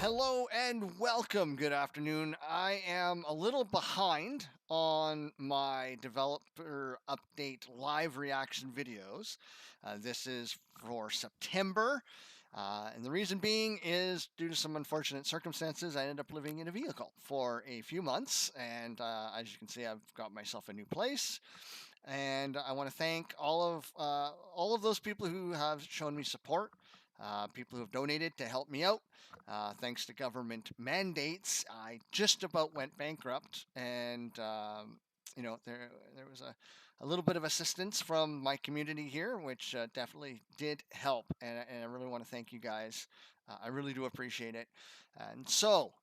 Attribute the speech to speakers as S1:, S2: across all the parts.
S1: Hello and welcome. Good afternoon. I am a little behind on my developer update live reaction videos. This is for September. And the reason being is due to some unfortunate circumstances, I ended up living in a vehicle for a few months. And as you can see, I've got myself a new place. And I want to thank all of those people who have shown me support. People who have donated to help me out. Thanks to government mandates, I just about went bankrupt, and there was a little bit of assistance from my community here, which definitely did help, and I really want to thank you guys. I really do appreciate it. And so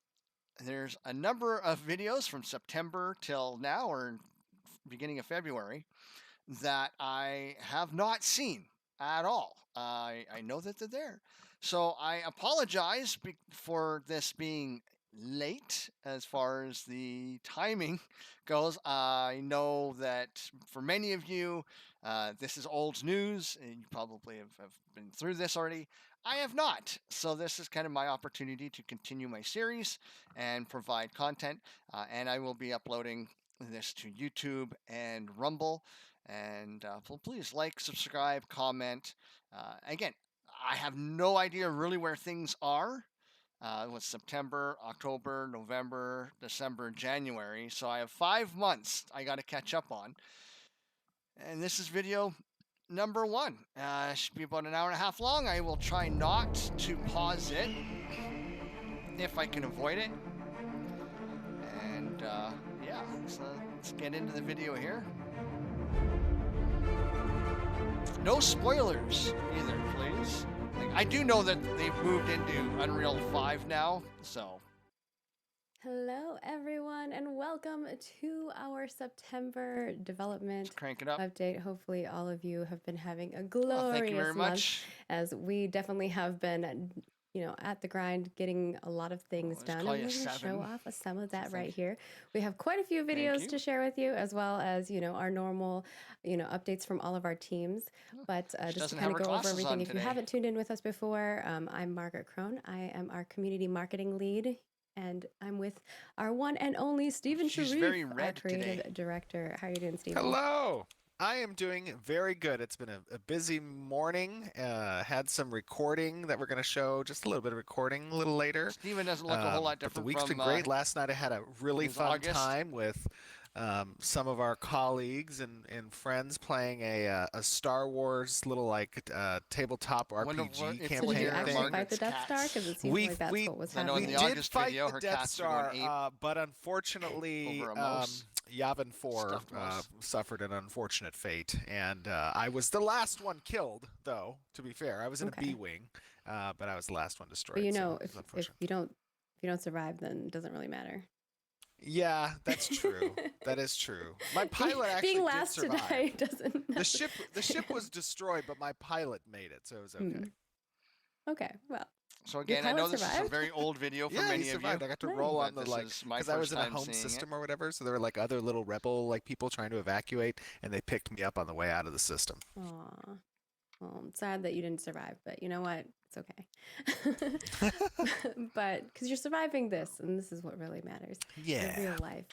S1: there's a number of videos from September till now, or beginning of February, that I have not seen at all. I know that they're there. So I apologize for this being late as far as the timing goes. I know that for many of you, this is old news, and you probably have been through this already. I have not. So this is kind of my opportunity to continue my series and provide content. And I will be uploading this to YouTube and Rumble. And please like, subscribe, comment. Again, I have no idea really where things are. With September, October, November, December, January. So I have 5 months I got to catch up on. And this is video number 1. It should be about an hour and a half long. I will try not to pause it if I can avoid it. And yeah, so let's get into the video here. No spoilers either, please. I do know that they've moved into Unreal 5 now, so.
S2: Hello, everyone, and welcome to our September development
S1: Let's crank it up.
S2: update. Hopefully, all of you have been having a glorious
S1: thank you very
S2: month,
S1: much.
S2: as we definitely have been, at the grind, getting a lot of things done. And we're going to show off some of that right here. We have quite a few videos to share with you, as well as, our normal, updates from all of our teams. But just to kind of go over everything, if you haven't tuned in with us before, I'm Margaret Crone. I am our community marketing lead. And I'm with our one and only Stephen Sharif, our creative director. How are you doing, Stephen?
S3: Hello. I am doing very good. It's been a busy morning. Had some recording that we're going to show, just a little bit of recording a little later.
S1: Stephen doesn't look a whole lot different.
S3: But the week's been great. Last night I had a really fun time with some of our colleagues and friends playing a Star Wars little tabletop RPG campaign.
S2: So did you actually fight the Death Star? Because it seems like that's what was happening.
S3: We did fight the Death Star, but unfortunately, Yavin 4 suffered an unfortunate fate, and I was the last one killed, though, to be fair. I was in a B-wing, but I was the last one destroyed.
S2: But if you don't survive, then it doesn't really matter.
S3: Yeah, that's true. That is true. My pilot actually
S2: being last
S3: did survive.
S2: To die doesn't matter.
S3: The ship was destroyed, but my pilot made it, so it was okay.
S2: Okay, well.
S1: So again, I know this is a very old video for many of you.
S3: I got to roll on the because I was in a home system or whatever, so there were other little rebel people trying to evacuate, and they picked me up on the way out of the system.
S2: Aw. Well, I'm sad that you didn't survive, but you know what? It's okay. But because you're surviving this, and this is what really matters.
S3: Yeah.
S2: In real life.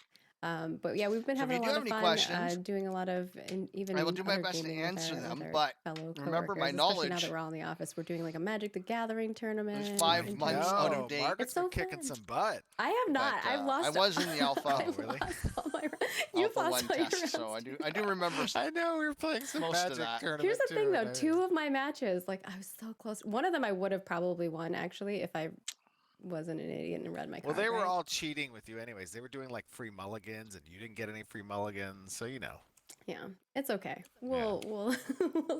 S2: But yeah, we've been having a lot of fun doing a lot of
S1: I will do my best to answer them, but remember my knowledge.
S2: Now that we're all in the office, we're doing like a Magic the Gathering tournament.
S1: There's 5 months out of date.
S3: Margaret's been kicking some butt.
S2: I have not. I've lost.
S1: I was in the alpha.
S3: Really?
S2: You've lost all your
S1: rounds. So I do remember.
S3: I know we were playing some Magic tournament.
S2: Here's the thing, though. 2 of my matches, I was so close. One of them I would have probably won, actually, if I wasn't an idiot and read my card.
S3: Well, they were all cheating with you anyways. They were doing free mulligans, and you didn't get any free mulligans, so
S2: Yeah, it's okay. We'll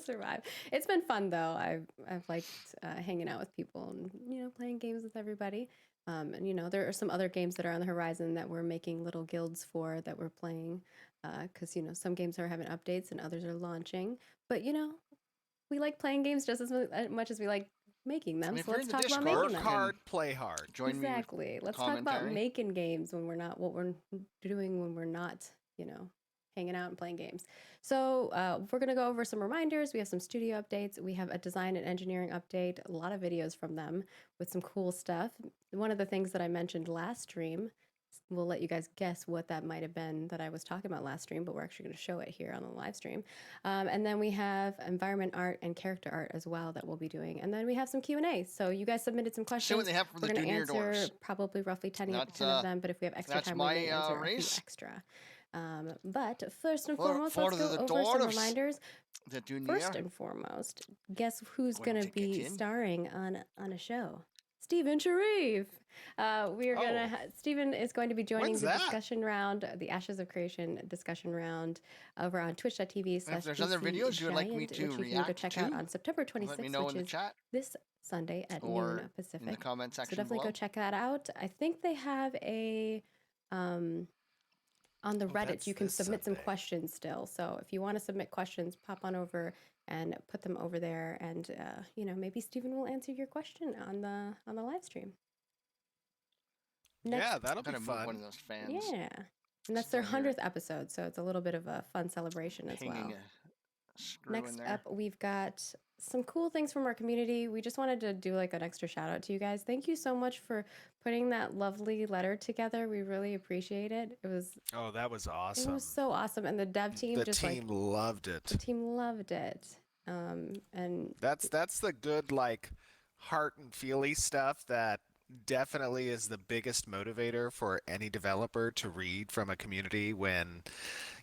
S2: survive. It's been fun though. I've liked hanging out with people and playing games with everybody. And there are some other games that are on the horizon that we're making little guilds for that we're playing. Because some games are having updates and others are launching. But we like playing games just as much as we like making them. So let's talk about making them.
S3: Work hard, play hard.
S1: Join
S2: exactly. Let's talk about making games when we're not what we're doing when we're not, hanging out and playing games. So we're going to go over some reminders. We have some studio updates. We have a design and engineering update, a lot of videos from them with some cool stuff. One of the things that I mentioned last stream, we'll let you guys guess what that might have been that I was talking about last stream, but we're actually going to show it here on the live stream. And then we have environment art and character art as well that we'll be doing. And then we have some Q&A. So you guys submitted some questions.
S1: See what they have for the junior doors. We're going to answer
S2: probably roughly 10 of them, but if we have extra time, we may answer a few extra. But first and foremost, let's go over some reminders. First and foremost, guess who's going to be starring on a show? Stephen Sharif. Stephen is going to be joining the discussion round, the Ashes of Creation discussion round over on twitch.tv/.
S1: If there's other videos you would like me to react to,
S2: you can go check out on September 26th,
S1: let me know
S2: which
S1: in the
S2: is
S1: chat
S2: this Sunday at noon Pacific.
S1: In the comment section
S2: so definitely go check that out. I think they have a on the Reddit, you can submit some questions still. So if you want to submit questions, pop on over and put them over there, and maybe Stephen will answer your question on the live stream.
S3: Yeah, that'll be fun.
S1: One of those fans.
S2: Yeah, and that's their 100th episode, so it's a little bit of a fun celebration as well. Next up, we've got some cool things from our community. We just wanted to do like an extra shout out to you guys. Thank you so much for putting that lovely letter together. We really appreciate it.
S3: That was awesome.
S2: It was so awesome, and the dev team
S3: loved it.
S2: The team loved it. And
S3: that's the good heart and feely stuff that definitely is the biggest motivator for any developer to read from a community when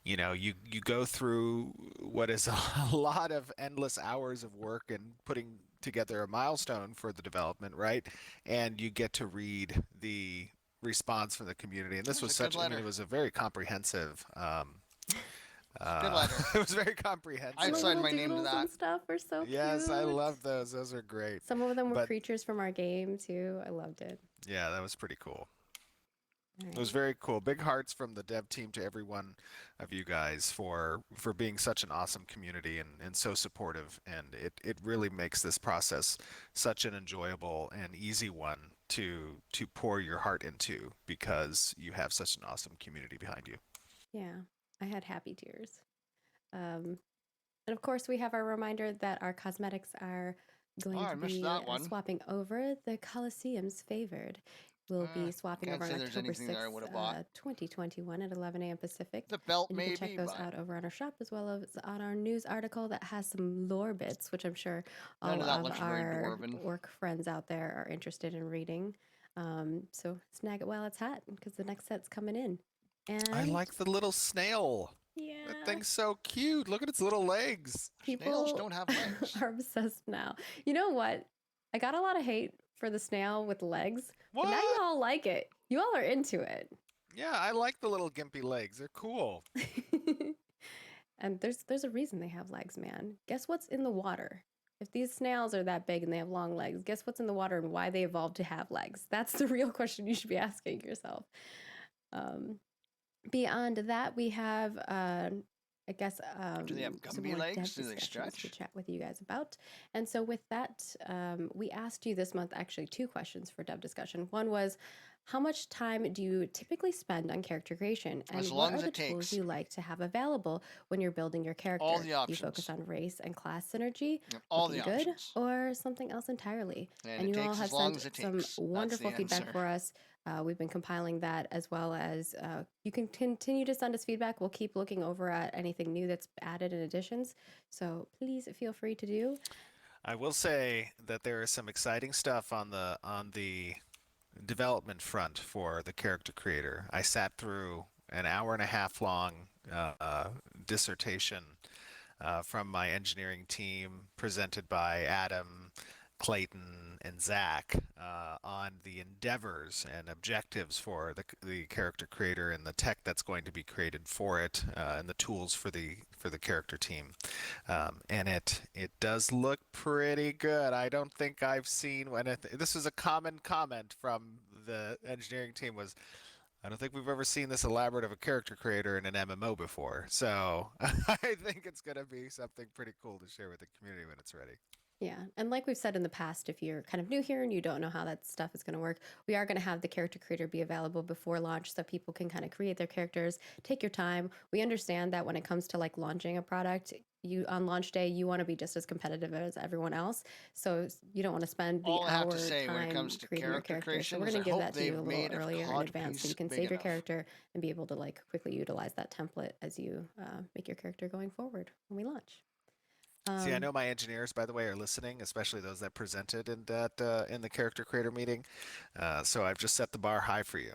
S3: you go through what is a lot of endless hours of work and putting together a milestone for the development, right? And you get to read the response from the community, and this was it was a very comprehensive
S1: good letter.
S3: It was very comprehensive.
S2: I signed my name to that. And stuff were so
S3: yes,
S2: cute.
S3: I love those. Those are great.
S2: Some of them were creatures from our game too. I loved it.
S3: Yeah, that was pretty cool.
S2: Right.
S3: It was very cool. Big hearts from the dev team to every one of you guys for being such an awesome community and so supportive. And it really makes this process such an enjoyable and easy one to pour your heart into because you have such an awesome community behind you.
S2: Yeah, I had happy tears. And of course, we have our reminder that our cosmetics are going to be swapping over. The Coliseum's favored. We'll be swapping over on October 6th, 2021 at 11 a.m. Pacific.
S1: The belt,
S2: and you can check those out over on our shop as well as on our news article that has some lore bits, which I'm sure all of our orc friends out there are interested in reading. So snag it while it's hot because the next set's coming in. And
S3: I like the little snail.
S2: Yeah.
S3: That thing's so cute. Look at its little legs.
S1: Snails don't have legs.
S2: Are obsessed now. You know what? I got a lot of hate for the snail with legs.
S3: What?
S2: But now you all like it. You all are into it.
S3: Yeah, I like the little gimpy legs. They're cool.
S2: And there's a reason they have legs, man. Guess what's in the water? If these snails are that big and they have long legs, guess what's in the water and why they evolved to have legs? That's the real question you should be asking yourself. Beyond that, we have, do
S1: they have Gumby legs? Do they stretch?
S2: To chat with you guys about. And so with that, we asked you this month actually 2 questions for dev discussion. One was, how much time do you typically spend on character creation? And what are the tools you like to have available when you're building your character?
S1: All the options.
S2: Do you focus on race and class synergy?
S1: All the options.
S2: Good, or something else entirely?
S1: And
S2: you all have sent some wonderful feedback
S1: answer.
S2: for us. We've been compiling that, as well as you can continue to send us feedback. We'll keep looking over at anything new that's added in additions. So please feel free to do.
S3: I will say that there is some exciting stuff on the development front for the character creator. I sat through an 1.5 hour long dissertation from my engineering team presented by Adam, Clayton, and Zach on the endeavors and objectives for the character creator and the tech that's going to be created for it and the tools for the character team. And it does look pretty good. I don't think I've seen this was a common comment from the engineering team was, I don't think we've ever seen this elaborate of a character creator in an MMO before. So I think it's going to be something pretty cool to share with the community when it's ready.
S2: Yeah. And like we've said in the past, if you're kind of new here and you don't know how that stuff is going to work, we are going to have the character creator be available before launch so people can kind of create their characters. Take your time. We understand that when it comes to like launching a product, you on launch day, you want to be just as competitive as everyone else. So you don't want to spend the hour time creating your character. So we're going to give that to you a little earlier in advance so you can save your character and be able to like quickly utilize that template as you make your character going forward when we launch.
S3: See, I know my engineers, by the way, are listening, especially those that presented in that in the character creator meeting. So I've just set the bar high for you.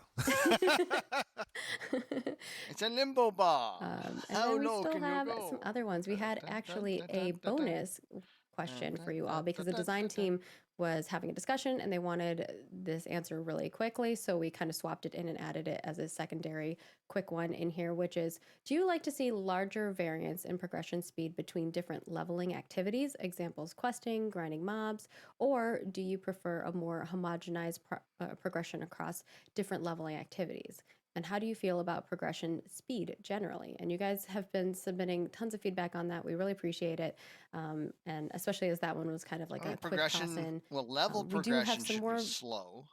S1: It's a limbo bar.
S2: And then we still have some other ones. We had actually a bonus question for you all because the design team was having a discussion and they wanted this answer really quickly. So we kind of swapped it in and added it as a secondary quick one in here, which is, do you like to see larger variance in progression speed between different leveling activities, examples, questing, grinding mobs, or do you prefer a more homogenized progression across different leveling activities? And how do you feel about progression speed generally? And you guys have been submitting tons of feedback on that. We really appreciate it. And especially as that one was kind of like a quick toss in.
S1: Well, level progression should be slow.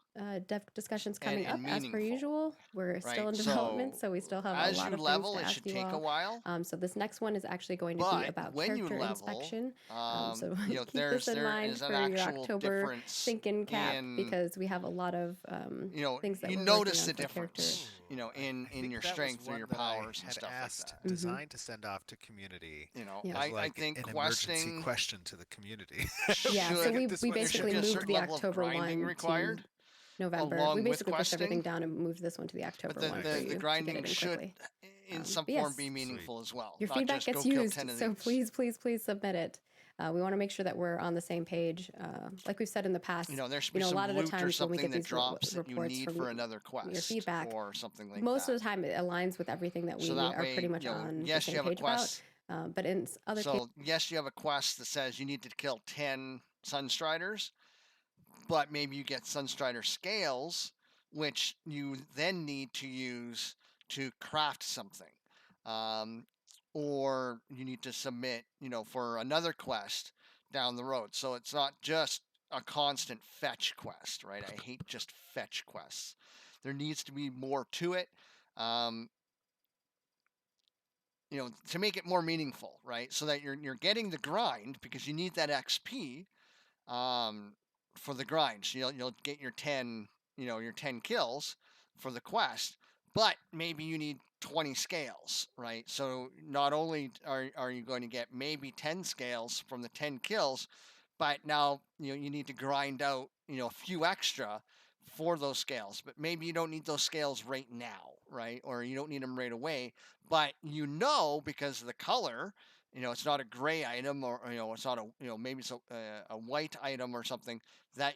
S2: Dev discussions coming up as per usual. We're still in development, so we still have a lot of things to ask you all.
S1: A while.
S2: So this next one is actually going to be about character inspection. So keep this in mind for your October thinking cap because we have a lot of things that
S1: you
S2: we're
S1: notice the
S2: working on for
S1: difference. In your strengths or your powers and stuff like that.
S3: Design to send off to community.
S1: I think
S3: an emergency question to the community.
S2: Yeah, so we basically moved the October one required. November. We basically pushed everything down and moved this one to the October one for you.
S1: The grinding should, in some form, be meaningful as well.
S2: Your feedback gets used, so please submit it. We want to make sure that we're on the same page. Like we've said in the past,
S1: there should be some
S2: a lot of the times when we get these
S1: drops
S2: reports
S1: you need
S2: from
S1: for another quest
S2: your feedback,
S1: or something like
S2: most of the time it aligns with everything that we are pretty much on the same page about. But in other cases,
S1: yes, you have a quest that says you need to kill 10 Sunstriders, but maybe you get Sunstrider scales, which you then need to use to craft something. Or you need to submit, for another quest down the road. So it's not just a constant fetch quest, right? I hate just fetch quests. There needs to be more to it. To make it more meaningful, right? So that you're getting the grind because you need that XP for the grind. So you'll get your 10, your 10 kills for the quest, but maybe you need 20 scales, right? So not only are you going to get maybe 10 scales from the 10 kills, but now you need to grind out a few extra for those scales, but maybe you don't need those scales right now, right? Or you don't need them right away, but because of the color, it's not a gray item, or it's not maybe it's a white item or something, that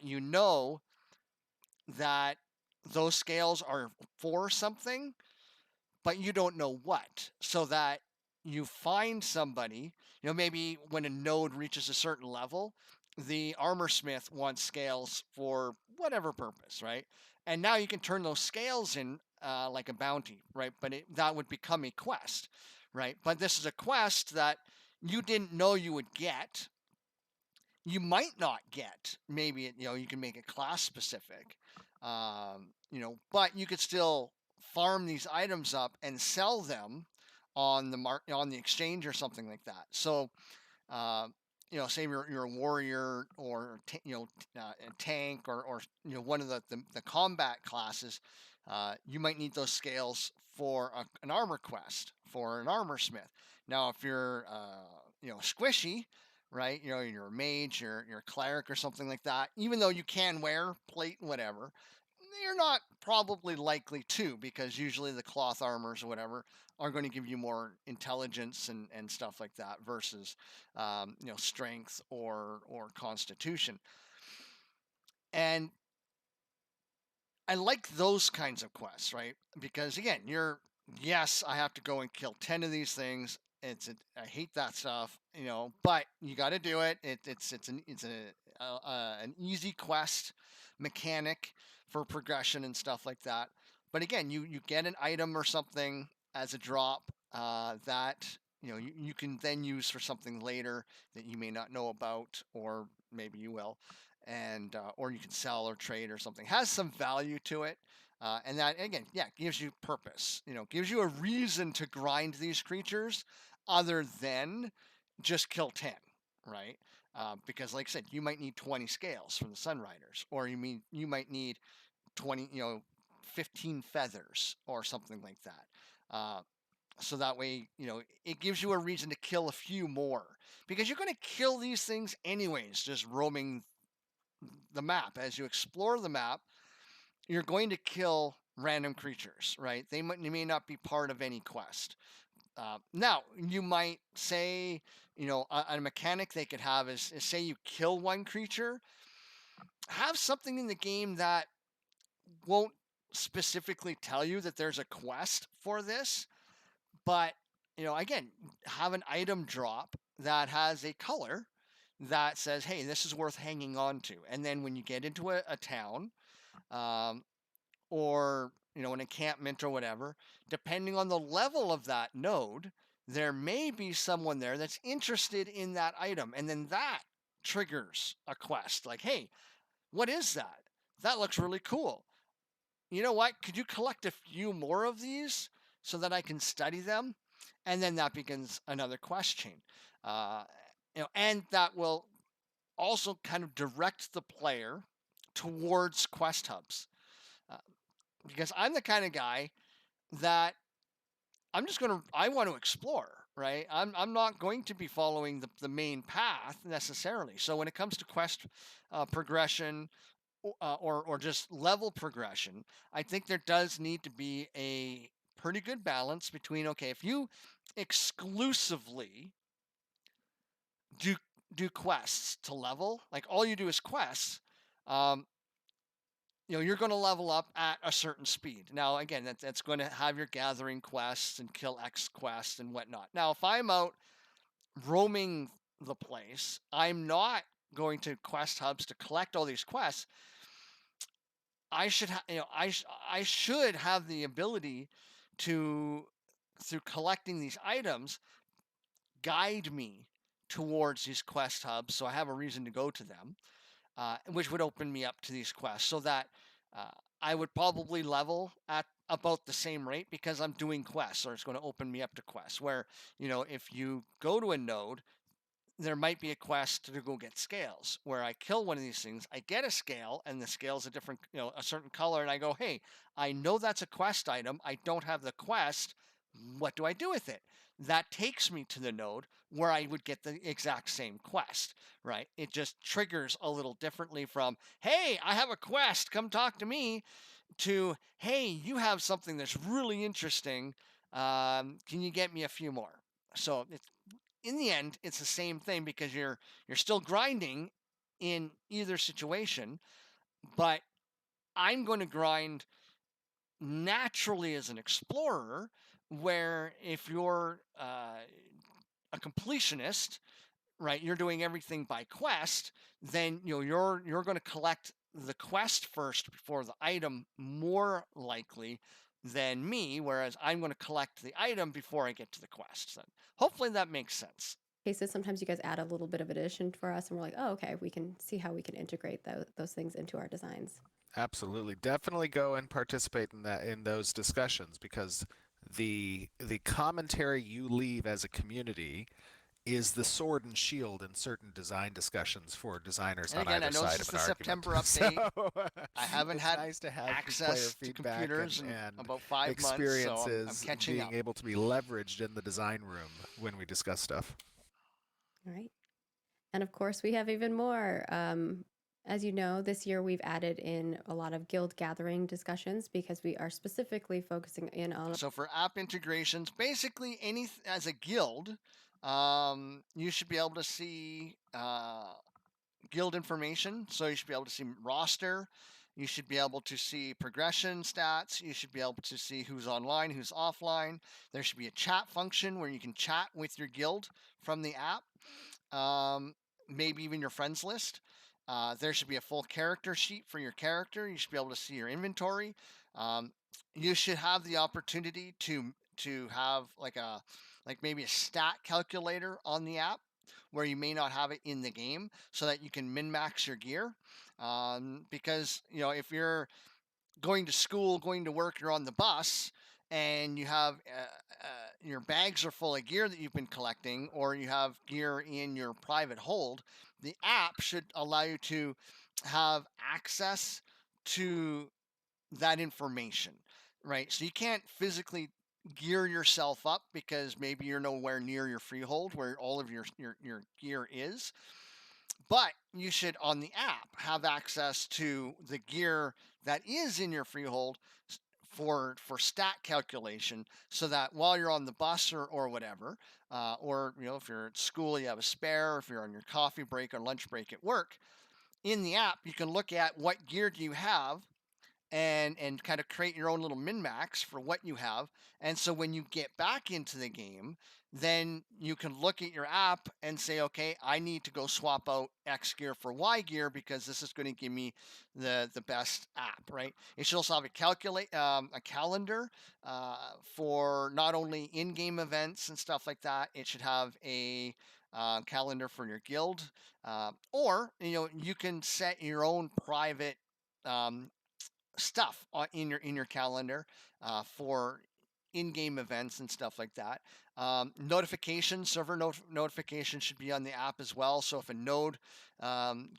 S1: that those scales are for something, but you don't know what. So that you find somebody, maybe when a node reaches a certain level, the armor smith wants scales for whatever purpose, right? And now you can turn those scales in like a bounty, right? But that would become a quest, right? But this is a quest that you didn't know you would get. You might not get. Maybe you can make it class specific, but you could still farm these items up and sell them on the exchange or something like that. So, say you're a warrior or a tank or one of the combat classes, you might need those scales for an armor quest for an armor smith. Now, if you're squishy, right? You're a mage, you're a cleric or something like that. Even though you can wear plate, whatever, you're not probably likely to, because usually the cloth armors or whatever are going to give you more intelligence and stuff like that versus strength or constitution. And I like those kinds of quests, right? Because again, yes, I have to go and kill 10 of these things. I hate that stuff, but you got to do it. It's an easy quest mechanic for progression and stuff like that. But again, you get an item or something as a drop that you can then use for something later that you may not know about, or maybe you will, and or you can sell or trade or something. Has some value to it. And that, again, gives you purpose, gives you a reason to grind these creatures other than just kill 10, right? Because like I said, you might need 20 scales from the Sun Riders, or you might need 20, 15 feathers or something like that. So that way, it gives you a reason to kill a few more, because you're going to kill these things anyways, just roaming the map. As you explore the map, you're going to kill random creatures, right? They may not be part of any quest. Now, you might say, a mechanic they could have is say you kill one creature, have something in the game that won't specifically tell you that there's a quest for this, but, again, have an item drop that has a color that says, hey, this is worth hanging on to. And then when you get into a town, or an encampment or whatever, depending on the level of that node, there may be someone there that's interested in that item, and then that triggers a quest. Like, hey, what is that? That looks really cool. You know what? Could you collect a few more of these so that I can study them? And then that begins another quest chain. And that will also kind of direct the player towards quest hubs. Because I'm the kind of guy that I want to explore, right? I'm not going to be following the main path necessarily. So when it comes to quest progression, or just level progression, I think there does need to be a pretty good balance between, okay, if you exclusively do quests to level, like all you do is quests, you're going to level up at a certain speed. Now, again, that's going to have your gathering quests and kill X quests and whatnot. Now, if I'm out roaming the place, I'm not going to quest hubs to collect all these quests. I should I should have the ability to, through collecting these items, guide me towards these quest hubs, so I have a reason to go to them, which would open me up to these quests, so that I would probably level at about the same rate because I'm doing quests, or it's going to open me up to quests. Where, if you go to a node, there might be a quest to go get scales, where I kill one of these things, I get a scale, and the scale's a different, a certain color, and I go, hey, I know that's a quest item. I don't have the quest. What do I do with it? That takes me to the node where I would get the exact same quest, right? It just triggers a little differently from, hey, I have a quest, come talk to me, to, hey, you have something that's really interesting. Can you get me a few more? So in the end, it's the same thing, because you're still grinding in either situation, but I'm going to grind naturally as an explorer, where if you're a completionist, right, you're doing everything by quest, then you're going to collect the quest first before the item, more likely than me, whereas I'm going to collect the item before I get to the quest. So hopefully that makes sense.
S2: Okay, so sometimes you guys add a little bit of addition for us, and we're like, oh, okay, we can see how we can integrate those things into our designs.
S3: Absolutely. Definitely go and participate in those discussions, because the commentary you leave as a community is the sword and shield in certain design discussions for designers on either side of an argument.
S1: September update. So, I haven't had
S3: nice to have
S1: access
S3: player
S1: to computers
S3: and
S1: about 5
S3: experiences
S1: months, so I'm catching
S3: being able to be leveraged in the design room when we discuss stuff.
S2: All right. And of course, we have even more. As you know, this year we've added in a lot of guild gathering discussions, because we are specifically focusing in on.
S1: So for app integrations, basically as a guild, you should be able to see guild information. So you should be able to see roster. You should be able to see progression stats. You should be able to see who's online, who's offline. There should be a chat function where you can chat with your guild from the app. Maybe even your friends list. There should be a full character sheet for your character. You should be able to see your inventory. You should have the opportunity to to have like maybe a stat calculator on the app where you may not have it in the game, so that you can min-max your gear. Because if you're going to school, going to work, you're on the bus, and you have your bags are full of gear that you've been collecting, or you have gear in your private hold, the app should allow you to have access to that information, right? So you can't physically gear yourself up because maybe you're nowhere near your freehold where all of your gear is. But you should, on the app, have access to the gear that is in your freehold for stat calculation, so that while you're on the bus or whatever, or if you're at school, you have a spare, if you're on your coffee break or lunch break at work, in the app you can look at what gear do you have, and kind of create your own little min-max for what you have. And so when you get back into the game, then you can look at your app and say, okay, I need to go swap out X gear for Y gear because this is going to give me the best app, right? It should also have a calendar for not only in-game events and stuff like that. It should have a calendar for your guild, or you can set your own private stuff in your calendar for in-game events and stuff like that. Notifications, server notifications should be on the app as well. So if a node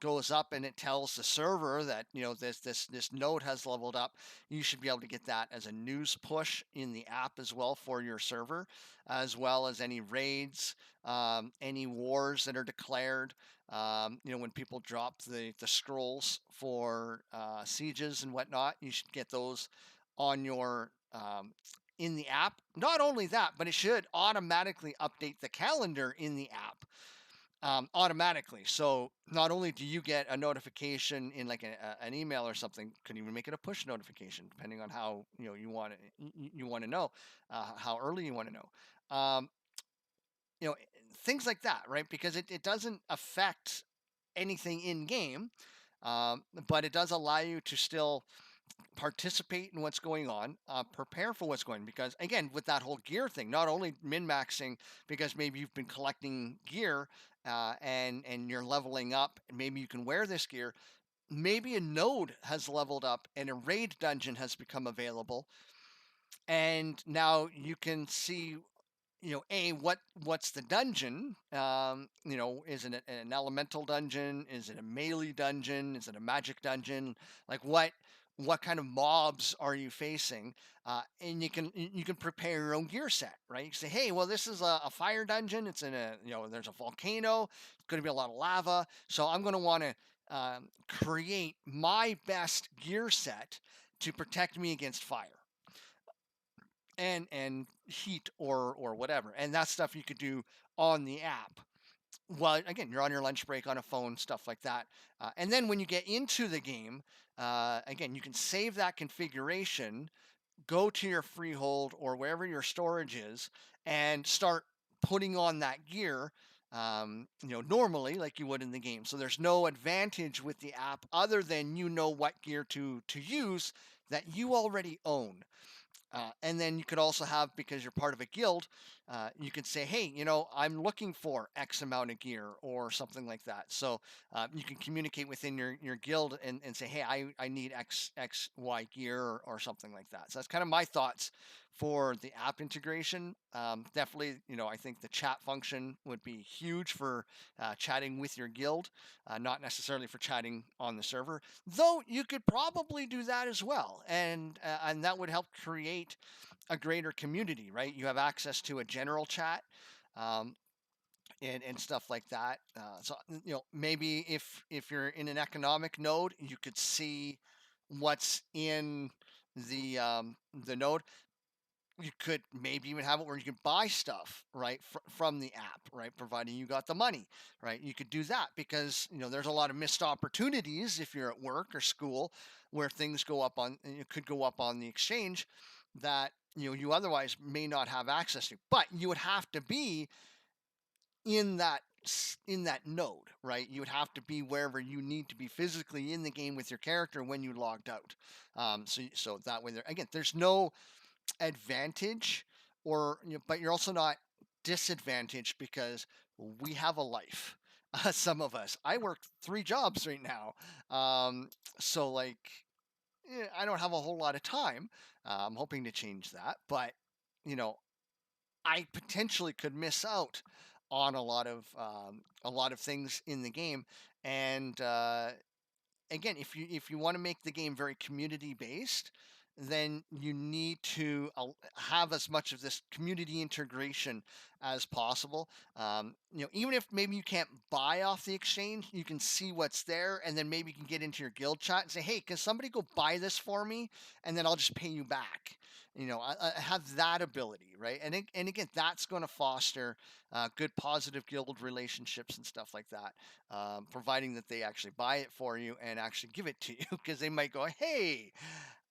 S1: goes up and it tells the server that this node has leveled up, you should be able to get that as a news push in the app as well for your server, as well as any raids, any wars that are declared. When people drop the scrolls for sieges and whatnot, you should get those on your in the app. Not only that, but it should automatically update the calendar in the app automatically. So not only do you get a notification in like an email or something, could even make it a push notification depending on how you want to know how early you want to know. Things like that, right? Because it doesn't affect anything in game, but it does allow you to still participate in what's going on, prepare for what's going on. Because again, with that whole gear thing, not only min-maxing because maybe you've been collecting gear and you're leveling up, and maybe you can wear this gear. Maybe a node has leveled up and a raid dungeon has become available, and now you can see what's the dungeon? Is it an elemental dungeon? Is it a melee dungeon? Is it a magic dungeon? Like what kind of mobs are you facing? And you can prepare your own gear set, right? You say, hey, well, this is a fire dungeon. It's in there's a volcano. It's going to be a lot of lava. So I'm going to want to create my best gear set to protect me against fire and heat or whatever. And that's stuff you could do on the app. Well, again, you're on your lunch break on a phone, stuff like that. And then when you get into the game, again, you can save that configuration, go to your freehold or wherever your storage is, and start putting on that gear normally like you would in the game. So there's no advantage with the app other than what gear to use that you already own. And then you could also have, because you're part of a guild, you could say, hey, I'm looking for X amount of gear or something like that. So you can communicate within your guild and say, hey, I need X, Y gear or something like that. So that's kind of my thoughts for the app integration. Definitely, I think the chat function would be huge for chatting with your guild, not necessarily for chatting on the server, though you could probably do that as well. And that would help create a greater community, right? You have access to a general chat, and stuff like that. So maybe if you're in an economic node, you could see what's in the node. You could maybe even have it where you can buy stuff, right, from the app, right, providing you got the money, right? You could do that because there's a lot of missed opportunities if you're at work or school where things could go up on the exchange that you otherwise may not have access to. But you would have to be in that node, right? You would have to be wherever you need to be physically in the game with your character when you logged out. So that way, there's no advantage but you're also not disadvantaged because we have a life. Some of us. I work 3 jobs right now. So like, I don't have a whole lot of time. I'm hoping to change that, but you know, I potentially could miss out on a lot of things in the game. And again, if you want to make the game very community based, then you need to have as much of this community integration as possible. Even if maybe you can't buy off the exchange, you can see what's there, and then maybe you can get into your guild chat and say, "Hey, can somebody go buy this for me?" And then I'll just pay you back. I have that ability, right? And again, that's going to foster good, positive guild relationships and stuff like that, providing that they actually buy it for you and actually give it to you, because they might go, "Hey,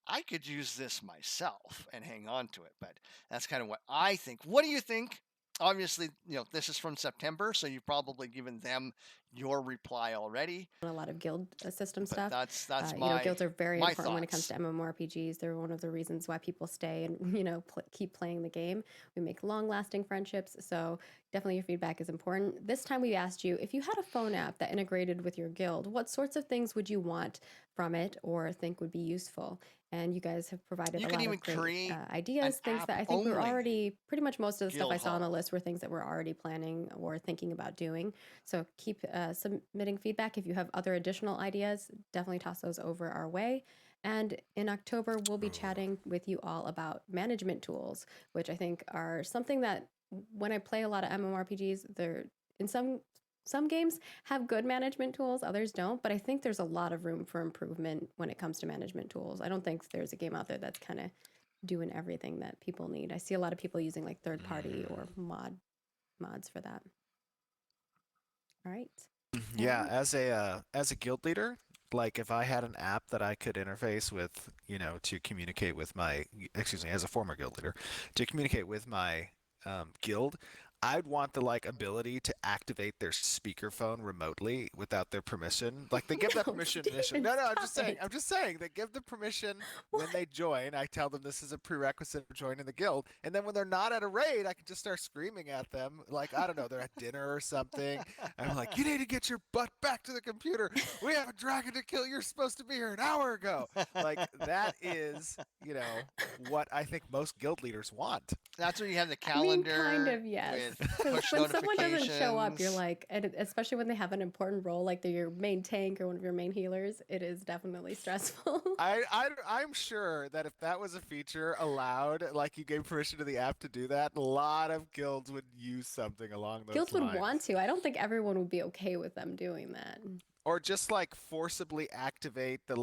S1: I could use this myself," and hang on to it. But that's kind of what I think. What do you think? Obviously, this is from September, so you've probably given them your reply already.
S2: A lot of guild system stuff.
S1: That's my
S2: guilds are very important
S1: thoughts.
S2: when it comes to MMORPGs. They're one of the reasons why people stay and keep playing the game. We make long-lasting friendships, so definitely your feedback is important. This time we asked you, if you had a phone app that integrated with your guild, what sorts of things would you want from it or think would be useful? And you guys have provided a lot of great ideas, things that I think were already, pretty much most of the stuff I saw on the list were things that we're already planning or thinking about doing. So keep submitting feedback. If you have other additional ideas, definitely toss those over our way. And in October, we'll be chatting with you all about management tools, which I think are something that when I play a lot of MMORPGs, they're in some games have good management tools, others don't, but I think there's a lot of room for improvement when it comes to management tools. I don't think there's a game out there that's kind of doing everything that people need. I see a lot of people using like third-party or mods for that. All right.
S3: Yeah, as a guild leader, like if I had an app that I could interface with, to communicate with as a former guild leader, to communicate with my guild, I'd want the ability to activate their speakerphone remotely without their permission. Like they give that permission initially. No, I'm just saying they give the permission when they join. I tell them this is a prerequisite for joining the guild. And then when they're not at a raid, I can just start screaming at them. Like, I don't know, they're at dinner or something. And I'm like, "You need to get your butt back to the computer. We have a dragon to kill. You're supposed to be here an hour ago." Like that is, what I think most guild leaders want.
S1: That's where you have the calendar.
S2: Kind of, yes. Because when someone doesn't show up, you're like, and especially when they have an important role, like they're your main tank or one of your main healers, it is definitely stressful.
S3: I'm sure that if that was a feature allowed, like you gave permission to the app to do that, a lot of guilds would use something along those lines.
S2: Guilds would want to. I don't think everyone would be okay with them doing that.
S3: Or just like forcibly activate the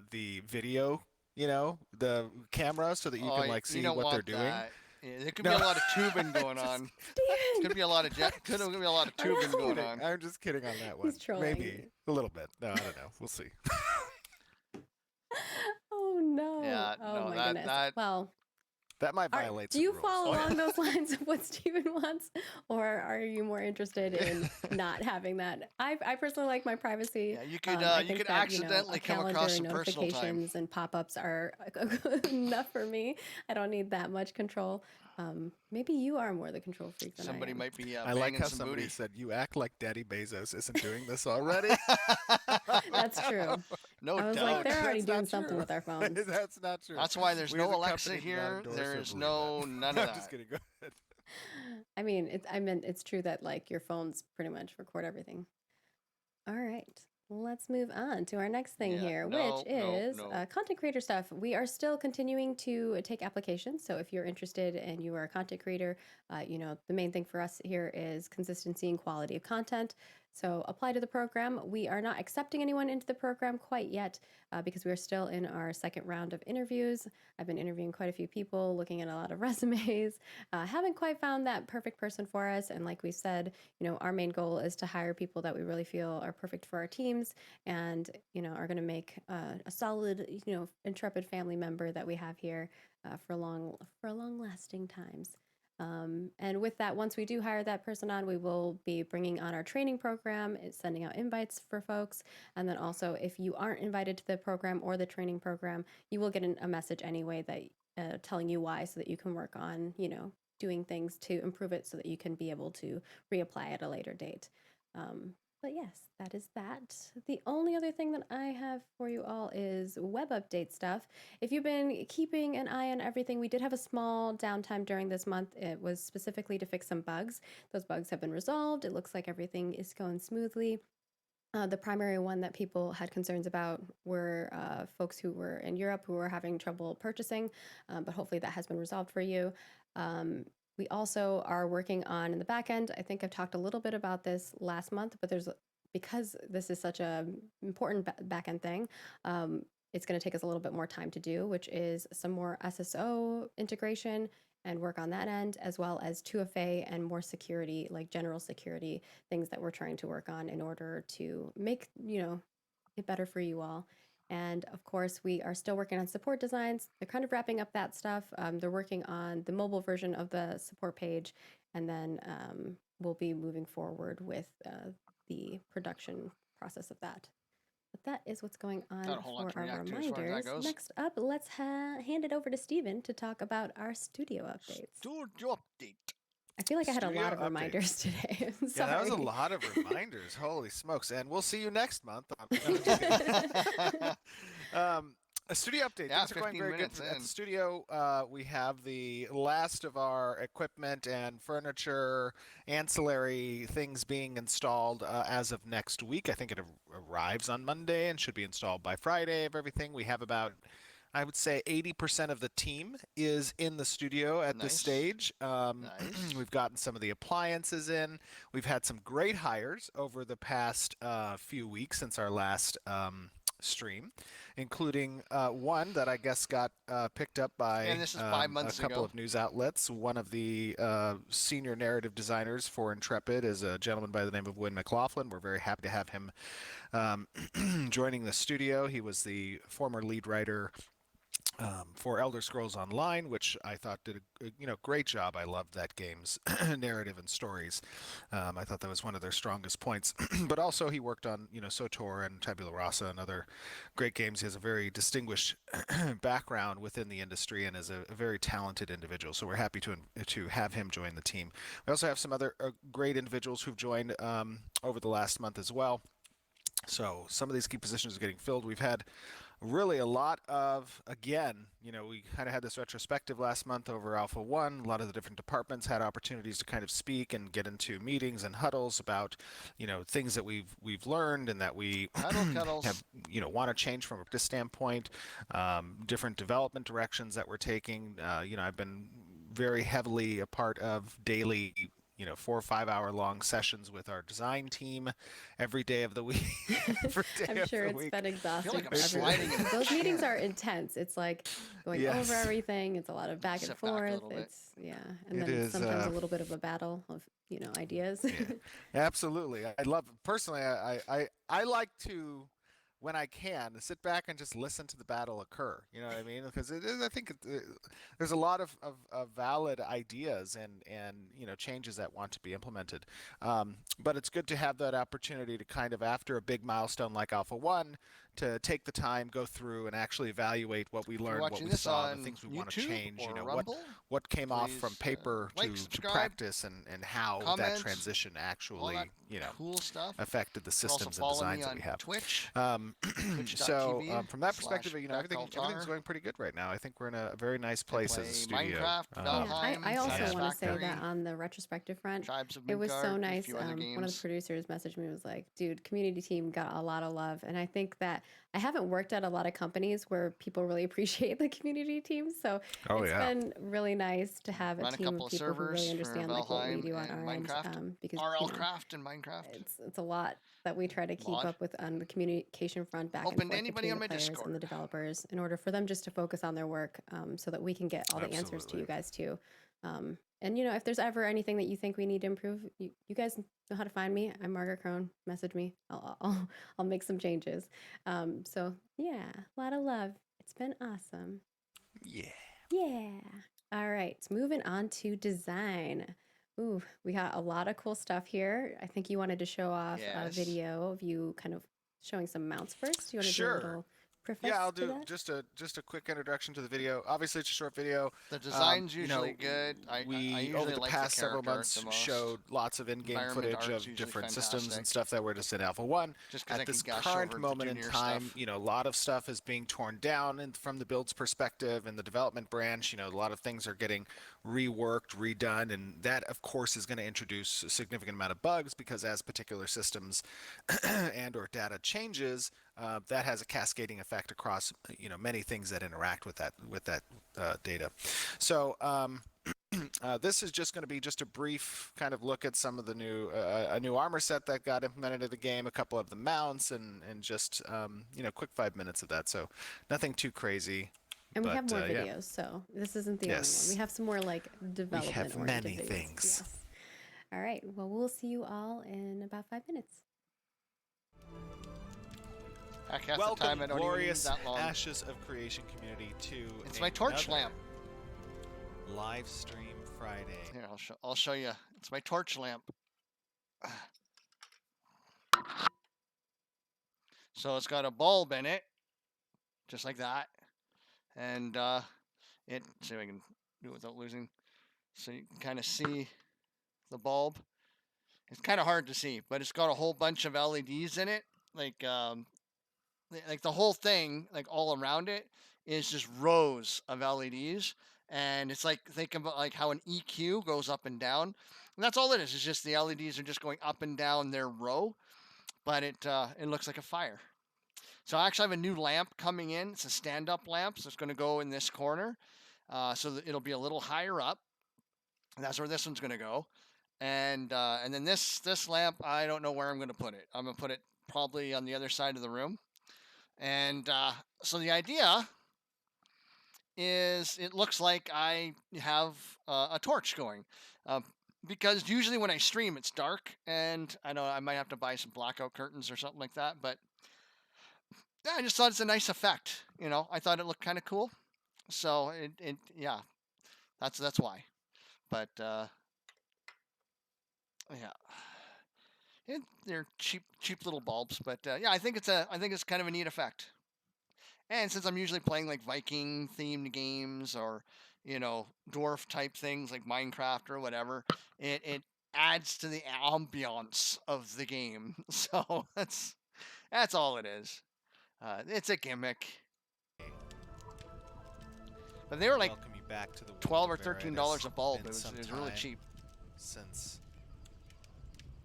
S3: the video, the camera so that you can see what they're doing.
S1: Yeah, there could be a lot of tubing going on. Could be a lot of tubing going on.
S3: I'm just kidding on that one.
S2: He's trolling.
S3: Maybe a little bit. No, I don't know. We'll see.
S2: Oh no.
S1: Yeah,
S2: oh my goodness. Well,
S3: that might violate some
S2: rules. Do you
S3: rules.
S2: follow along those lines of what Steven wants, or are you more interested in not having that? I personally like my privacy.
S1: Yeah, you could accidentally come across some personal time.
S2: Notifications and pop-ups are enough for me. I don't need that much control. Maybe you are more the control freak than
S1: somebody
S2: I am.
S1: might be.
S3: I like how
S1: some
S3: somebody
S1: booty.
S3: said, "You act like Daddy Bezos isn't doing this already."
S2: That's true.
S1: No
S2: I was
S1: doubt.
S2: like, they're already doing something with our phones.
S3: That's not true.
S1: That's why there's no Alexa here. There's none of that.
S3: I'm just kidding. Go ahead.
S2: I mean, it's true that your phones pretty much record everything. All right. Let's move on to our next thing here, which is content creator stuff. We are still continuing to take applications. So if you're interested and you are a content creator, the main thing for us here is consistency and quality of content. So apply to the program. We are not accepting anyone into the program quite yet because we are still in our second round of interviews. I've been interviewing quite a few people, looking at a lot of resumes. Haven't quite found that perfect person for us. And like we said, our main goal is to hire people that we really feel are perfect for our teams and, are going to make a solid, intrepid family member that we have here for long lasting times. And with that, once we do hire that person on, we will be bringing on our training program, sending out invites for folks. And then also, if you aren't invited to the program or the training program, you will get a message anyway that telling you why, so that you can work on, doing things to improve it so that you can be able to reapply at a later date. But yes, that is that. The only other thing that I have for you all is web update stuff. If you've been keeping an eye on everything, we did have a small downtime during this month. It was specifically to fix some bugs. Those bugs have been resolved. It looks like everything is going smoothly. The primary one that people had concerns about were folks who were in Europe who were having trouble purchasing, but hopefully that has been resolved for you. We also are working on, in the back end, I think I've talked a little bit about this last month, but because this is such a important back end thing, it's going to take us a little bit more time to do, which is some more SSO integration and work on that end, as well as 2FA and more security, like general security things that we're trying to work on in order to make, it better for you all. And of course, we are still working on support designs. They're kind of wrapping up that stuff. They're working on the mobile version of the support page, and then we'll be moving forward with the production process of that. But that is what's going on for our reminders. Next up, let's hand it over to Steven to talk about our studio updates.
S1: Studio update.
S2: I feel like I had a lot of reminders today.
S3: Yeah, that was a lot of reminders. Holy smokes. And we'll see you next month. A studio update.
S1: Yeah,
S3: things are going very good at the studio. We have the last of our equipment and furniture, ancillary things being installed as of next week. I think it arrives on Monday and should be installed by Friday of everything. We have about, I would say, 80% of the team is in the studio at this stage. We've gotten some of the appliances in. We've had some great hires over the past few weeks since our last stream, including one that I guess got picked up by a couple of news outlets. One of the senior narrative designers for Intrepid is a gentleman by the name of Wynn McLaughlin. We're very happy to have him joining the studio. He was the former lead writer for Elder Scrolls Online, which I thought did a great job. I loved that game's narrative and stories. I thought that was one of their strongest points. But also he worked on SWTOR and Tabula Rasa and other great games. He has a very distinguished background within the industry and is a very talented individual. So we're happy to have him join the team. We also have some other great individuals who've joined over the last month as well. So some of these key positions are getting filled. We've had really a lot of, again, we kind of had this retrospective last month over Alpha 1. A lot of the different departments had opportunities to kind of speak and get into meetings and huddles about, things that we've learned and that we have, want to change from a practice standpoint, different development directions that we're taking. I've been very heavily a part of daily 4 or 5 hour long sessions with our design team every day of the week.
S2: I'm sure it's been exhausting for everyone. Those meetings are intense. It's like going over everything. It's a lot of back and forth. And then sometimes a little bit of a battle of ideas.
S3: Absolutely. I love personally. I like to, when I can, sit back and just listen to the battle occur. You know what I mean? Because I think there's a lot of valid ideas and changes that want to be implemented. But it's good to have that opportunity to kind of, after a big milestone like Alpha 1, to take the time, go through, and actually evaluate what we learned, what we saw, the things we want to change. What came off from paper to practice, and how that transition actually
S1: cool stuff
S3: affected the systems and designs that we have.
S1: Twitch.
S3: So from that perspective, everything's going pretty good right now. I think we're in a very nice place as a studio.
S2: I also want to say that on the retrospective front, it was so nice. One of the producers messaged me and was like, dude, community team got a lot of love. And I think that I haven't worked at a lot of companies where people really appreciate the community team. So it's been really nice to have a team of people who really understand what we do on our end. Because
S1: RLCraft and Minecraft.
S2: It's a lot that we try to keep up with on the communication front back and forth between the players and the developers in order for them just to focus on their work, so that we can get all the answers to you guys too. And if there's ever anything that you think we need to improve, you guys know how to find me. I'm Margaret Crone. Message me. I'll make some changes. So yeah, a lot of love. It's been awesome. Yeah. All right, moving on to design. Ooh, we got a lot of cool stuff here. I think you wanted to show off a video of you kind of showing some mounts first. You want to do a little preface
S3: Yeah, I'll
S2: to
S3: do
S2: that?
S3: just a quick introduction to the video. Obviously, it's a short video.
S1: The design's usually good. I
S3: We
S1: usually
S3: over the
S1: like
S3: past
S1: the
S3: several
S1: character art
S3: months
S1: the most.
S3: showed lots of in-game
S1: Environment
S3: footage
S1: art's
S3: of
S1: usually
S3: different
S1: fantastic.
S3: systems and stuff that were just in Alpha 1.
S1: Just 'cause I
S3: At
S1: can
S3: this
S1: gush
S3: current
S1: over the
S3: moment in
S1: junior
S3: time,
S1: stuff.
S3: you know, a lot of stuff is being torn down and from the build's perspective and the development branch. You know, a lot of things are getting reworked, redone, and that, of course, is going to introduce a significant amount of bugs because as particular systems and or data changes, that has a cascading effect across, you know, many things that interact with that data. So this is just going to be just a brief kind of look at some of the new a new armor set that got implemented in the game, a couple of the mounts, and just you know, quick 5 minutes of that. So nothing too crazy.
S2: And we have more videos,
S3: yeah.
S2: so this isn't the only one. We have some more like development
S3: we have many things.
S2: Yes. All right. Well, we'll see you all in about 5 minutes.
S3: Welcome, glorious Ashes of Creation community, to
S1: it's my torch lamp.
S3: Live stream Friday.
S1: Here, I'll show you. It's my torch lamp. So it's got a bulb in it, just like that, and see if I can do it without losing. So you can kind of see the bulb. It's kind of hard to see, but it's got a whole bunch of LEDs in it, like the whole thing, like all around it, is just rows of LEDs. And it's like, think about like how an EQ goes up and down. And that's all it is. It's just the LEDs are just going up and down their row, but it looks like a fire. So I actually have a new lamp coming in. It's a stand-up lamp, so it's going to go in this corner, so that it'll be a little higher up. And that's where this one's going to go. And then this lamp, I don't know where I'm going to put it. I'm going to put it probably on the other side of the room. And so the idea is, it looks like I have a torch going, because usually when I stream it's dark, and I know I might have to buy some blackout curtains or something like that, but yeah, I just thought it's a nice effect. You know, I thought it looked kind of cool, so yeah, that's why. But yeah, they're cheap little bulbs, but yeah, I think it's kind of a neat effect. And since I'm usually playing like Viking themed games, or, you know, dwarf type things like Minecraft or whatever, it adds to the ambiance of the game. So that's all it is. It's a gimmick. But they were like $12 or $13 a bulb. It was really cheap.
S3: Since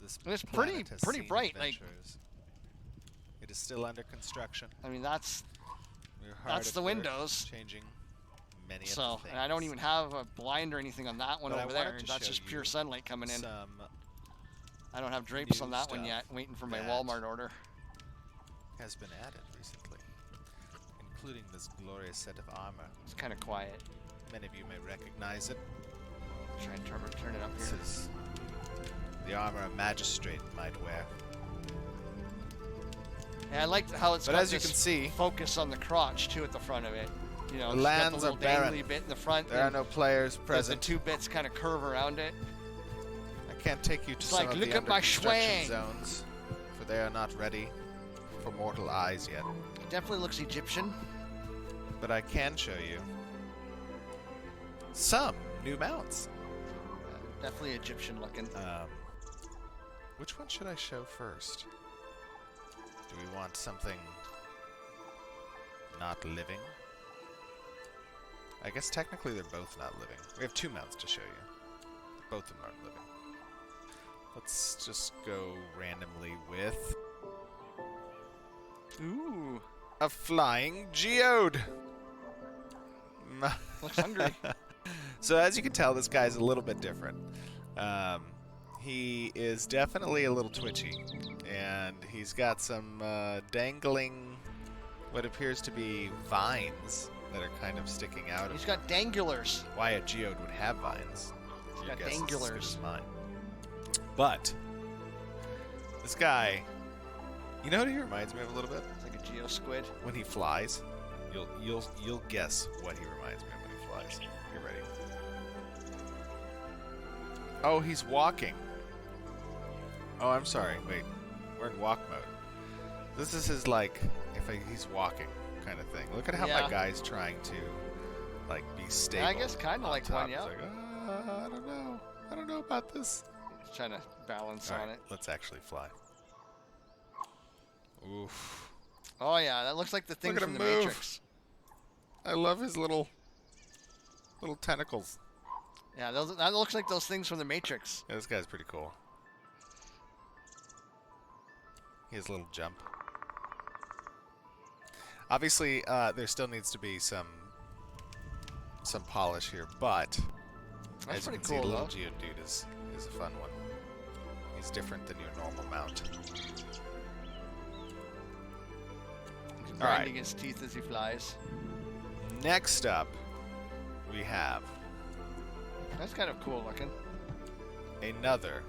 S3: this
S1: it's pretty bright. Like,
S3: it is still under construction.
S1: I mean, that's the windows.
S3: Changing many
S1: so,
S3: of the things.
S1: And I don't even have a blind or anything on that one over there. That's just pure sunlight coming in. I don't have drapes on that one yet. Waiting for my Walmart order.
S3: Has been added recently, including this glorious set of armor.
S1: It's kind of quiet.
S3: Many of you may recognize it.
S1: Try and turn it up here.
S3: This is the armor a magistrate might wear.
S1: Yeah, I like how it's got
S3: as you can see,
S1: focus on the crotch too at the front of it. You know,
S3: the lands
S1: got the little
S3: are barren.
S1: dangly bit in the front.
S3: There are no players present.
S1: The two bits kind of curve around it.
S3: I can't take you to some of the under construction zones, for they are not ready for mortal eyes yet.
S1: It definitely looks Egyptian.
S3: But I can show you some new mounts.
S1: Definitely Egyptian looking.
S3: Which one should I show first? Do we want something not living? I guess technically they're both not living. We have two mounts to show you. Both of them aren't living. Let's just go randomly with...
S1: Ooh.
S3: A flying geode!
S1: Looks hungry.
S3: So as you can tell, this guy's a little bit different. He is definitely a little twitchy, and he's got some dangling, what appears to be vines that are kind of sticking out.
S1: He's got dangulars.
S3: Why a geode would have vines?
S1: He's got dangulars.
S3: As mine. But this guy, you know what he reminds me of a little bit?
S1: It's like a geosquid.
S3: When he flies, you'll guess what he reminds me of when he flies. Get ready. Oh, he's walking. Oh, I'm sorry. Wait, we're in walk mode. This is his, like, he's walking. kind of thing. Look at how my guy's trying to like be stable.
S1: Yeah, I guess kind of like one. Yeah.
S3: Like, I don't know. I don't know about this.
S1: He's trying to balance on it.
S3: Let's actually fly. Oof.
S1: Oh yeah, that looks like the thing from the Matrix.
S3: I love his little tentacles.
S1: Yeah, that looks like those things from the Matrix.
S3: Yeah, this guy's pretty cool. He has a little jump. Obviously, there still needs to be some polish here, but
S1: that's
S3: as you can
S1: cool,
S3: see, the little Geodude is a fun one. He's different than your normal mount.
S1: He's grinding his teeth as he flies.
S3: Next up, we have...
S1: That's kind of cool looking.
S3: Another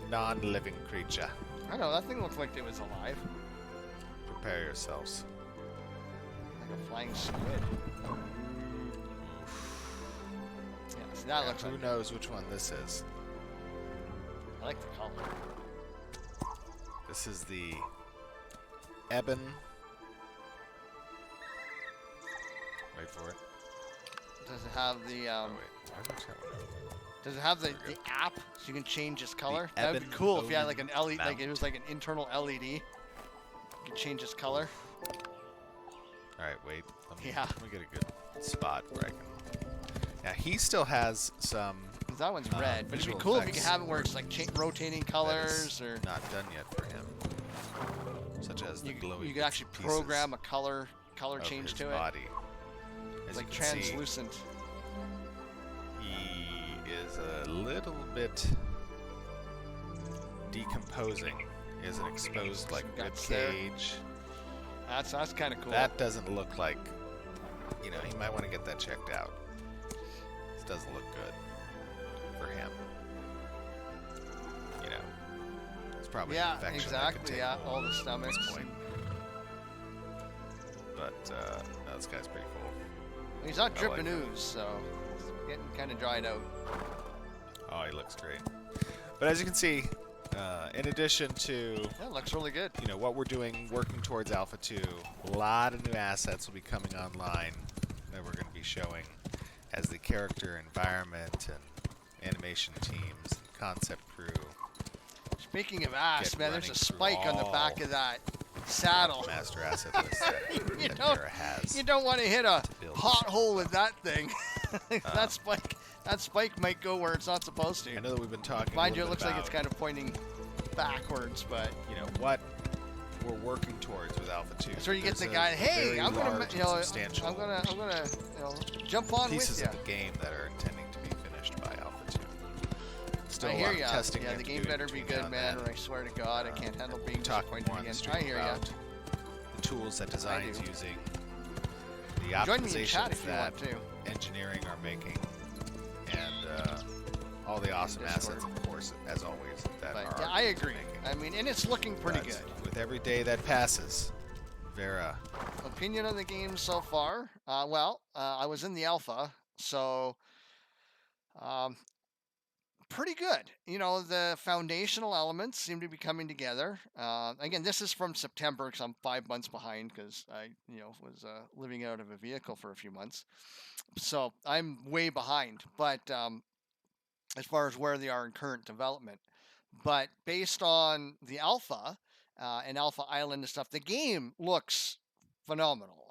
S3: non-living creature.
S1: I know, that thing looked like it was alive.
S3: Prepare yourselves.
S1: Like a flying squid. Yeah, see, that looks like...
S3: Who knows which one this is?
S1: I like the color.
S3: This is the Ebon. Wait for it.
S1: Does it have the Does it have the app so you can change its color? That would be cool if you had like an LED, like it was like an internal LED. You could change its color.
S3: All right, wait. Let me get a good spot where I can. Yeah, he still has some.
S1: That one's red, but it'd be cool if you could have it where it's like rotating colors or.
S3: Not done yet for him. Such as the glowing.
S1: You could actually program a color change to it.
S3: Body.
S1: It's like translucent.
S3: He is a little bit decomposing. He has an exposed like rib cage.
S1: That's kind of cool.
S3: That doesn't look like, you know, he might want to get that checked out. This doesn't look good for him. You know, it's probably an infection.
S1: Exactly. Yeah, all the stomachs.
S3: But no, this guy's pretty cool.
S1: He's not dripping ooze, so he's getting kind of dried out.
S3: Oh, he looks great. But as you can see, in addition to
S1: that looks really good.
S3: You know what we're doing, working towards Alpha 2. A lot of new assets will be coming online that we're going to be showing as the character, environment, and animation teams, and concept crew.
S1: Speaking of ass, man, there's a spike on the back of that saddle.
S3: Master asset list that Vera has.
S1: You don't want to hit a hot hole with that thing. That spike might go where it's not supposed to.
S3: I know that we've been talking.
S1: Mind you, it looks like it's kind of pointing backwards, but
S3: you know what we're working towards with Alpha 2.
S1: That's where you get the guy. Hey, I'm gonna jump on with you.
S3: Pieces of the game that are intending to be finished by Alpha 2. Still
S1: I hear ya.
S3: Testing.
S1: Yeah, the game better be good, man. Or I swear to God, I can't handle being disappointed again. I hear ya.
S3: The tools that design's using, the optimizations that engineering are making, and all the awesome assets, of course, as always.
S1: Yeah, I agree. I mean, and it's looking pretty good.
S3: With every day that passes, Vera.
S1: Opinion on the game so far? I was in the alpha, so pretty good. You know, the foundational elements seem to be coming together. Again, this is from September because I'm 5 months behind because I, was living out of a vehicle for a few months. So I'm way behind. But as far as where they are in current development. But based on the alpha and Alpha Island and stuff, the game looks phenomenal.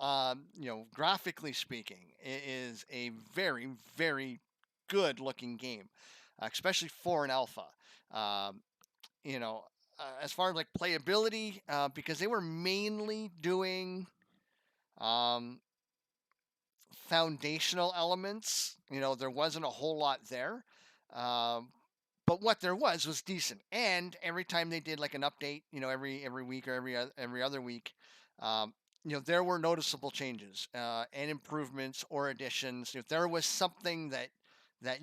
S1: Graphically speaking, it is a very, very good looking game, especially for an alpha. As far as like playability, because they were mainly doing foundational elements, there wasn't a whole lot there. But what there was decent. And every time they did like an update, every week or every other week, there were noticeable changes and improvements or additions. If there was something that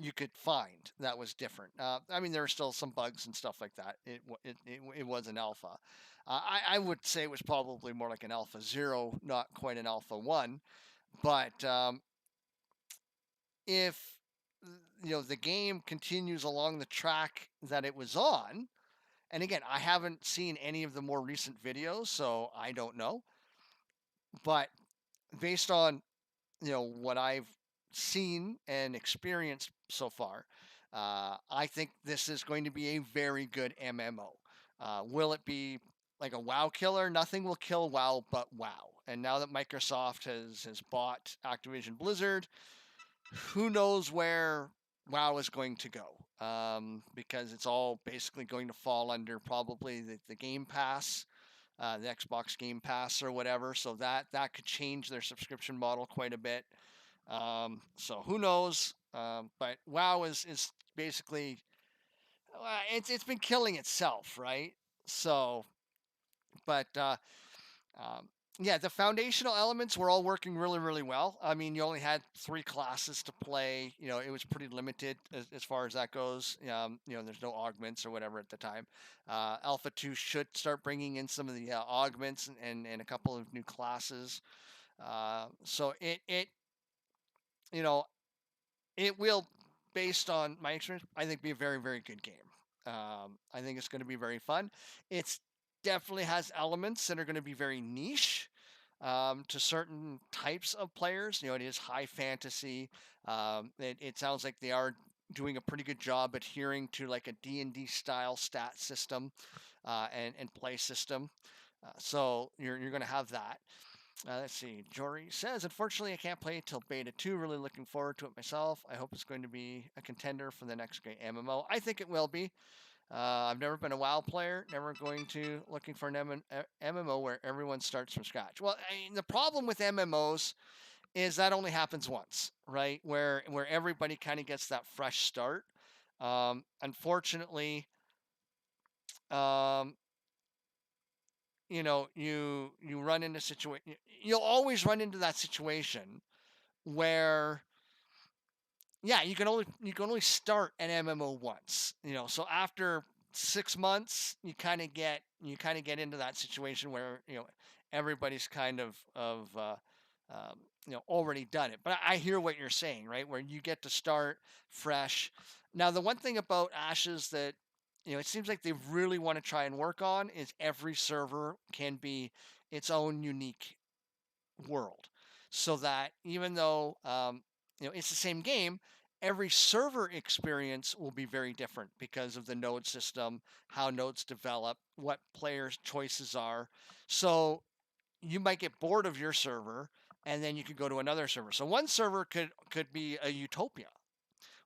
S1: you could find that was different. There were still some bugs and stuff like that. It was an alpha. I would say it was probably more like an alpha 0, not quite an alpha 1. But if the game continues along the track that it was on, and again, I haven't seen any of the more recent videos, so I don't know. But based on what I've seen and experienced so far, I think this is going to be a very good MMO. Will it be like a WoW killer? Nothing will kill WoW but WoW. And now that Microsoft has bought Activision Blizzard, who knows where WoW is going to go? Because it's all basically going to fall under probably the Game Pass, the Xbox Game Pass or whatever. So that could change their subscription model quite a bit. So who knows? But WoW is basically it's been killing itself, right? So, but yeah, the foundational elements were all working really, really well. I mean, you only had 3 classes to play. It was pretty limited as far as that goes. There's no augments or whatever at the time. Alpha 2 should start bringing in some of the augments and a couple of new classes. So you know, it will, based on my experience, I think be a very, very good game. I think it's going to be very fun. It's definitely has elements that are going to be very niche to certain types of players. It is high fantasy. It sounds like they are doing a pretty good job adhering to like a D&D style stat system and play system. So you're going to have that. Let's see. Jory says, unfortunately, I can't play till beta 2. Really looking forward to it myself. I hope it's going to be a contender for the next great MMO. I think it will be. I've never been a WoW player. Never going to looking for an MMO where everyone starts from scratch. Well, the problem with MMOs is that only happens once, right? Where everybody kind of gets that fresh start. Unfortunately, you run into situation. You'll always run into that situation where, yeah, you can only start an MMO once. So after 6 months, you kind of get into that situation where everybody's kind of already done it. But I hear what you're saying, right? Where you get to start fresh. Now, the one thing about Ashes that it seems like they really want to try and work on is every server can be its own unique world, so that even though it's the same game, every server experience will be very different because of the node system, how nodes develop, what players' choices are. So you might get bored of your server, and then you could go to another server. So one server could be a utopia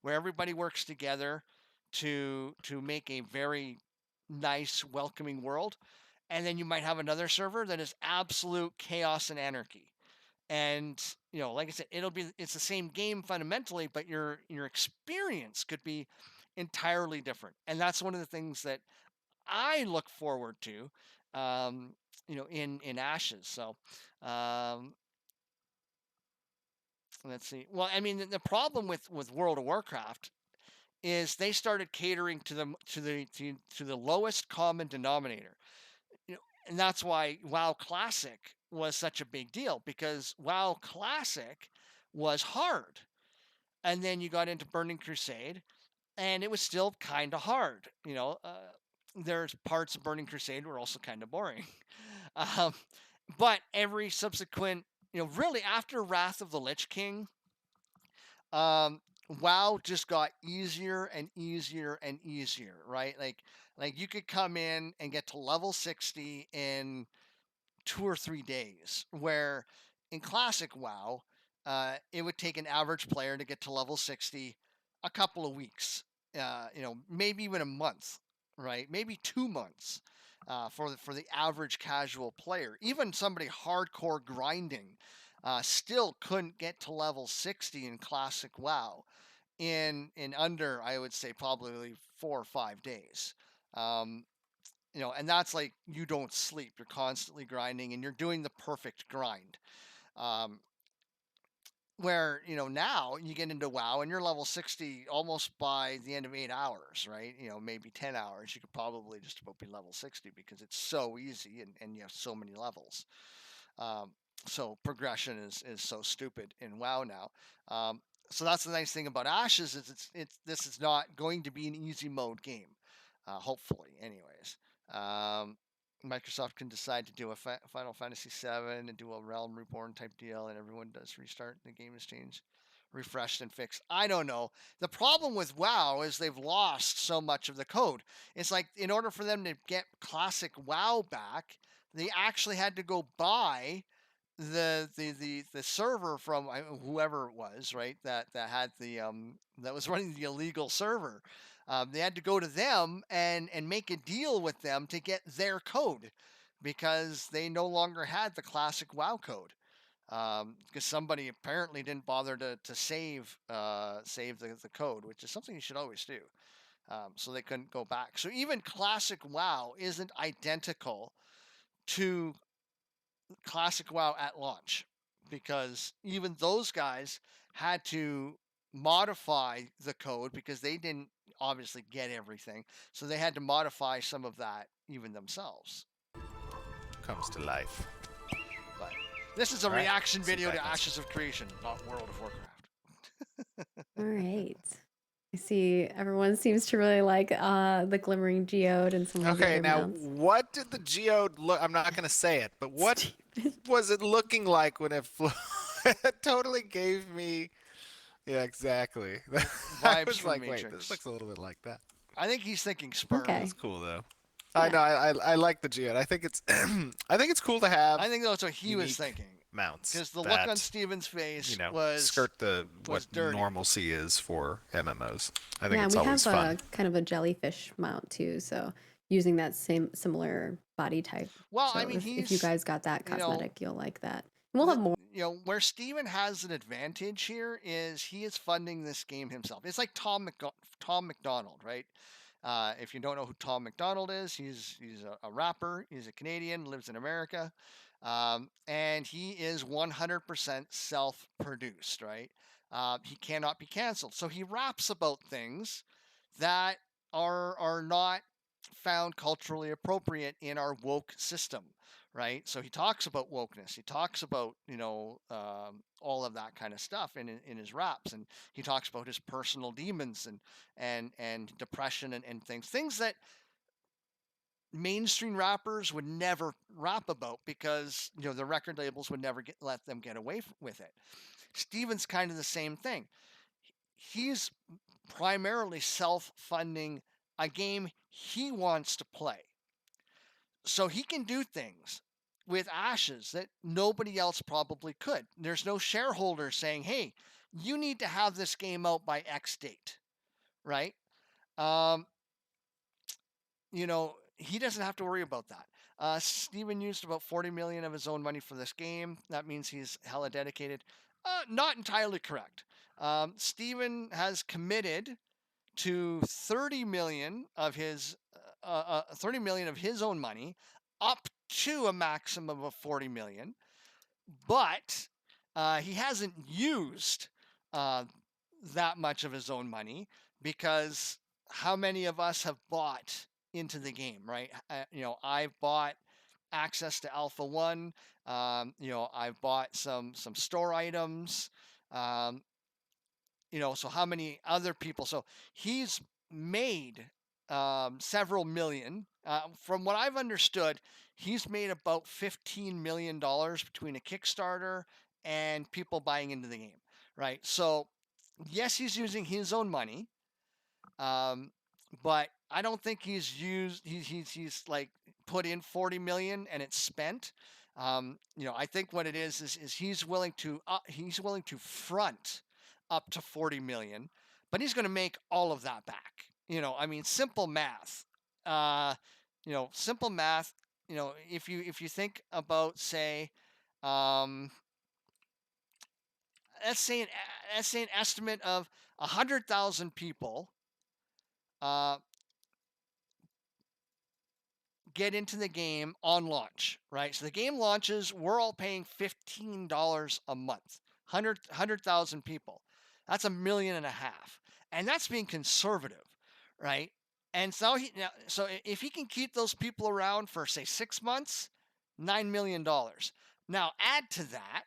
S1: where everybody works together to make a very nice, welcoming world. And then you might have another server that is absolute chaos and anarchy. And like I said, it's the same game fundamentally, but your experience could be entirely different. And that's one of the things that I look forward to, in Ashes. So let's see. Well, I mean, the problem with World of Warcraft is they started catering to the lowest common denominator. And that's why WoW Classic was such a big deal, because WoW Classic was hard. And then you got into Burning Crusade, and it was still kind of hard. There's parts of Burning Crusade were also kind of boring. But every subsequent, really after Wrath of the Lich King, WoW just got easier and easier and easier, right? Like you could come in and get to level 60 in 2 or 3 days, where in classic WoW, it would take an average player to get to level 60 a couple of weeks, maybe even a month, right? Maybe 2 months for the average casual player. Even somebody hardcore grinding still couldn't get to level 60 in classic WoW in under, I would say, probably 4 or 5 days. And that's like you don't sleep. You're constantly grinding, and you're doing the perfect grind. Where now you get into WoW and you're level 60 almost by the end of 8 hours, right? Maybe 10 hours. You could probably just about be level 60 because it's so easy and you have so many levels. So progression is so stupid in WoW now. So that's the nice thing about Ashes is this is not going to be an easy mode game, hopefully, anyways. Microsoft can decide to do a Final Fantasy VII and do a Realm Reborn type deal, and everyone does restart. The game has changed, refreshed, and fixed. I don't know. The problem with WoW is they've lost so much of the code. It's like in order for them to get classic WoW back, they actually had to go buy the server from whoever it was, right? That had that was running the illegal server. They had to go to them and make a deal with them to get their code because they no longer had the classic WoW code. Because somebody apparently didn't bother to save the code, which is something you should always do. So they couldn't go back. So even classic WoW isn't identical to classic WoW at launch, because even those guys had to modify the code because they didn't obviously get everything. So they had to modify some of that even themselves.
S3: Comes to life.
S1: But this is a reaction video to Ashes of Creation, not World of Warcraft.
S2: All right. I see everyone seems to really like the Glimmering Geode and some of the other mounts.
S3: What did the geode look? I'm not going to say it, but what was it looking like when it flew? It totally gave me... Yeah, exactly. I was like, wait, this looks a little bit like that.
S1: I think he's thinking sperm.
S2: Okay.
S3: That's cool, though. Yeah. I know. I like the geode. I think it's I think it's cool to have.
S1: I think that's what he was thinking.
S3: Mounts.
S1: Because the look on Steven's face was
S3: skirt what
S1: dirty.
S3: Normalcy is for MMOs. I think it's
S2: always fun.
S3: Yeah, we have
S2: kind of a jellyfish mount too, so using that similar body type.
S1: Well,
S2: so
S1: I mean,
S2: if you guys got that cosmetic, you'll like that. We'll have more.
S1: Where Steven has an advantage here is he is funding this game himself. It's like Tom McDonald, right? If you don't know who Tom McDonald is, he's a rapper. He's a Canadian, lives in America. And he is 100% self-produced, right? He cannot be canceled. So he raps about things that are not found culturally appropriate in our woke system, right? So he talks about wokeness. He talks about, all of that kind of stuff in his raps. And he talks about his personal demons and depression and things that mainstream rappers would never rap about because the record labels would never let them get away with it. Steven's kind of the same thing. He's primarily self-funding a game he wants to play, so he can do things with Ashes that nobody else probably could. There's no shareholder saying, hey, you need to have this game out by X date, right? He doesn't have to worry about that. Steven used about 40 million of his own money for this game. That means he's hella dedicated. Not entirely correct. Steven has committed to 30 million of his own money, up to a maximum of 40 million. But he hasn't used that much of his own money, because how many of us have bought into the game, right? I've bought access to Alpha 1. I've bought some store items. So how many other people? So he's made several million. From what I've understood, he's made about $15 million between a Kickstarter and people buying into the game, right? So yes, he's using his own money. But I don't think he's like put in 40 million and it's spent. I think what it is he's willing to front up to 40 million, but he's going to make all of that back. Simple math. Simple math. If you think about, say, let's say an estimate of 100,000 people get into the game on launch, right? So the game launches, we're all paying $15 a month, 100,000 people. That's $1.5 million. And that's being conservative, right? And so if he can keep those people around for, say, 6 months, $9 million. Now add to that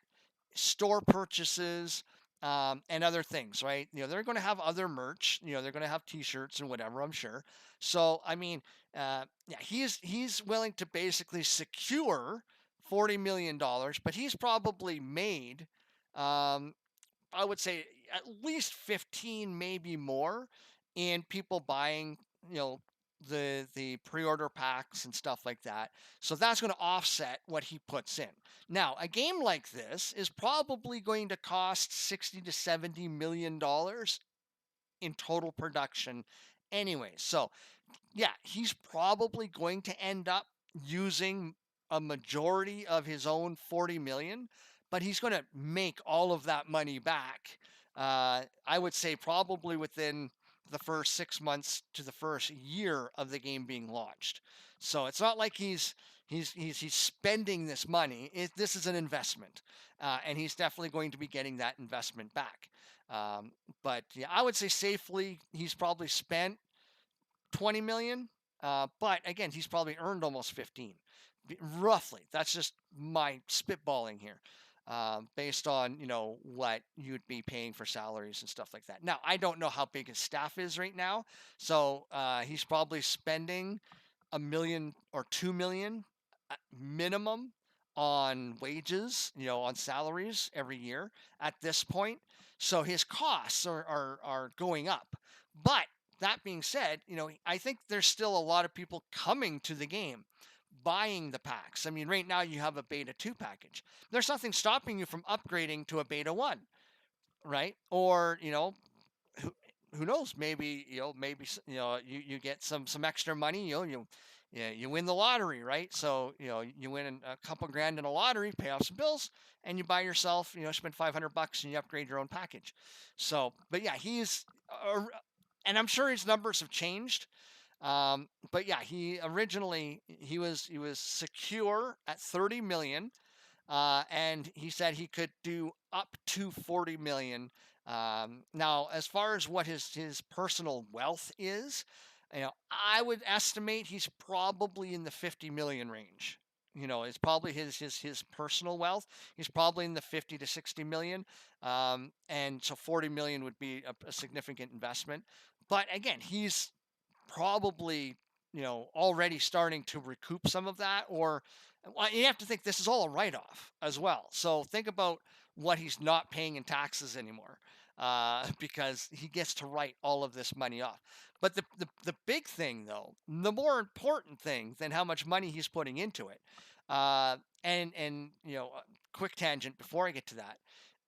S1: store purchases, and other things, right? They're going to have other merch. They're going to have T-shirts and whatever, I'm sure. So, I mean, yeah, he's willing to basically secure $40 million, but he's probably made, I would say, at least 15, maybe more, in people buying, the pre-order packs and stuff like that. So that's going to offset what he puts in. Now, a game like this is probably going to cost 60 to 70 million dollars in total production anyway. So, yeah, he's probably going to end up using a majority of his own 40 million, but he's going to make all of that money back. I would say probably within the first 6 months to the first year of the game being launched. So it's not like he's spending this money. This is an investment, and he's definitely going to be getting that investment back. But yeah, I would say safely he's probably spent 20 million. But again, he's probably earned almost 15, roughly. That's just my spitballing here, based on what you'd be paying for salaries and stuff like that. Now, I don't know how big his staff is right now, so he's probably spending $1 million or $2 million minimum on wages, on salaries every year at this point. So his costs are going up. But that being said, I think there's still a lot of people coming to the game, buying the packs. I mean, right now you have a beta 2 package. There's nothing stopping you from upgrading to a beta 1, right? Or, who knows? Maybe you get some extra money. You win the lottery, right? So you win a couple grand in a lottery, pay off some bills, and you buy yourself. Spend $500 and you upgrade your own package. So, but yeah, and I'm sure his numbers have changed. But yeah, he originally he was secure at 30 million. And he said he could do up to 40 million. Now, as far as what his personal wealth is, I would estimate he's probably in the 50 million range. It's probably his personal wealth. He's probably in the 50 to 60 million. And so 40 million would be a significant investment. But again, he's probably already starting to recoup some of that, or well, you have to think this is all a write-off as well. So think about what he's not paying in taxes anymore, because he gets to write all of this money off. But the big thing, though, the more important thing than how much money he's putting into it, and quick tangent before I get to that,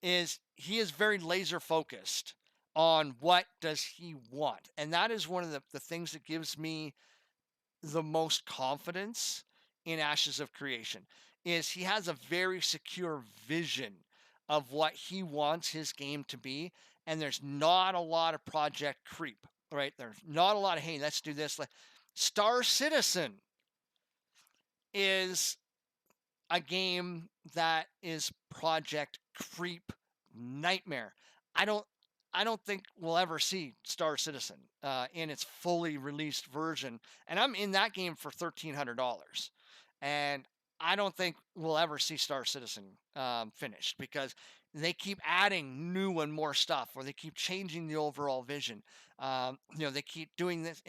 S1: is he is very laser focused on what does he want. And that is one of the things that gives me the most confidence in Ashes of Creation, is he has a very secure vision of what he wants his game to be. And there's not a lot of project creep, right? There's not a lot of, hey, let's do this. Star Citizen is a game that is project creep nightmare. I don't think we'll ever see Star Citizen in its fully released version, and I'm in that game for $1,300, and I don't think we'll ever see Star Citizen finished, because they keep adding new and more stuff, or they keep changing the overall vision. They keep doing this.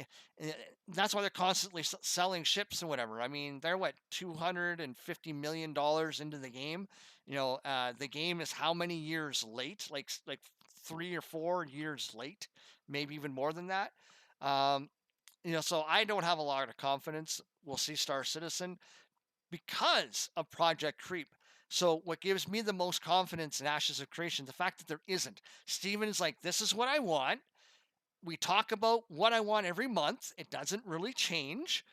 S1: That's why they're constantly selling ships and whatever. I mean, they're what, $250 million into the game. The game is how many years late? Like 3 or 4 years late, maybe even more than that. So I don't have a lot of confidence we'll see Star Citizen because of Project Creep. So what gives me the most confidence in Ashes of Creation, the fact that there isn't. Steven is like, this is what I want. We talk about what I want every month. It doesn't really change.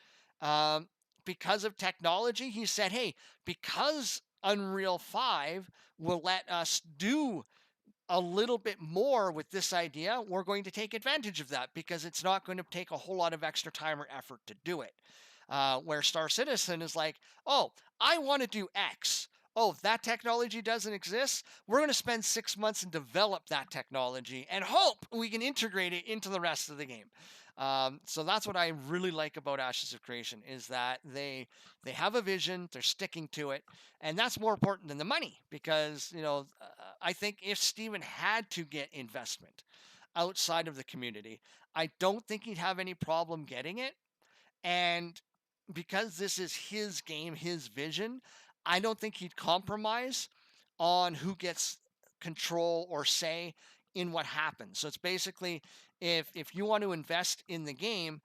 S1: Because of technology, he said, hey, because Unreal 5 will let us do a little bit more with this idea, we're going to take advantage of that, because it's not going to take a whole lot of extra time or effort to do it. Where Star Citizen is like, oh, I want to do X. oh, that technology doesn't exist, we're going to spend 6 months and develop that technology and hope we can integrate it into the rest of the game. So that's what I really like about Ashes of Creation, is that they have a vision, they're sticking to it, and that's more important than the money, because I think if Steven had to get investment outside of the community, I don't think he'd have any problem getting it. And because this is his game, his vision, I don't think he'd compromise on who gets control or say in what happens. So it's basically, if you want to invest in the game,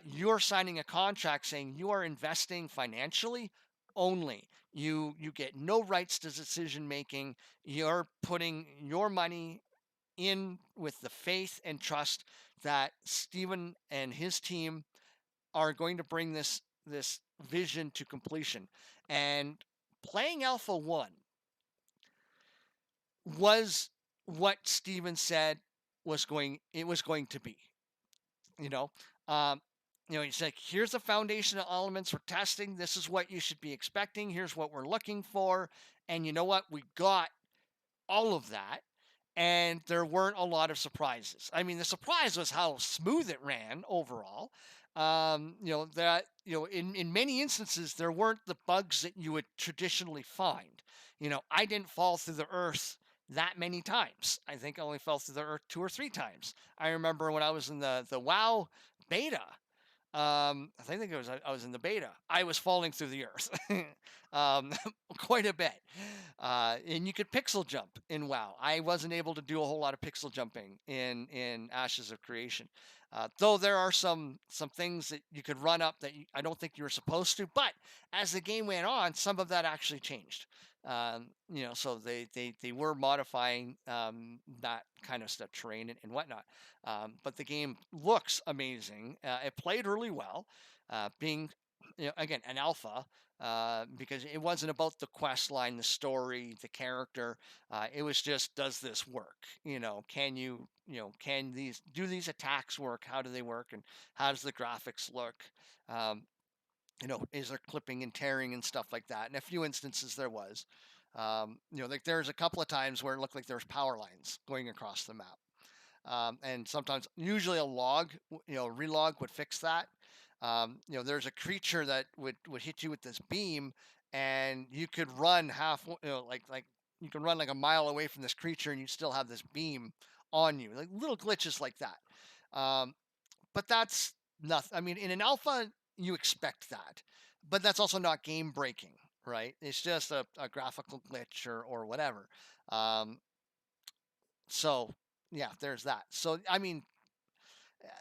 S1: you're signing a contract saying you are investing financially only. You get no rights to decision making. You're putting your money in with the faith and trust that Steven and his team are going to bring this vision to completion. And playing Alpha 1 was what Steven said was going to be. You know, um, he's like, here's the foundational elements for testing. This is what you should be expecting. Here's what we're looking for. And you know what? We got all of that. And there weren't a lot of surprises. I mean, the surprise was how smooth it ran overall. In many instances, there weren't the bugs that you would traditionally find. I didn't fall through the earth that many times. I think I only fell through the earth 2 or 3 times. I remember when I was in the WoW beta, I think I was in the beta. I was falling through the earth quite a bit. And you could pixel jump in WoW. I wasn't able to do a whole lot of pixel jumping in Ashes of Creation. Though there are some things that you could run up that I don't think you were supposed to. But as the game went on, some of that actually changed. So they were modifying that kind of stuff, terrain and whatnot. But the game looks amazing. It played really well, being again an alpha, because it wasn't about the quest line, the story, the character. It was just, does this work? Can can these attacks work? How do they work? And how does the graphics look? Is there clipping and tearing and stuff like that? In a few instances there was. Like there's a couple of times where it looked like there was power lines going across the map. And sometimes, usually a log, relog would fix that. There's a creature that would hit you with this beam, and you could run like you can run like a mile away from this creature, and you still have this beam on you, like little glitches like that. But that's nothing. I mean, in an alpha, you expect that, but that's also not game breaking, right? It's just a graphical glitch or whatever. So yeah, there's that. So I mean,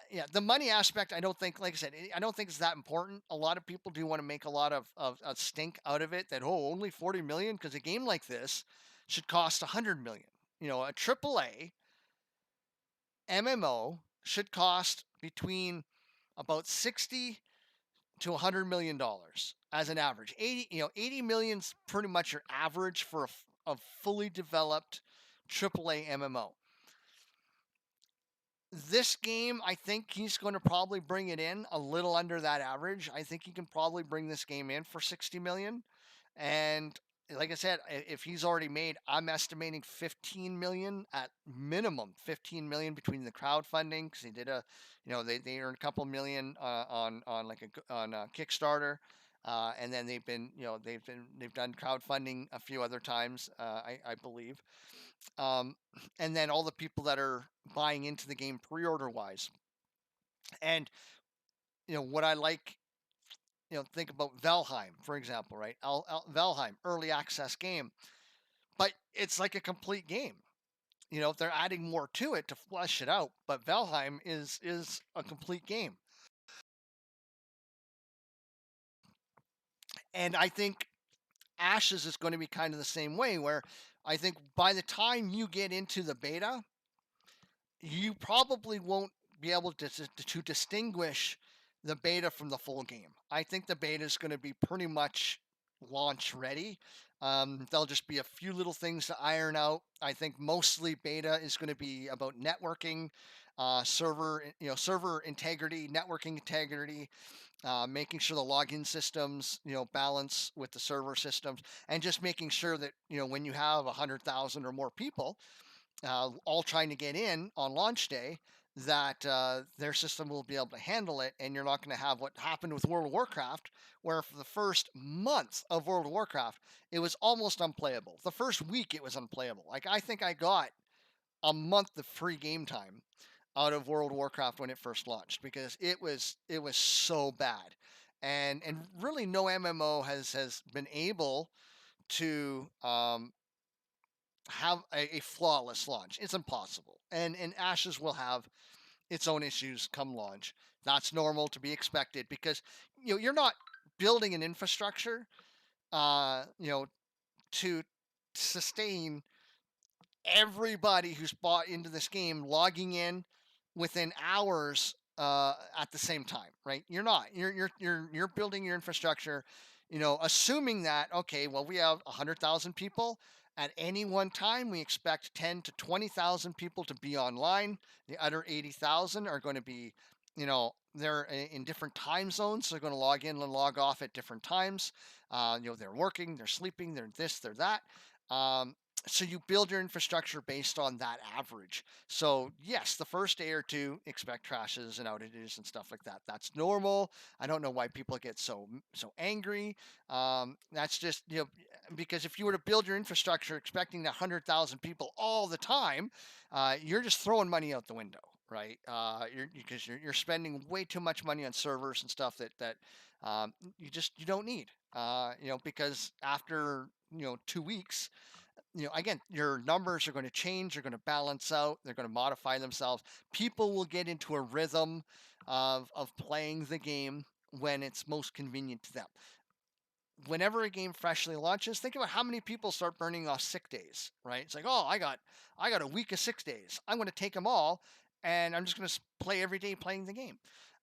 S1: yeah, the money aspect, I don't think, like I said, I don't think it's that important. A lot of people do want to make a lot of stink out of it, that, oh, only 40 million, because a game like this should cost 100 million. A AAA MMO should cost between about 60 to 100 million dollars as an average. 80 million's pretty much your average for a fully developed AAA MMO. This game, I think he's going to probably bring it in a little under that average. I think he can probably bring this game in for 60 million. And like I said, if he's already made, I'm estimating 15 million at minimum, 15 million between the crowdfunding, because he did they earned a couple million on Kickstarter. And then they've done crowdfunding a few other times, I believe. And then all the people that are buying into the game pre-order wise. And what I like, think about Valheim, for example, right? Valheim, early access game, but it's like a complete game. They're adding more to it to flesh it out, but Valheim is a complete game. And I think Ashes is going to be kind of the same way, where I think by the time you get into the beta, you probably won't be able to distinguish the beta from the full game. I think the beta is going to be pretty much launch ready. There'll just be a few little things to iron out. I think mostly beta is going to be about networking, server integrity, networking integrity, making sure the login systems, balance with the server systems, and just making sure that, when you have 100,000 or more people all trying to get in on launch day, that their system will be able to handle it, and you're not going to have what happened with World of Warcraft, where for the first month of World of Warcraft, it was almost unplayable. The first week, it was unplayable. Like, I think I got a month of free game time out of World of Warcraft when it first launched, because it was so bad, and really no MMO has been able to have a flawless launch. It's impossible, and Ashes will have its own issues come launch. That's normal, to be expected, because you're not building an infrastructure to sustain everybody who's bought into this game logging in within hours at the same time, right? You're not. You're building your infrastructure, assuming that, okay, well, we have 100,000 people at any one time. We expect 10 to 20,000 people to be online. The other 80,000 are going to be, they're in different time zones. So they're going to log in and log off at different times. They're working, they're sleeping, they're this, they're that. So you build your infrastructure based on that average. So yes, the first day or two, expect crashes and outages and stuff like that. That's normal. I don't know why people get so angry. That's just, because if you were to build your infrastructure expecting 100,000 people all the time, you're just throwing money out the window, right? Because you're spending way too much money on servers and stuff that you don't need. Because after 2 weeks, again, your numbers are going to change, they're going to balance out, they're going to modify themselves. People will get into a rhythm of playing the game when it's most convenient to them. Whenever a game freshly launches, think about how many people start burning off sick days, right? It's like, oh, I got a week of 6 days. I'm going to take them all, and I'm just going to play every day playing the game.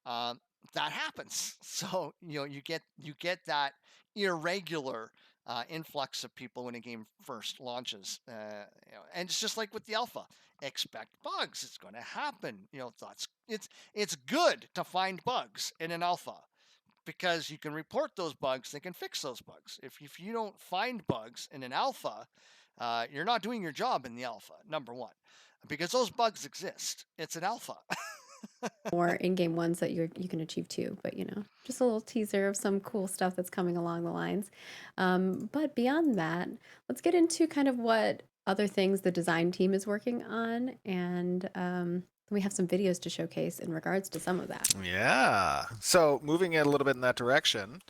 S1: That happens. So you get that irregular influx of people when a game first launches, and it's just like with the alpha. Expect bugs. It's going to happen. It's good to find bugs in an alpha, because you can report those bugs. They can fix those bugs. If you don't find bugs in an alpha, you're not doing your job in the alpha. Number one, because those bugs exist. It's an alpha.
S2: More in-game ones that you can achieve too, but just a little teaser of some cool stuff that's coming along the lines. But beyond that, let's get into kind of what other things the design team is working on, and we have some videos to showcase in regards to some of that.
S3: Yeah. So moving it a little bit in that direction,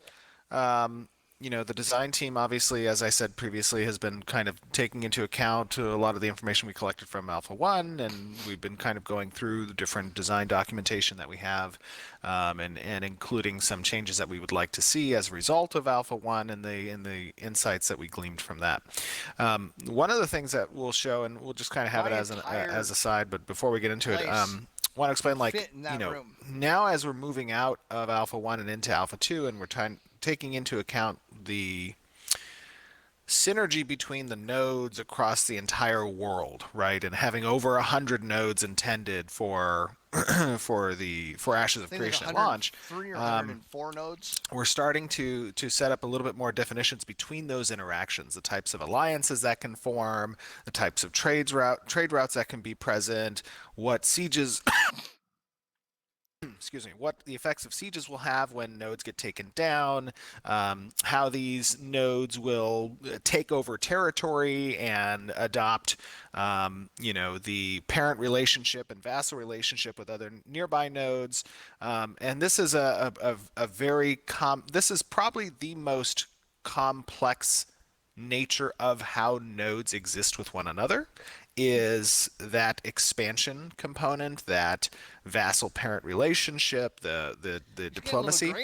S3: the design team, obviously, as I said previously, has been kind of taking into account a lot of the information we collected from Alpha 1, and we've been kind of going through the different design documentation that we have, and including some changes that we would like to see as a result of Alpha 1 and the insights that we gleaned from that. One of the things that we'll show, and we'll just kind of have it as a side, but before we get into it, want to explain, like, now as we're moving out of Alpha 1 and into Alpha 2, and we're taking into account the synergy between the nodes across the entire world, right? And having over 100 nodes intended for Ashes of Creation at launch.
S1: 3 or 104 nodes.
S3: We're starting to set up a little bit more definitions between those interactions, the types of alliances that can form, the types of trade routes that can be present, what sieges excuse me, what the effects of sieges will have when nodes get taken down, how these nodes will take over territory and adopt, the parent relationship and vassal relationship with other nearby nodes. And this is this is probably the most complex nature of how nodes exist with one another, is that expansion component, that vassal parent relationship, the diplomacy.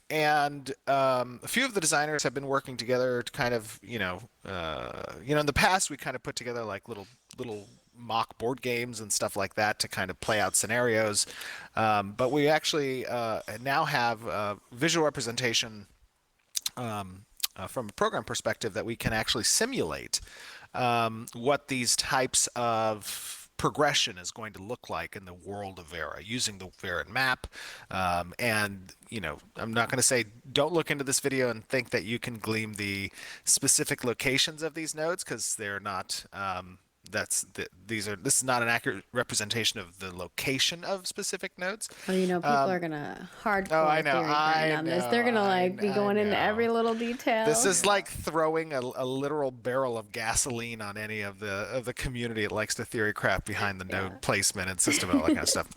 S3: And a few of the designers have been working together to kind of, in the past we kind of put together like little mock board games and stuff like that to kind of play out scenarios. But we actually now have visual representation from a program perspective, that we can actually simulate what these types of progression is going to look like in the world of Vera using the Vera map. And I'm not going to say don't look into this video and think that you can glean the specific locations of these nodes, because they're not. This is not an accurate representation of the location of specific nodes.
S2: Oh, people are gonna hardcore theory grind on this. They're gonna be going into every little detail.
S3: This is like throwing a literal barrel of gasoline on any of the community that likes to theory craft behind the node placement and system and all that kind of stuff.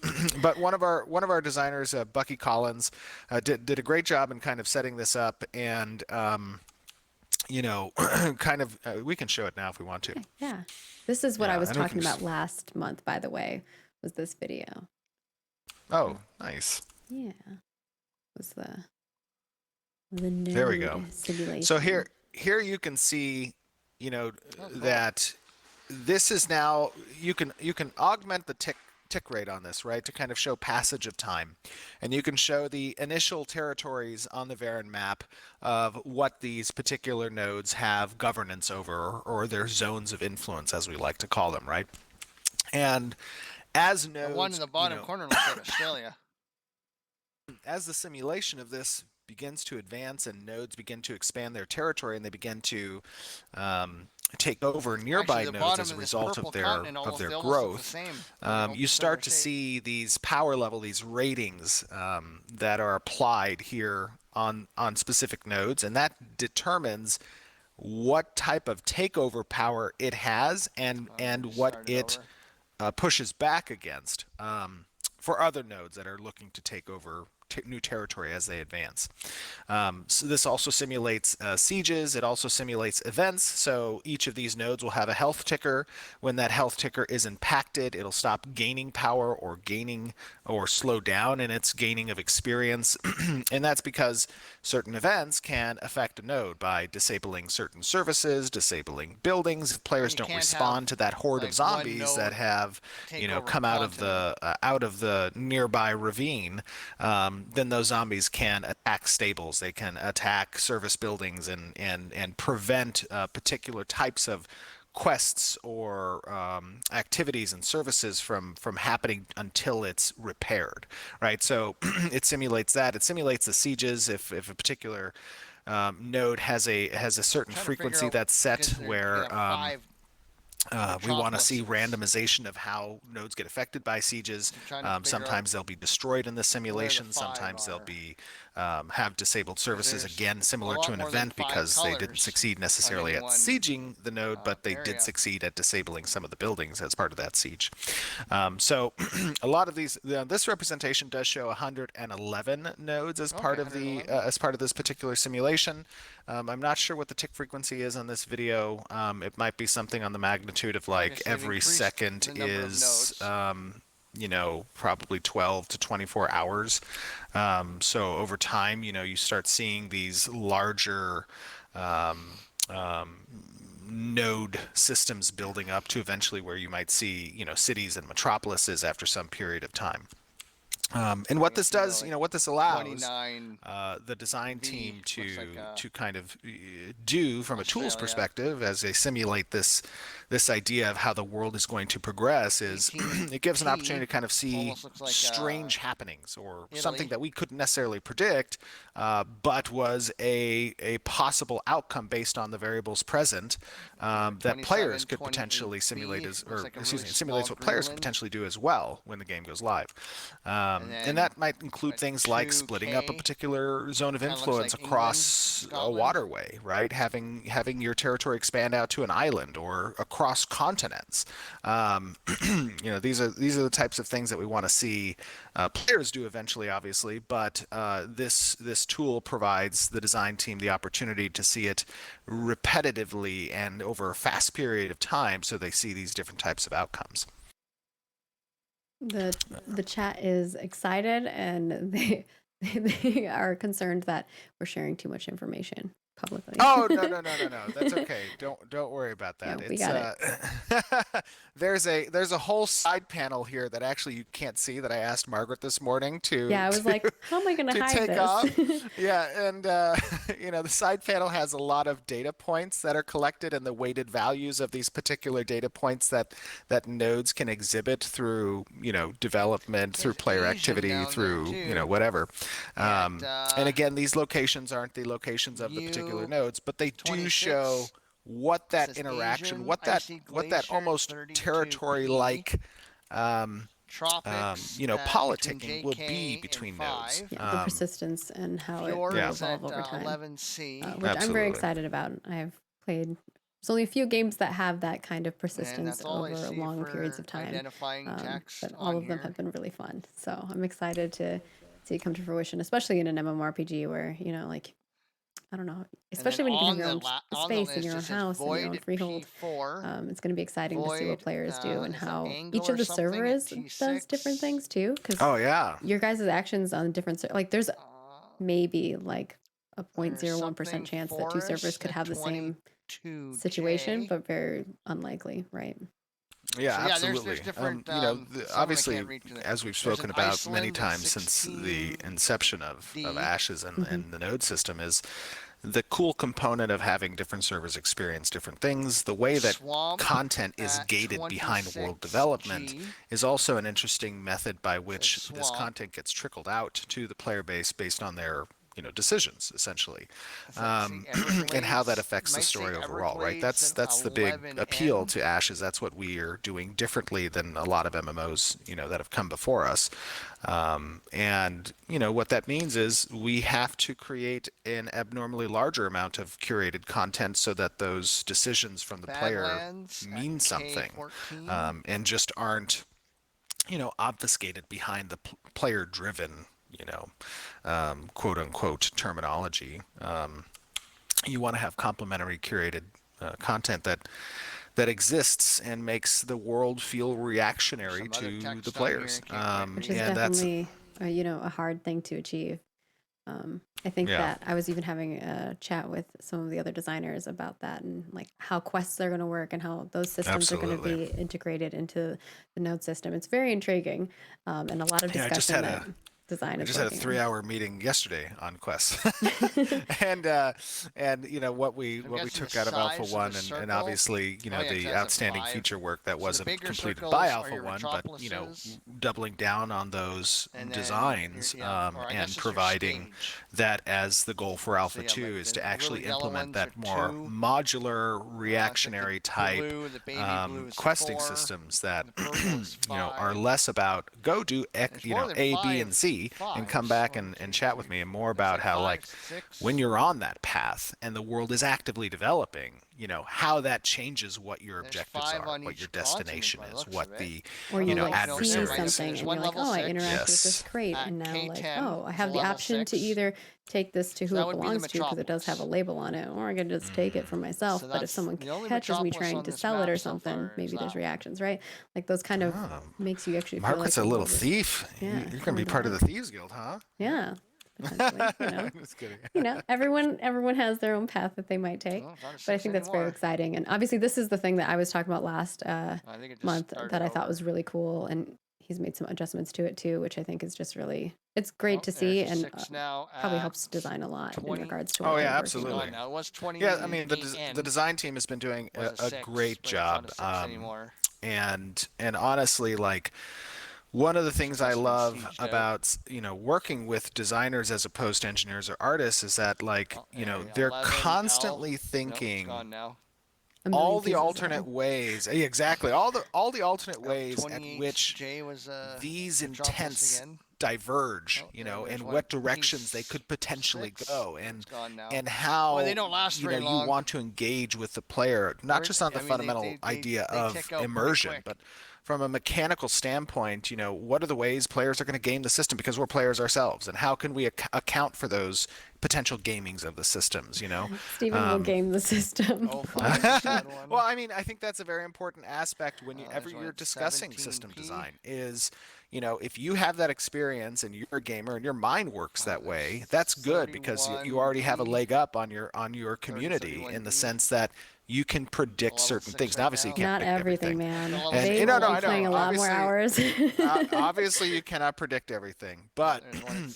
S3: But one of our designers, Bucky Collins, did a great job in kind of setting this up, and kind of we can show it now if we want to.
S2: Okay, yeah. This is what I was talking about last month, by the way, was this video.
S3: Oh, nice.
S2: Yeah. Was the node
S3: there we go.
S2: simulation.
S3: So here you can see, that this is now, you can augment the tick rate on this, right, to kind of show passage of time. And you can show the initial territories on the Varen map of what these particular nodes have governance over, or their zones of influence, as we like to call them, right? And as nodes,
S1: the one in the bottom corner looks like Australia.
S3: As the simulation of this begins to advance and nodes begin to expand their territory, and they begin to take over nearby nodes as a result of their growth, you start to see these power level, these ratings that are applied here on specific nodes, and that determines what type of takeover power it has, and what it pushes back against for other nodes that are looking to take over new territory as they advance. So this also simulates sieges. It also simulates events. So each of these nodes will have a health ticker. When that health ticker is impacted, it'll stop gaining power or slow down in its gaining of experience. And that's because certain events can affect a node by disabling certain services, disabling buildings. If players don't respond to that horde of zombies that have come out of the nearby ravine, then those zombies can attack stables. They can attack service buildings and prevent particular types of quests or activities and services from happening until it's repaired, right? So it simulates that. It simulates the sieges. If a particular node has a certain frequency that's set, where we want to see randomization of how nodes get affected by sieges. Sometimes they'll be destroyed in the simulation. Sometimes they'll be have disabled services, again similar to an event, because they didn't succeed necessarily at sieging the node, but they did succeed at disabling some of the buildings as part of that siege. So a lot of these, this representation does show 111 nodes as part of the this particular simulation. I'm not sure what the tick frequency is on this video. It might be something on the magnitude of like every second is probably 12 to 24 hours. So over time, you start seeing these larger node systems building up to eventually where you might see, cities and metropolises after some period of time. And what this does, what this allows the design team to kind of do from a tools perspective as they simulate this idea of how the world is going to progress is it gives an opportunity to kind of see strange happenings, or something that we couldn't necessarily predict, but was a possible outcome based on the variables present, that players could potentially simulate simulates what players could potentially do as well when the game goes live. And that might include things like splitting up a particular zone of influence across a waterway, right? Having your territory expand out to an island or across continents. These are the types of things that we want to see players do eventually, obviously. But this tool provides the design team the opportunity to see it repetitively and over a fast period of time, so they see these different types of outcomes.
S2: The chat is excited, and they are concerned that we're sharing too much information. publicly.
S3: Oh, no. That's okay. Don't worry about that.
S2: Yeah, we got
S3: it. There's a whole side panel here that actually you can't see that I asked Margaret this morning to.
S2: Yeah, I was like, how am I going to hide
S3: take
S2: this?
S3: off. Yeah, and the side panel has a lot of data points that are collected and the weighted values of these particular data points that nodes can exhibit through development, through player activity, through whatever. And again, these locations aren't the locations of the particular nodes, but they do show what that interaction, what that almost territory-like politicking will be between nodes.
S2: Yeah, the persistence and how it will evolve over time.
S1: 11C.
S2: Which I'm very excited about. I've played. There's only a few games that have that kind of persistence over long periods of time. But all of them have been really fun. So I'm excited to see it come to fruition, especially in an MMORPG where, I don't know, especially when you can have your own space in your own house and your own freehold. It's going to be exciting to see what players do and how each of the servers does different things too. Because your guys' actions on different there's maybe like a 0.01% chance that two servers could have the same situation, but very unlikely, right?
S3: Yeah, absolutely. There's different, obviously, as we've spoken about many times since the inception of Ashes and the node system, is the cool component of having different servers experience different things. The way that content is gated behind world development is also an interesting method by which this content gets trickled out to the player base based on their decisions, essentially, and how that affects the story overall, right? That's the big appeal to Ashes. That's what we are doing differently than a lot of MMOs, that have come before us. And what that means is we have to create an abnormally larger amount of curated content so that those decisions from the player mean something, and just aren't, obfuscated behind the player-driven quote unquote terminology. You want to have complementary curated content that exists and makes the world feel reactionary to the players.
S2: Which is definitely a hard thing to achieve. I think that I was even having a chat with some of the other designers about that and like how quests are going to work and how those systems are going to be integrated into the node system. It's very intriguing, and a lot of discussion design.
S3: I just had a 3-hour meeting yesterday on quests, and what we took out of Alpha 1, and obviously the outstanding feature work that wasn't completed by Alpha 1, but doubling down on those designs and providing that as the goal for Alpha 2 is to actually implement that more modular reactionary type questing systems that are less about go do A, B, and C and come back and chat with me, and more about how like when you're on that path and the world is actively developing, how that changes what your objectives are, what your destination is, what the adversary is.
S2: And you're like, oh, I interacted with this crate, and now like, oh, I have the option to either take this to who it belongs to because it does have a label on it, or I can just take it for myself. But if someone catches me trying to sell it or something, maybe there's reactions, right? Like those kind of makes you actually feel
S3: Margaret's
S2: like
S3: a little thief. Yeah, you're gonna be part of the Thieves Guild, huh?
S2: Yeah. Just kidding. Everyone has their own path that they might take, but I think that's very exciting. And obviously, this is the thing that I was talking about last month that I thought was really cool, and he's made some adjustments to it too, which I think is just really great to see, and probably helps design a lot in regards to.
S3: Oh yeah, absolutely. Yeah, I mean the design team has been doing a great job, and honestly, like. One of the things I love about, working with designers as opposed to engineers or artists is that, like, they're constantly thinking all the alternate ways, exactly, all the alternate ways at which these intents diverge, and what directions they could potentially go, and how you want to engage with the player, not just on the fundamental idea of immersion, but from a mechanical standpoint, what are the ways players are going to game the system, because we're players ourselves, and how can we account for those potential gamings of the systems?
S2: Stephen will game the system.
S1: Oh, fine.
S3: Well, I mean, I think that's a very important aspect whenever you're discussing system design is, if you have that experience and you're a gamer and your mind works that way, that's good, because you already have a leg up on your community in the sense that you can predict certain things. Now, obviously, you can't
S2: Not
S3: predict
S2: everything,
S3: everything.
S2: man. They will be playing a lot more hours.
S3: Obviously, you cannot predict everything, but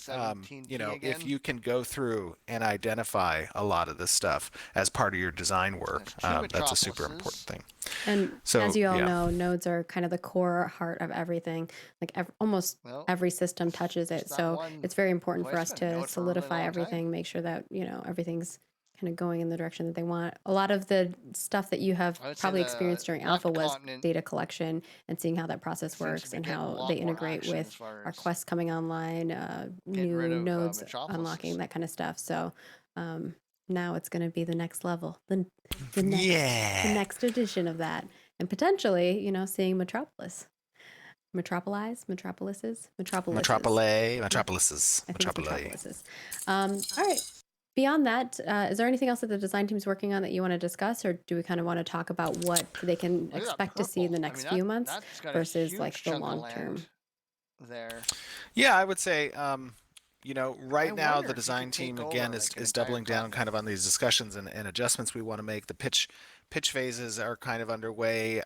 S3: if you can go through and identify a lot of this stuff as part of your design work, that's a super important thing.
S2: And so, as you all know, nodes are kind of the core heart of everything. Like almost every system touches it. So it's very important for us to solidify everything, make sure that, everything's kind of going in the direction that they want. A lot of the stuff that you have probably experienced during alpha was data collection and seeing how that process works and how they integrate with our quests coming online, new nodes unlocking, that kind of stuff. So now it's going to be the next level, the next edition of that, and potentially, seeing Metropolises. All right. Beyond that, is there anything else that the design team's working on that you want to discuss, or do we kind of want to talk about what they can expect to see in the next few months versus like the long term?
S3: Yeah, I would say, right now the design team again is doubling down kind of on these discussions and adjustments we want to make. The pitch phases are kind of underway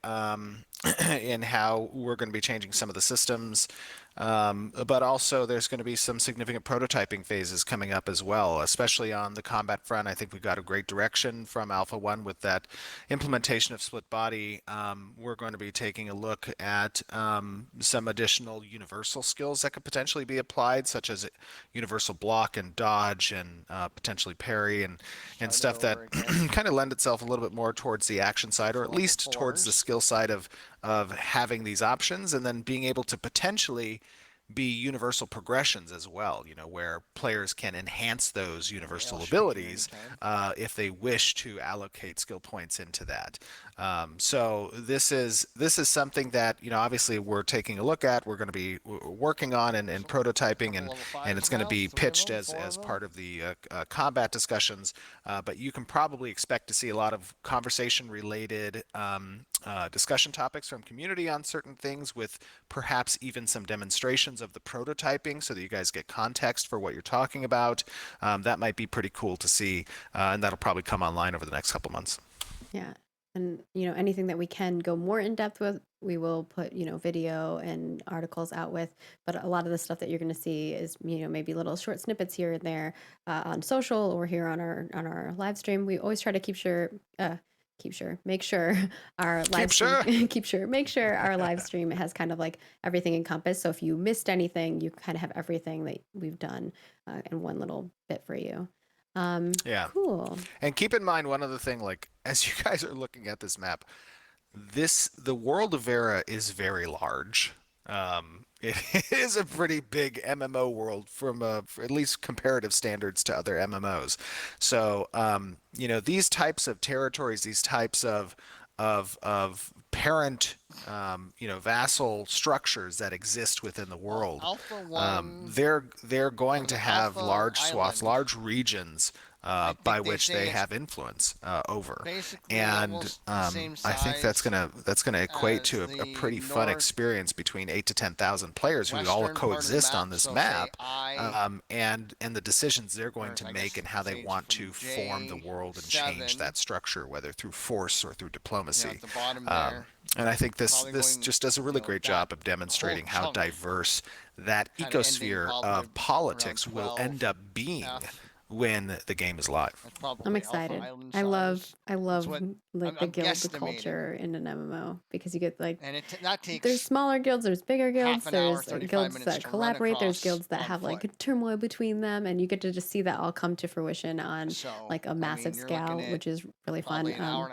S3: in how we're going to be changing some of the systems. But also there's going to be some significant prototyping phases coming up as well, especially on the combat front. I think we've got a great direction from Alpha 1 with that implementation of split body. We're going to be taking a look at some additional universal skills that could potentially be applied, such as universal block and dodge and potentially parry and stuff that kind of lend itself a little bit more towards the action side, or at least towards the skill side of having these options, and then being able to potentially be universal progressions as well, where players can enhance those universal abilities if they wish to allocate skill points into that. So this is something that obviously we're taking a look at. We're going to be working on and prototyping, and it's going to be pitched as part of the combat discussions. But you can probably expect to see a lot of conversation related discussion topics from community on certain things, with perhaps even some demonstrations of the prototyping so that you guys get context for what you're talking about. That might be pretty cool to see, and that'll probably come online over the next couple months.
S2: Yeah. And, anything that we can go more in depth with, we will put, video and articles out with. But a lot of the stuff that you're going to see is, maybe little short snippets here and there on social or here on our live stream. We always try to make sure our live stream has kind of like everything encompassed. So if you missed anything, you kind of have everything that we've done in one little bit for you.
S3: Yeah.
S2: Cool.
S3: And keep in mind one other thing, like as you guys are looking at this map, the world of Vera is very large. It is a pretty big MMO world from at least comparative standards to other MMOs. So these types of territories, these types of parent vassal structures that exist within the world, they're going to have large swaths, large regions by which they have influence over, and I think that's gonna equate to a pretty fun experience between 8,000 to 10,000 players who all coexist on this map, and the decisions they're going to make and how they want to form the world and change that structure, whether through force or through diplomacy. And I think this just does a really great job of demonstrating how diverse that ecosphere of politics will end up being when the game is live.
S2: I'm excited. I love like the guild culture in an MMO, because you get like, there's smaller guilds, there's bigger guilds, there's guilds that collaborate, there's guilds that have like a turmoil between them, and you get to just see that all come to fruition on like a massive scale, which is really fun.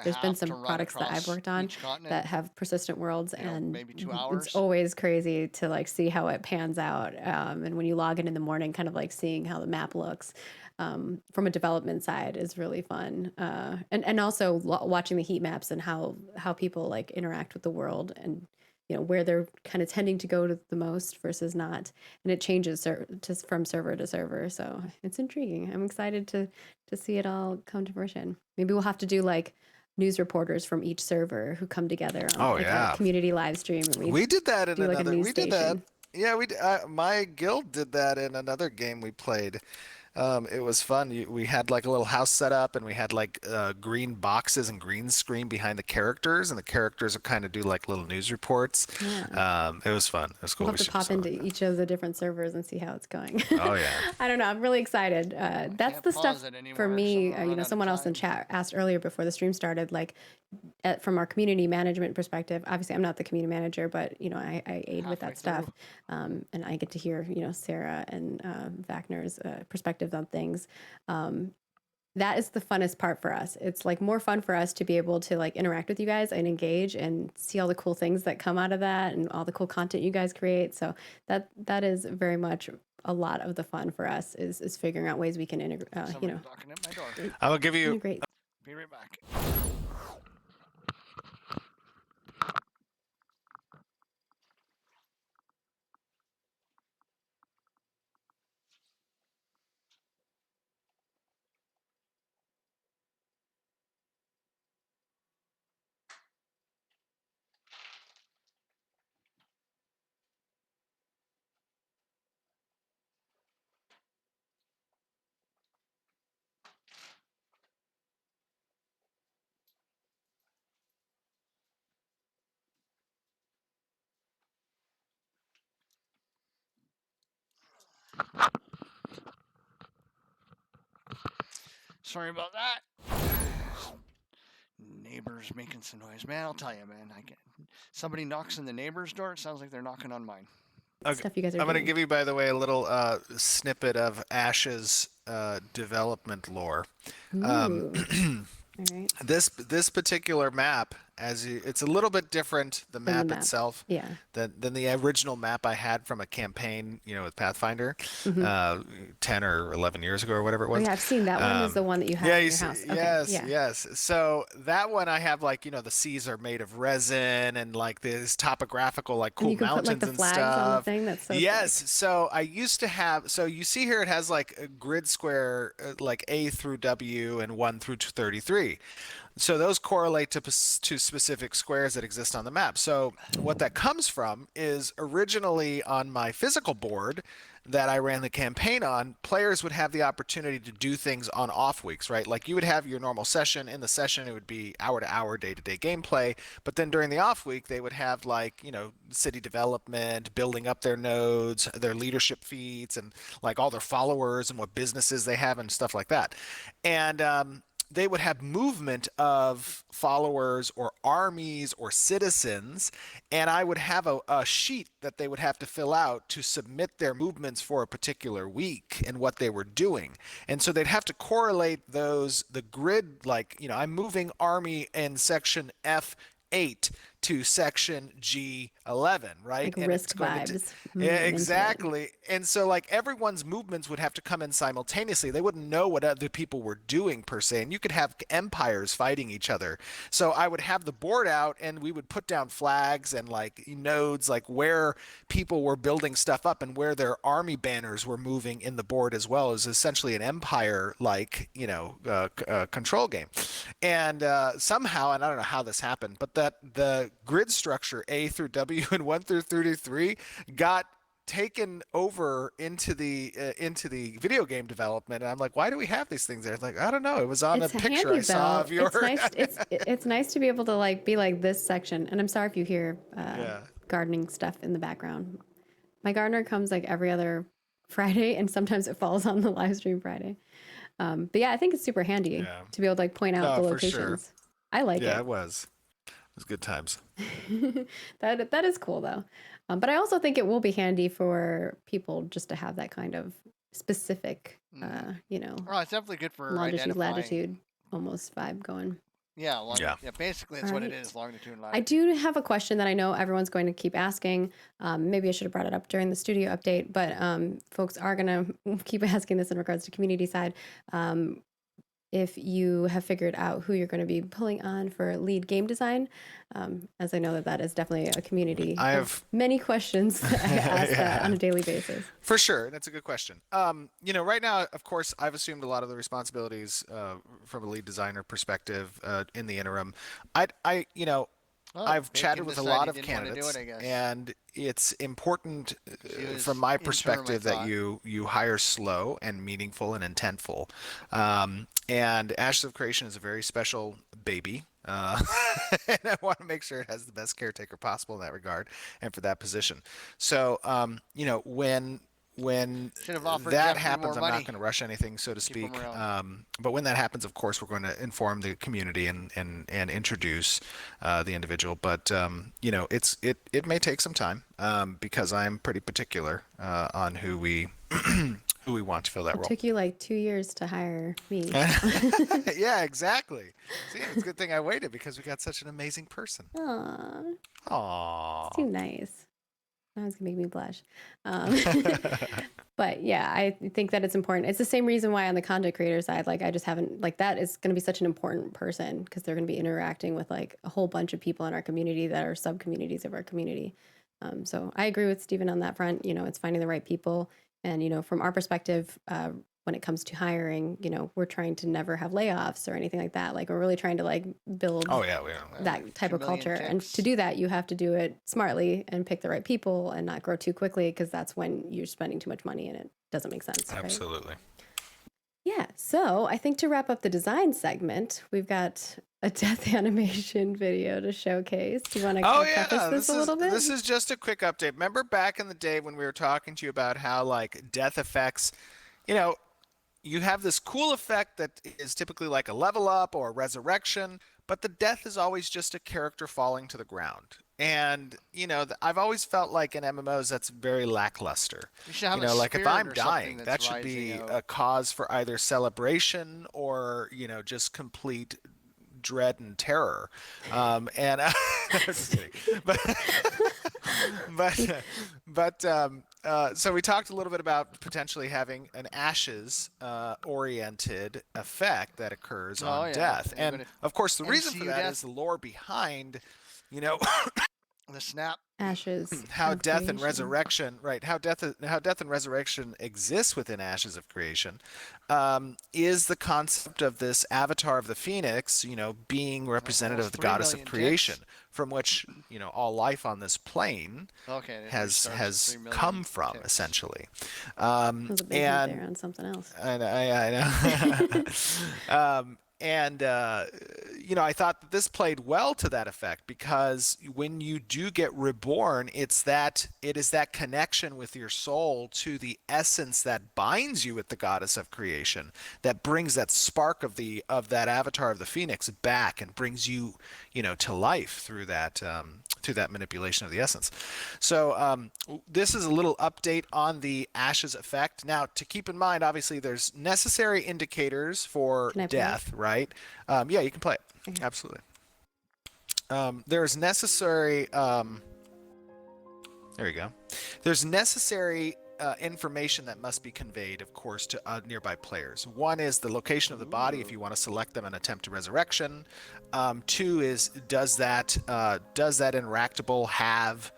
S2: There's been some products that I've worked on that have persistent worlds, and it's always crazy to like see how it pans out. And when you log in the morning, kind of like seeing how the map looks. From a development side is really fun. And also watching the heat maps and how people like interact with the world, and where they're kind of tending to go to the most versus not, and it changes from server to server. So it's intriguing. I'm excited to see it all come to fruition. Maybe we'll have to do like news reporters from each server who come together on a community live stream. And
S3: we did that in
S2: another.
S3: We did that. Yeah, my guild did that in another game we played. It was fun. We had like a little house set up, and we had like green boxes and green screen behind the characters, and the characters would kind of do like little news reports.
S2: Yeah.
S3: It was fun. It was cool.
S2: We'll have to pop into each of the different servers and see how it's going.
S3: Oh yeah.
S2: I don't know. I'm really excited. That's the stuff for me. Someone else in chat asked earlier before the stream started, like from our community management perspective. Obviously, I'm not the community manager, but I aid with that stuff, and I get to hear Sarah and Wagner's perspectives on things. That is the funnest part for us. It's like more fun for us to be able to like interact with you guys and engage and see all the cool things that come out of that and all the cool content you guys create. So that is very much a lot of the fun for us is figuring out ways we can integrate.
S3: I will give you.
S2: Integrate.
S1: Be right back. Sorry about that. Neighbors making some noise, man. I'll tell you, man. Somebody knocks on the neighbor's door. It sounds like they're knocking on mine.
S2: Okay. Stuff you guys are
S3: I'm going
S2: to
S3: give you, by the way, a little snippet of Ash's development lore.
S2: All right.
S3: This particular map, it's a little bit different, the map itself, than the original map I had from a campaign, with Pathfinder, 10 or 11 years ago or whatever it was.
S2: Oh, yeah, I've seen that one. Is the one that you have in your house. Okay.
S3: Yes. So that one I have like, the seas are made of resin and like this topographical like cool
S2: and you can
S3: mountains
S2: put, like, the
S3: and
S2: flags
S3: stuff.
S2: On the thing. That's so
S3: yes.
S2: cool.
S3: So I used to have. So you see here it has like a grid square, like A through W and 1 through 33. So those correlate to specific squares that exist on the map. So what that comes from is originally on my physical board that I ran the campaign on, players would have the opportunity to do things on off weeks, right? Like you would have your normal session. In the session, it would be hour to hour, day-to-day gameplay. But then during the off week, they would have like, city development, building up their nodes, their leadership feeds, and like all their followers and what businesses they have and stuff like that. And they would have movement of followers or armies or citizens, and I would have a sheet that they would have to fill out to submit their movements for a particular week and what they were doing. And so they'd have to correlate the grid, like, I'm moving army in section F8 to section G11, right?
S2: Like
S3: and
S2: risk vibes.
S3: Yeah, exactly. And so like everyone's movements would have to come in simultaneously. They wouldn't know what other people were doing per se. And you could have empires fighting each other. So I would have the board out and we would put down flags and like nodes, like where people were building stuff up and where their army banners were moving in the board as well. It was essentially an empire like, control game. And somehow, and I don't know how this happened, but that the grid structure A through W and 1 through 33 got taken over into the video game development, and I'm like, why do we have these things there? It's like, I don't know, it was on a picture I saw of yours.
S2: It's nice to be able to like be like this section. And I'm sorry if you hear gardening stuff in the background. My gardener comes like every other Friday, and sometimes it falls on the live stream Friday. But yeah, I think it's super handy to be able to like point out the locations. Sure. I like it.
S3: Yeah, it was good times.
S2: That is cool though. But I also think it will be handy for people just to have that kind of specific,
S1: Well, it's definitely good for
S2: longitude, latitude, almost vibe going.
S1: Yeah, basically that's what it is, longitude and latitude.
S2: I do have a question that I know everyone's going to keep asking. Maybe I should have brought it up during the studio update, but folks are going to keep asking this in regards to community side. if you have figured out who you're going to be pulling on for lead game design, as I know that is definitely a community. I have many questions that I ask that on a daily basis.
S3: For sure. That's a good question. Right now, of course, I've assumed a lot of the responsibilities from a lead designer perspective in the interim. I've chatted with a lot of candidates, and it's important from my perspective that you hire slow and meaningful and intentful. And Ashes of Creation is a very special baby. And I want to make sure it has the best caretaker possible in that regard and for that position. So, when that happens, I'm not going to rush anything, so to speak. But when that happens, of course, we're going to inform the community and introduce the individual. But it may take some time because I'm pretty particular on who we who we want to fill that role.
S2: It took you like 2 years to hire me.
S3: Yeah, exactly. See, it's a good thing I waited because we got such an amazing person.
S2: Aww. It's too nice. Now it's gonna make me blush. But yeah, I think that it's important. It's the same reason why on the content creator side, like I just haven't, like that is going to be such an important person because they're going to be interacting with like a whole bunch of people in our community that are sub communities of our community. So I agree with Stephen on that front. It's finding the right people. And, from our perspective, when it comes to hiring, we're trying to never have layoffs or anything like that. Like we're really trying to like build that type of culture. And to do that, you have to do it smartly and pick the right people and not grow too quickly because that's when you're spending too much money and it doesn't make sense.
S3: Absolutely.
S2: Right? Yeah. So I think to wrap up the design segment, we've got a death animation video to showcase. Do you want to preface this a little bit?
S3: This is just a quick update. Remember back in the day when we were talking to you about how like death effects, you have this cool effect that is typically like a level up or a resurrection, but the death is always just a character falling to the ground. And, I've always felt like in MMOs that's very lackluster. Like if I'm dying, that should be a cause for either celebration or, just complete dread and terror. Just kidding. So we talked a little bit about potentially having an ashes oriented effect that occurs on death. And of course, the reason for that is the lore behind,
S1: the snap
S2: ashes,
S3: how death and resurrection, right? How death and resurrection exists within Ashes of Creation, is the concept of this avatar of the phoenix, being representative of the goddess of creation, from which all life on this plane has come from, essentially.
S2: There's a big there on something else.
S3: I know. And, I thought that this played well to that effect because when you do get reborn, it is that connection with your soul to the essence that binds you with the goddess of creation that brings that spark of that avatar of the phoenix back and brings you, to life through that manipulation of the essence. So this is a little update on the ashes effect. Now, to keep in mind, obviously, there's necessary indicators for death, right? Yeah, you can play it. Okay. Absolutely. There's necessary... there you go. There's necessary information that must be conveyed, of course, to nearby players. One is the location of the body if you want to select them and attempt a resurrection. Two is does that interactable have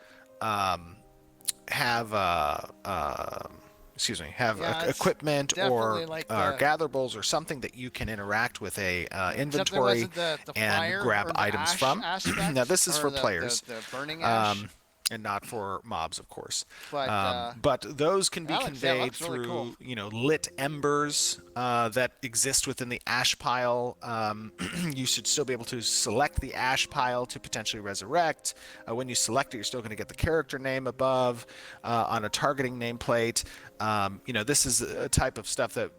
S3: equipment or like gatherables or something that you can interact with a inventory and grab items from. Now this is for players.
S1: The burning ash.
S3: And not for mobs, of course. But those can be conveyed through, really cool. Lit embers that exist within the ash pile. You should still be able to select the ash pile to potentially resurrect. When you select it, you're still going to get the character name above on a targeting nameplate. This is a type of stuff that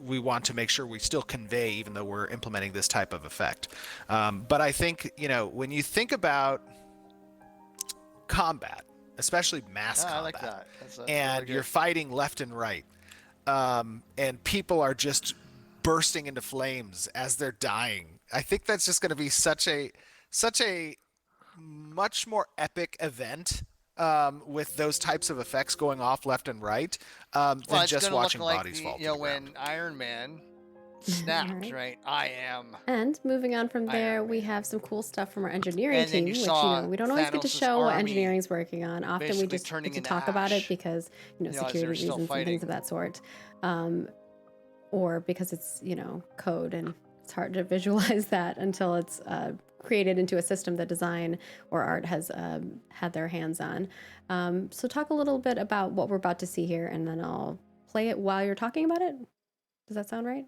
S3: we want to make sure we still convey, even though we're implementing this type of effect. But I think, when you think about combat, especially mass combat, I like that. And really you're fighting left and right, and people are just bursting into flames as they're dying. I think that's just going to be such a much more epic event with those types of effects going off left and right than just watching bodies fall to the ground.
S1: When Iron Man snapped, right? I am.
S2: And moving on from there, we have some cool stuff from our engineering team, which, we don't always get to show what engineering's working on. Often we just get to talk about it because, security reasons and things of that sort. Or because it's, code and it's hard to visualize that until it's created into a system that design or art has had their hands on. So talk a little bit about what we're about to see here, and then I'll play it while you're talking about it. Does that sound right?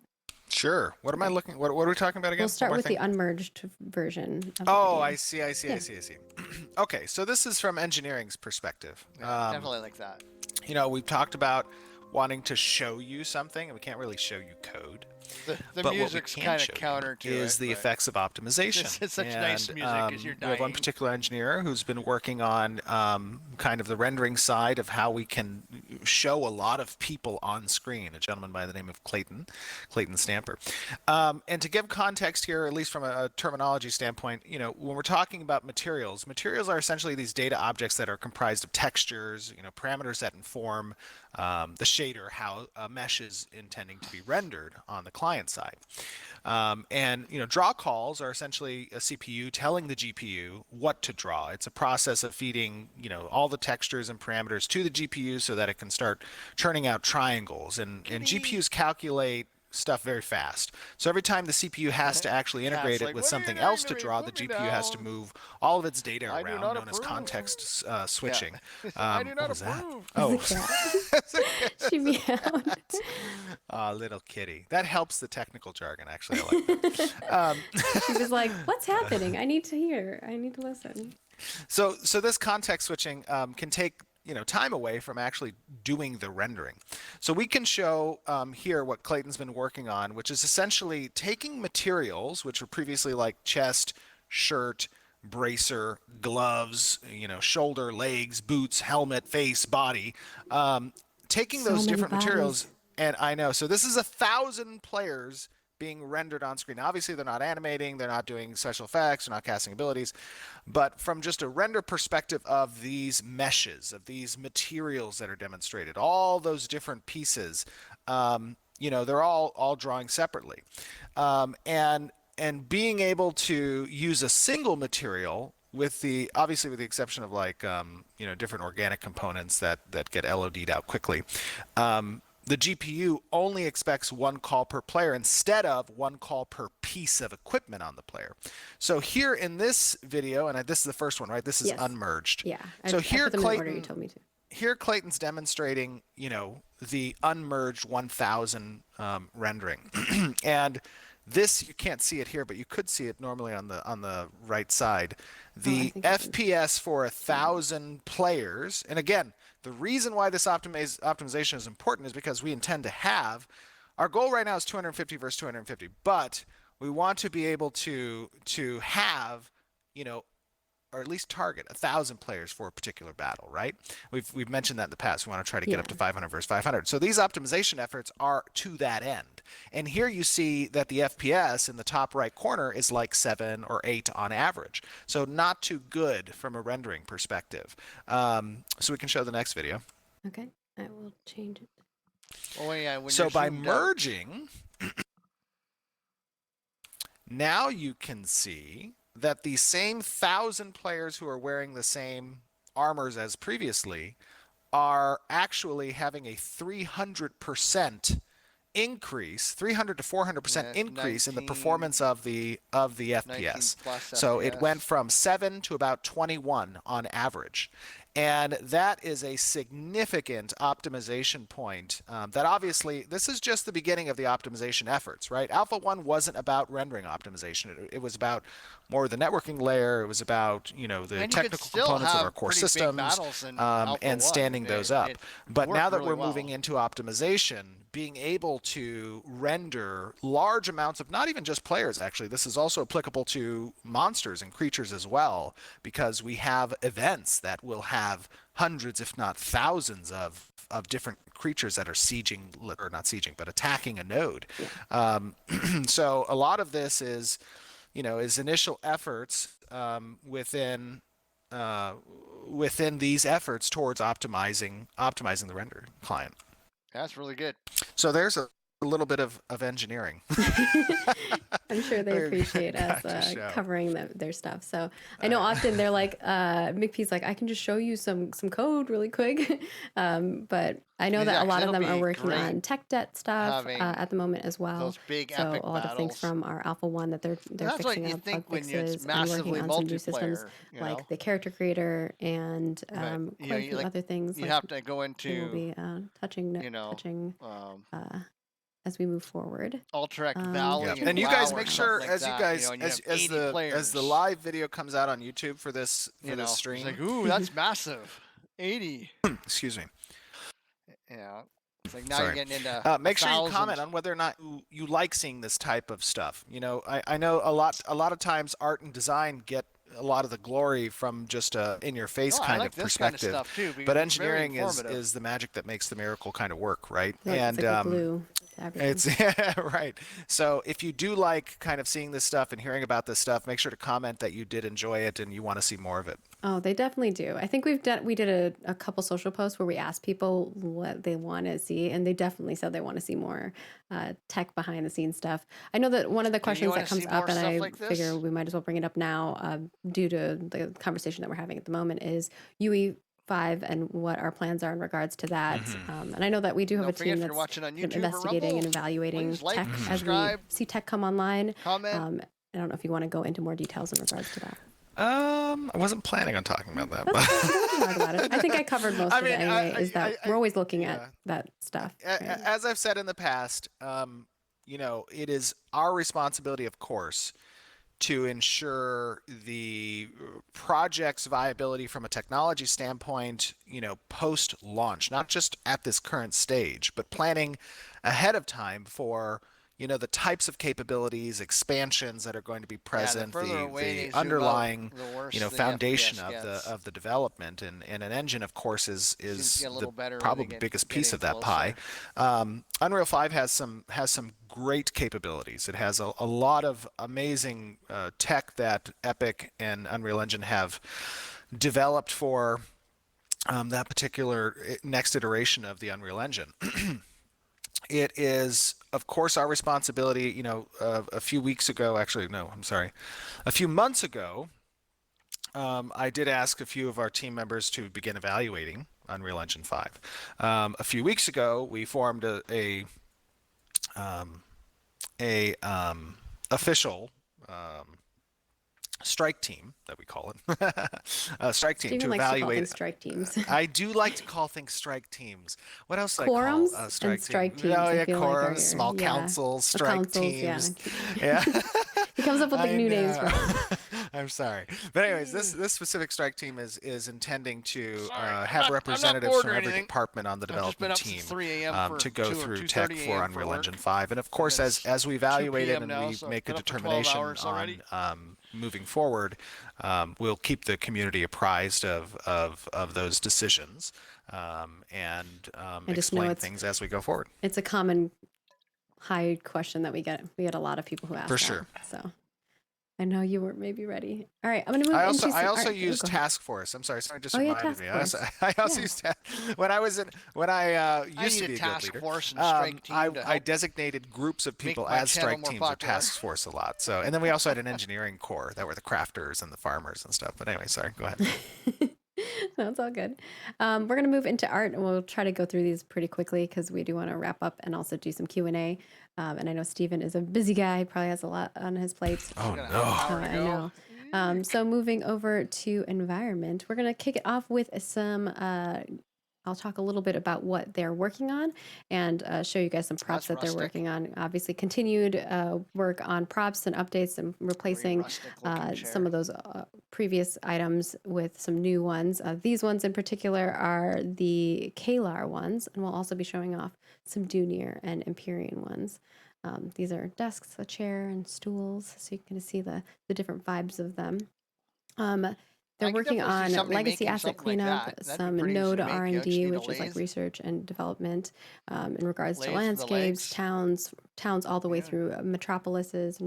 S3: Sure. What am I looking? What are we talking about again?
S2: We'll start with the unmerged version. Of the
S3: video.
S2: I
S3: see. Okay, so this is from engineering's perspective.
S1: Definitely like that.
S3: We've talked about wanting to show you something, and we can't really show you code.
S1: The music's kind of counter to
S3: is the effects of optimization.
S1: It's such nice music as you're dying.
S3: We have one particular engineer who's been working on kind of the rendering side of how we can show a lot of people on screen, a gentleman by the name of Clayton Stamper. And to give context here, at least from a terminology standpoint, when we're talking about materials are essentially these data objects that are comprised of textures, parameters that inform the shader, how a mesh is intending to be rendered on the client side. And draw calls are essentially a CPU telling the GPU what to draw. It's a process of feeding all the textures and parameters to the GPU so that it can start churning out triangles. And GPUs calculate stuff very fast. So every time the CPU has to actually integrate it with something else to draw, the GPU has to move all of its data around, known as context switching.
S1: I do not
S3: what was that?
S1: approve.
S2: She meowed.
S3: Little kitty. That helps the technical jargon, actually. I like that.
S2: She was like, what's happening? I need to hear. I need to listen.
S3: So this context switching can take time away from actually doing the rendering. So we can show here what Clayton's been working on, which is essentially taking materials, which were previously like chest, shirt, bracer, gloves, shoulder, legs, boots, helmet, face, body, taking those different materials. And I know, so this is 1,000 players being rendered on screen. Obviously, they're not animating, they're not doing special effects, they're not casting abilities, but from just a render perspective of these meshes, of these materials that are demonstrated, all those different pieces, they're all drawing separately. And being able to use a single material obviously with the exception of different organic components that get LOD'd out quickly, the GPU only expects one call per player instead of one call per piece of equipment on the player. So here in this video, and this is the first one, right? This is unmerged.
S2: Yeah.
S3: So here
S2: I put them in the order you told me to.
S3: Here Clayton's demonstrating, the unmerged 1,000 rendering. And this, you can't see it here, but you could see it normally on the right side. The FPS for 1,000 players, and again, the reason why this optimization is important is because we intend to have, our goal right now is 250 versus 250, but we want to be able to have, or at least target 1,000 players for a particular battle, right? We've mentioned that in the past. We want to try to get up to 500 versus 500. So these optimization efforts are to that end. And here you see that the FPS in the top right corner is like 7 or 8 on average. So not too good from a rendering perspective. So we can show the next video.
S2: Okay, I will change it.
S1: Oh yeah.
S3: So by merging, now you can see that the same 1,000 players who are wearing the same armors as previously are actually having a 300% increase, 300 to 400% increase in the performance of the FPS. So it went from 7 to about 21 on average. And that is a significant optimization point that obviously, this is just the beginning of the optimization efforts, right? Alpha 1 wasn't about rendering optimization. It was about more the networking layer. It was about, the technical components of our core systems and standing those up. But now that we're moving into optimization, being able to render large amounts of not even just players, actually, this is also applicable to monsters and creatures as well, because we have events that will have hundreds, if not thousands of different creatures that are sieging, or not sieging, but attacking a node. So a lot of this is, is initial efforts within these efforts towards optimizing the render client.
S1: That's really good.
S3: So there's a little bit of engineering.
S2: I'm sure they appreciate us covering their stuff. So I know often they're like, McPee's like, I can just show you some code really quick. But I know that a lot of them are working on tech debt stuff at the moment as well.
S1: Those big
S2: so
S1: epic
S2: a lot
S1: battles.
S2: of things from our Alpha 1 that they're fixing up bug fixes and working on some new systems like the character creator and quite a few other things.
S1: You have to go into.
S2: We'll be touching as we move forward.
S1: Alterac Valley,
S3: and you guys make sure as the live video comes out on YouTube for this stream.
S1: It's like, ooh, that's massive, 80.
S3: Excuse me.
S1: Yeah, it's like now you're getting into.
S3: Make sure you comment on whether or not you like seeing this type of stuff. You know, I know a lot of times art and design get a lot of the glory from just in-your-face kind of perspective,
S1: kind of stuff too,
S3: but engineering is the magic that makes the miracle kind of work, right?
S2: Yeah, and it's like glue.
S3: It's right. So if you do like kind of seeing this stuff and hearing about this stuff, make sure to comment that you did enjoy it and you want to see more of it.
S2: Oh, they definitely do. I think we did a couple social posts where we asked people what they want to see, and they definitely said they want to see more tech behind the scenes stuff. I know that one of the questions that comes up, and I figure we might as well bring it up now due to the conversation that we're having at the moment, is UE 5 and what our plans are in regards to that. And I know that we do have a team that's investigating and evaluating tech as we see tech come online.
S1: Comment.
S2: I don't know if you want to go into more details in regards to that.
S3: I wasn't planning on talking about that.
S2: I think I covered most of it anyway, we're always looking at that stuff.
S3: Right? As I've said in the past, it is our responsibility, of course, to ensure the project's viability from a technology standpoint, post-launch, not just at this current stage, but planning ahead of time for the types of capabilities, expansions that are going to be present, the underlying, foundation of the development, and an engine, of course, is probably the biggest piece of that pie. Unreal 5 has some great capabilities. It has a lot of amazing tech that Epic and Unreal Engine have developed for that particular next iteration of the Unreal Engine. It is, of course, our responsibility, a few months ago, I did ask a few of our team members to begin evaluating Unreal Engine 5. A few weeks ago, we formed a official strike team, that we call it, a strike team
S2: Steven
S3: to
S2: likes
S3: evaluate.
S2: To call things strike teams.
S3: I do like to call things strike teams. What else do
S2: Quorums
S3: I call
S2: strike teams?
S3: Oh yeah, quorums, small councils, strike teams. Yeah.
S2: He comes up with like new names for them.
S3: I'm sorry, but anyways, this specific strike team is intending to have representatives from every department on the development team to go through tech for Unreal Engine 5, and of course, as we evaluate it and we make a determination on moving forward, we'll keep the community apprised of those decisions and explain things as we go forward.
S2: It's a common high question that we get. We get a lot of people who ask
S3: for sure.
S2: So I know you weren't maybe ready. All right, I'm going to move
S3: I also use Task Force. I'm sorry, just reminded me. I also used when I used to be a guild leader. I designated groups of people as strike teams or task force a lot. So, and then we also had an engineering core that were the crafters and the farmers and stuff. But anyway, sorry, go ahead.
S2: No, it's all good. We're going to move into art, and we'll try to go through these pretty quickly because we do want to wrap up and also do some Q&A. And I know Steven is a busy guy. He probably has a lot on his plate.
S3: Oh, no.
S2: I know. So moving over to environment, we're going to kick it off with some... I'll talk a little bit about what they're working on and show you guys some props that they're working on. Obviously, continued work on props and updates and replacing some of those previous items with some new ones. These ones in particular are the Kalar ones, and we'll also be showing off some Dunir and Empyrean ones. These are desks, a chair, and stools, so you can see the different vibes of them. they're working on legacy asset cleanup, some node R&D, which is like research and development in regards to landscapes, towns all the way through metropolises,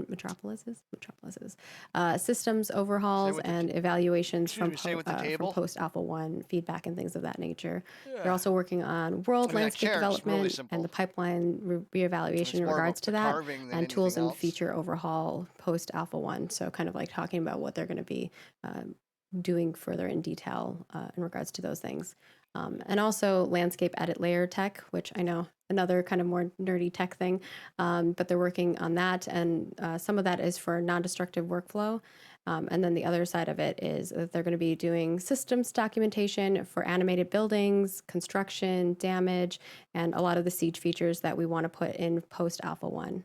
S2: systems overhauls and evaluations from post-Alpha 1 feedback and things of that nature. They're also working on world landscape development and the pipeline reevaluation in regards to that, and tools and feature overhaul post-Alpha 1. So kind of like talking about what they're going to be doing further in detail in regards to those things. And also landscape edit layer tech, which I know another kind of more nerdy tech thing, but they're working on that. And some of that is for non-destructive workflow. And then the other side of it is that they're going to be doing systems documentation for animated buildings, construction, damage, and a lot of the siege features that we want to put in post Alpha 1.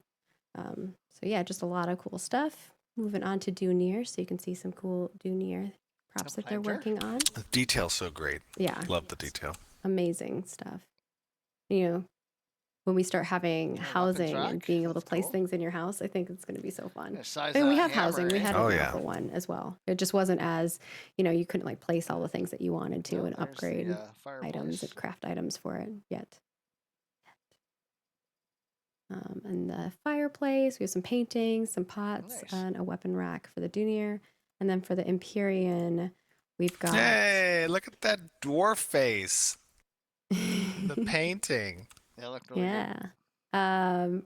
S2: So yeah, just a lot of cool stuff. Moving on to Do Near, so you can see some cool Do Near props that they're working on.
S3: The detail's so great.
S2: Yeah.
S3: Love the detail.
S2: Amazing stuff. You know, when we start having housing and being able to place things in your house, I think it's going to be so fun. And we have housing. We had an Alpha 1 as well. It just wasn't as, you couldn't like place all the things that you wanted to and upgrade items and craft items for it yet. And the fireplace, we have some paintings, some pots, and a weapon rack for the Dunir. And then for the Empyrean, we've got...
S3: Hey, look at that dwarf face. The painting.
S2: Yeah. I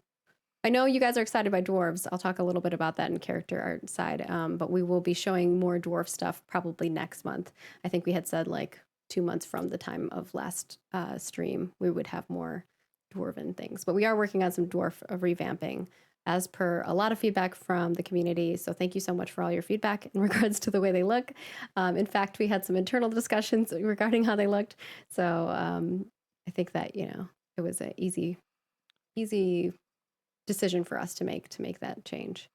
S2: know you guys are excited by dwarves. I'll talk a little bit about that in character art side. But we will be showing more dwarf stuff probably next month. I think we had said like 2 months from the time of last stream, we would have more dwarven things. But we are working on some dwarf revamping as per a lot of feedback from the community. So thank you so much for all your feedback in regards to the way they look. In fact, we had some internal discussions regarding how they looked. So I think that, it was an easy decision for us to make that change.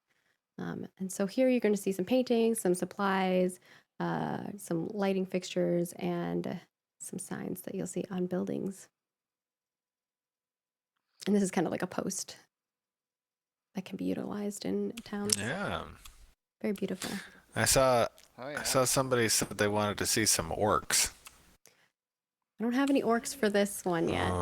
S2: And so here you're going to see some paintings, some supplies, some lighting fixtures, and some signs that you'll see on buildings. And this is kind of like a post that can be utilized in towns.
S3: Yeah.
S2: Very beautiful.
S3: I saw somebody said they wanted to see some orcs.
S2: I don't have any orcs for this one yet,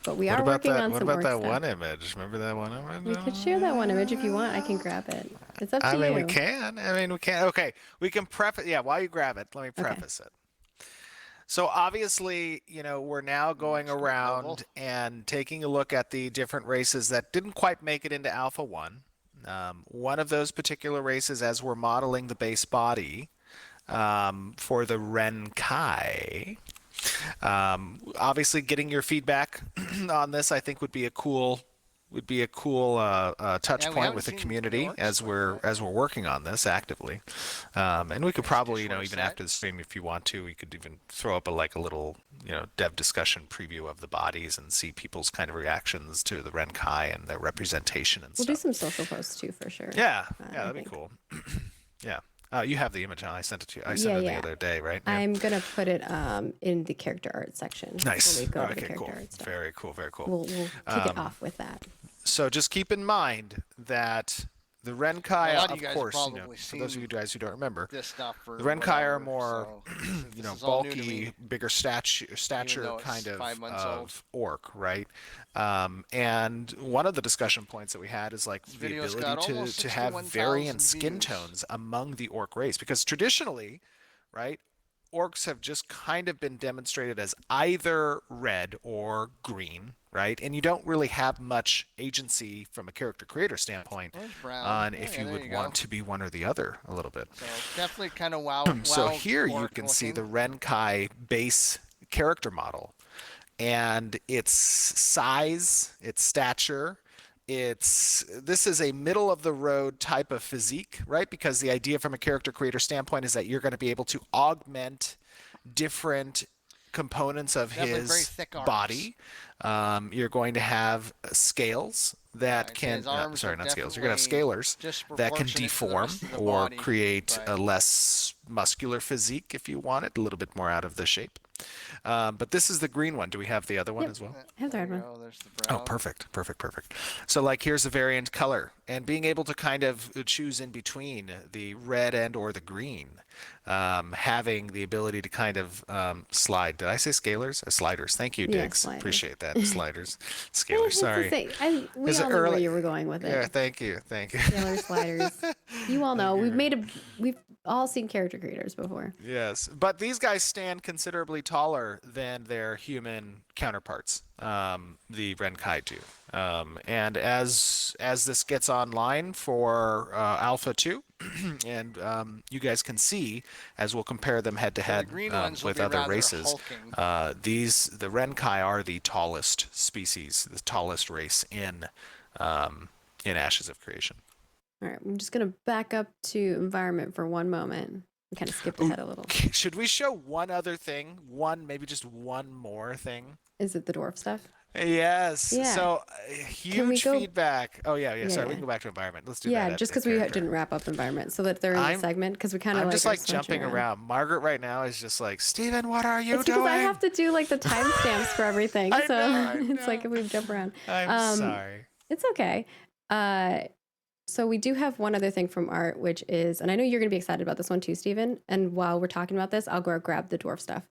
S2: but we are working on some orcs.
S3: What about that one image? Remember that one image?
S2: We could share that one image if you want. I can grab it. It's up to you.
S3: We can. Okay, we can preface. Yeah, while you grab it, let me preface it. So obviously, we're now going around and taking a look at the different races that didn't quite make it into Alpha 1. One of those particular races, as we're modeling the base body for the Renkai. Obviously, getting your feedback on this, I think, would be a cool touch point with the community as we're working on this actively. And we could probably, even after the stream, if you want to, we could even throw up a little, dev discussion preview of the bodies and see people's kind of reactions to the Renkai and their representation and stuff.
S2: We'll do some social posts too, for sure.
S3: Yeah, that'd be cool. Yeah. You have the image. I sent it to you. I sent it the other day, right? Yeah.
S2: I'm gonna put it in the character art section.
S3: Nice.
S2: Okay,
S3: cool. Very cool. Very cool.
S2: We'll kick it off with that.
S3: So just keep in mind that the Renkai, of course, for those of you guys who don't remember, the Renkai are more, bulky, bigger stature kind of orc, right? And one of the discussion points that we had is like the ability to have variant skin tones among the orc race, because traditionally, right, orcs have just kind of been demonstrated as either red or green, right? And you don't really have much agency from a character creator standpoint on if you would want to be one or the other a little bit.
S1: So definitely kind of wow.
S3: So here you can see the Renkai base character model and its size, its stature. This is a middle of the road type of physique, right? Because the idea from a character creator standpoint is that you're going to be able to augment different components of his body. You're going to have scales that can, sorry, not scales. You're going to have scalers that can deform or create a less muscular physique if you want it, a little bit more out of the shape. But this is the green one. Do we have the other one as well?
S2: I have the red one.
S3: Oh, perfect. So here's a variant color, and being able to kind of choose in between the red and or the green having the ability to kind of slide. Did I say scalars? Sliders. Thank you, Diggs.
S2: Sliders.
S3: Appreciate that. Sliders. Scalars. Sorry.
S2: We all know where you were going with it.
S3: Yeah, thank you.
S2: Scalar sliders. You all know. We've all seen character creators before.
S3: Yes, but these guys stand considerably taller than their human counterparts, the Renkai do. And as this gets online for Alpha 2, and you guys can see, as we'll compare them head to head with other races, the Renkai are the tallest species, the tallest race in Ashes of Creation.
S2: All right, I'm just going to back up to environment for one moment and kind of skip ahead a little.
S3: Should we show one other thing? Maybe just one more thing?
S2: Is it the dwarf stuff?
S3: Yes. Yeah. So huge feedback. Oh, yeah. Sorry, we can go back to environment. Let's do that.
S2: Yeah, just because we didn't wrap up environment so that they're in the segment, because we kind of
S3: I'm just like jumping around. Margaret right now is just like, Steven, what are you doing?
S2: Because I have to do like the timestamps for everything. I know. It's like if we jump around.
S3: I'm sorry.
S2: It's okay. So we do have one other thing from art, which is, and I know you're going to be excited about this one too, Stephen. And while we're talking about this, I'll go grab the dwarf stuff.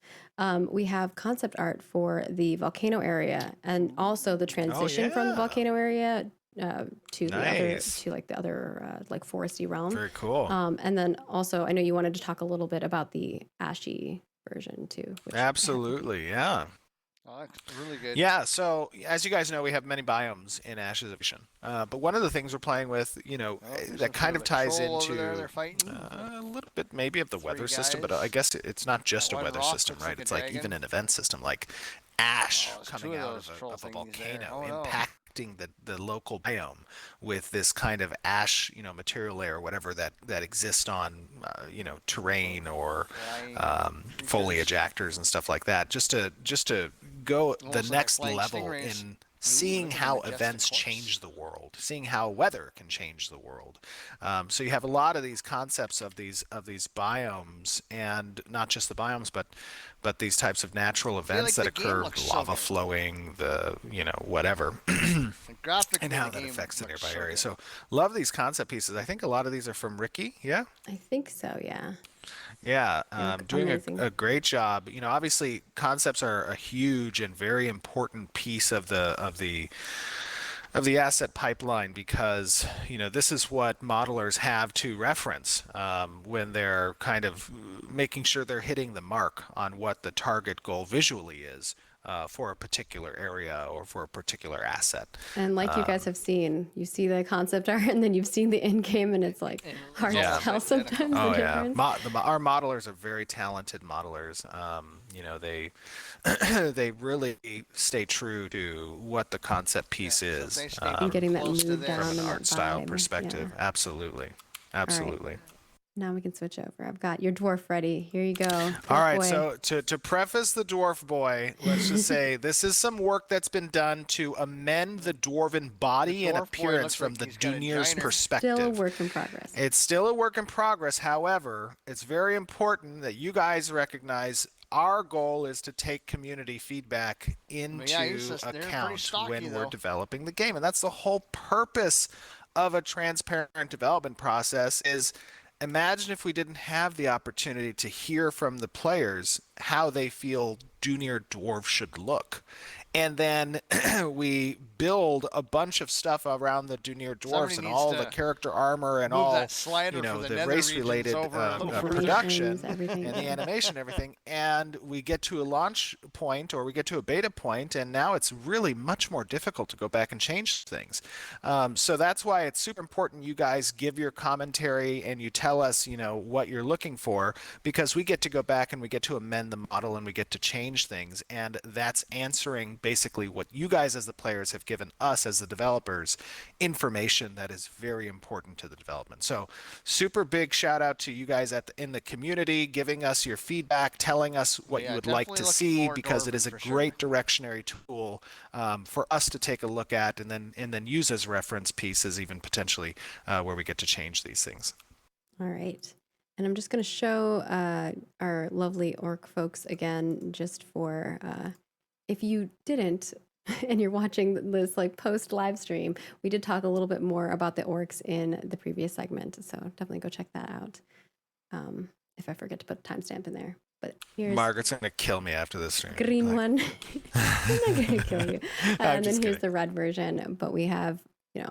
S2: We have concept art for the volcano area, and also the transition from the volcano area to the other like foresty realm.
S3: Very cool.
S2: And then also, I know you wanted to talk a little bit about the ashy version too.
S3: Absolutely, yeah.
S1: Oh, that's really good.
S3: Yeah, so as you guys know, we have many biomes in Ashes of Creation. But one of the things we're playing with, that kind of ties into a little bit maybe of the weather system, but I guess it's not just a weather system, right? It's like even an event system, like ash coming out of a volcano, impacting the local biome with this kind of ash, material layer, whatever that exists on, terrain or foliage actors and stuff like that, just to go the next level in seeing how events change the world, seeing how weather can change the world. So you have a lot of these concepts of these biomes, and not just the biomes, but these types of natural events that occur, lava flowing, whatever, and how that affects the nearby area. So love these concept pieces. I think a lot of these are from Ricky. Yeah,
S2: I think so. Yeah.
S3: Yeah, doing a great job. Obviously, concepts are a huge and very important piece of the asset pipeline, because this is what modelers have to reference when they're kind of making sure they're hitting the mark on what the target goal visually is. For a particular area or for a particular asset.
S2: And like you guys have seen, you see the concept art and then you've seen the end game, and it's like hard to tell sometimes the difference.
S3: Our modelers are very talented modelers. They really stay true to what the concept piece is.
S2: And getting that mood down
S3: from an
S2: and
S3: art style perspective. Yeah. Absolutely.
S2: Right. Now we can switch over. I've got your dwarf ready. Here you go.
S3: All right, so to preface the dwarf boy, let's just say this is some work that's been done to amend the dwarven body and appearance from the Dunir's perspective.
S2: Still a work in progress.
S3: It's still a work in progress. However, it's very important that you guys recognize our goal is to take community feedback into account when we're developing the game. And that's the whole purpose of a transparent development process. Is imagine if we didn't have the opportunity to hear from the players how they feel Dunir Dwarf should look. And then we build a bunch of stuff around the Dunir Dwarfs and all the character armor and all the race-related production and the animation and everything. And we get to a launch point, or we get to a beta point, and now it's really much more difficult to go back and change things. So that's why it's super important you guys give your commentary and you tell us, what you're looking for, because we get to go back and we get to amend the model and we get to change things. And that's answering basically what you guys as the players have given us as the developers, information that is very important to the development. So super big shout out to you guys in the community, giving us your feedback, telling us what you would like to see, because it is a great directionary tool for us to take a look at and then use as reference pieces, even potentially where we get to change these things.
S2: All right. And I'm just going to show our lovely orc folks again, just for if you didn't and you're watching this like post live stream, we did talk a little bit more about the orcs in the previous segment. So definitely go check that out. if I forget to put a timestamp in there. But here's
S3: Margaret's gonna kill me after this stream.
S2: green one. I'm not gonna kill you. And then here's
S3: kidding.
S2: the red version. But we have,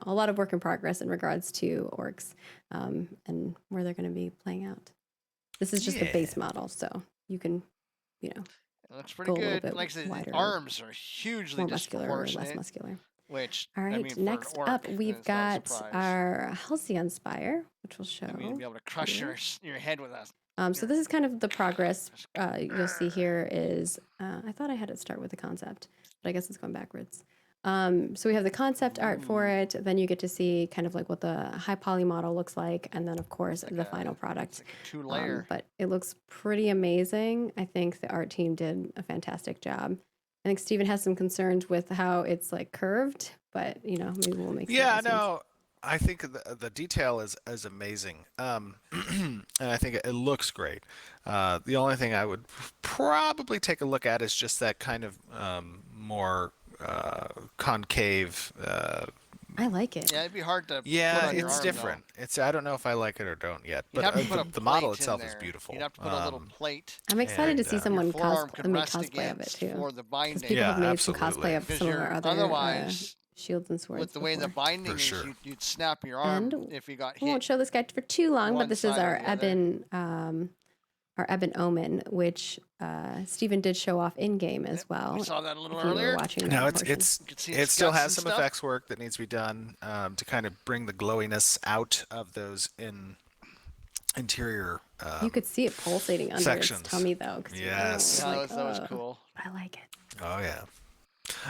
S2: a lot of work in progress in regards to orcs, and where they're going to be playing out. This is just the base model, so you can,
S1: it looks pretty good. Like the arms are hugely
S2: more muscular or less muscular. All right,
S1: I mean,
S2: next up, we've got our Halcyon Spire, which will show.
S1: I mean, you'll be able to crush your head with us.
S2: So this is kind of the progress you'll see here is, I thought I had it start with the concept, but I guess it's going backwards. So we have the concept art for it, then you get to see kind of like what the high poly model looks like, and then of course the final product.
S1: It's like a 2-layer.
S2: But it looks pretty amazing. I think the art team did a fantastic job. I think Steven has some concerns with how it's like curved, but maybe we'll make some
S3: Yeah, no, I think the detail is amazing, and I think it looks great. The only thing I would probably take a look at is just that kind of more concave.
S2: I like it.
S1: Yeah, it'd be hard to.
S3: Yeah,
S1: put on your
S3: it's
S1: arm,
S3: different.
S1: Though.
S3: I don't know if I like it or don't yet.
S1: You'd
S3: But
S1: have to put a
S3: the model
S1: plate
S3: itself
S1: in
S3: is
S1: there.
S3: beautiful.
S1: You'd have to put a little plate.
S2: I'm excited to see someone make
S1: cosplay
S2: of it too.
S1: For the binding.
S2: People have made some cosplay of some of our other
S1: otherwise,
S2: shields and swords.
S1: With the way the binding is, you'd snap your arm if you got hit.
S2: We won't show this guy for too long, but this is our Ebon Omen, which Steven did show off in game as well.
S1: We saw that a little earlier.
S3: No, it still has some effects work that needs to be done to kind of bring the glowiness out of those interior.
S2: You could see it pulsating under
S3: sections.
S2: Its tummy, though.
S3: Yes,
S1: that was cool.
S2: I like it.
S3: Oh yeah.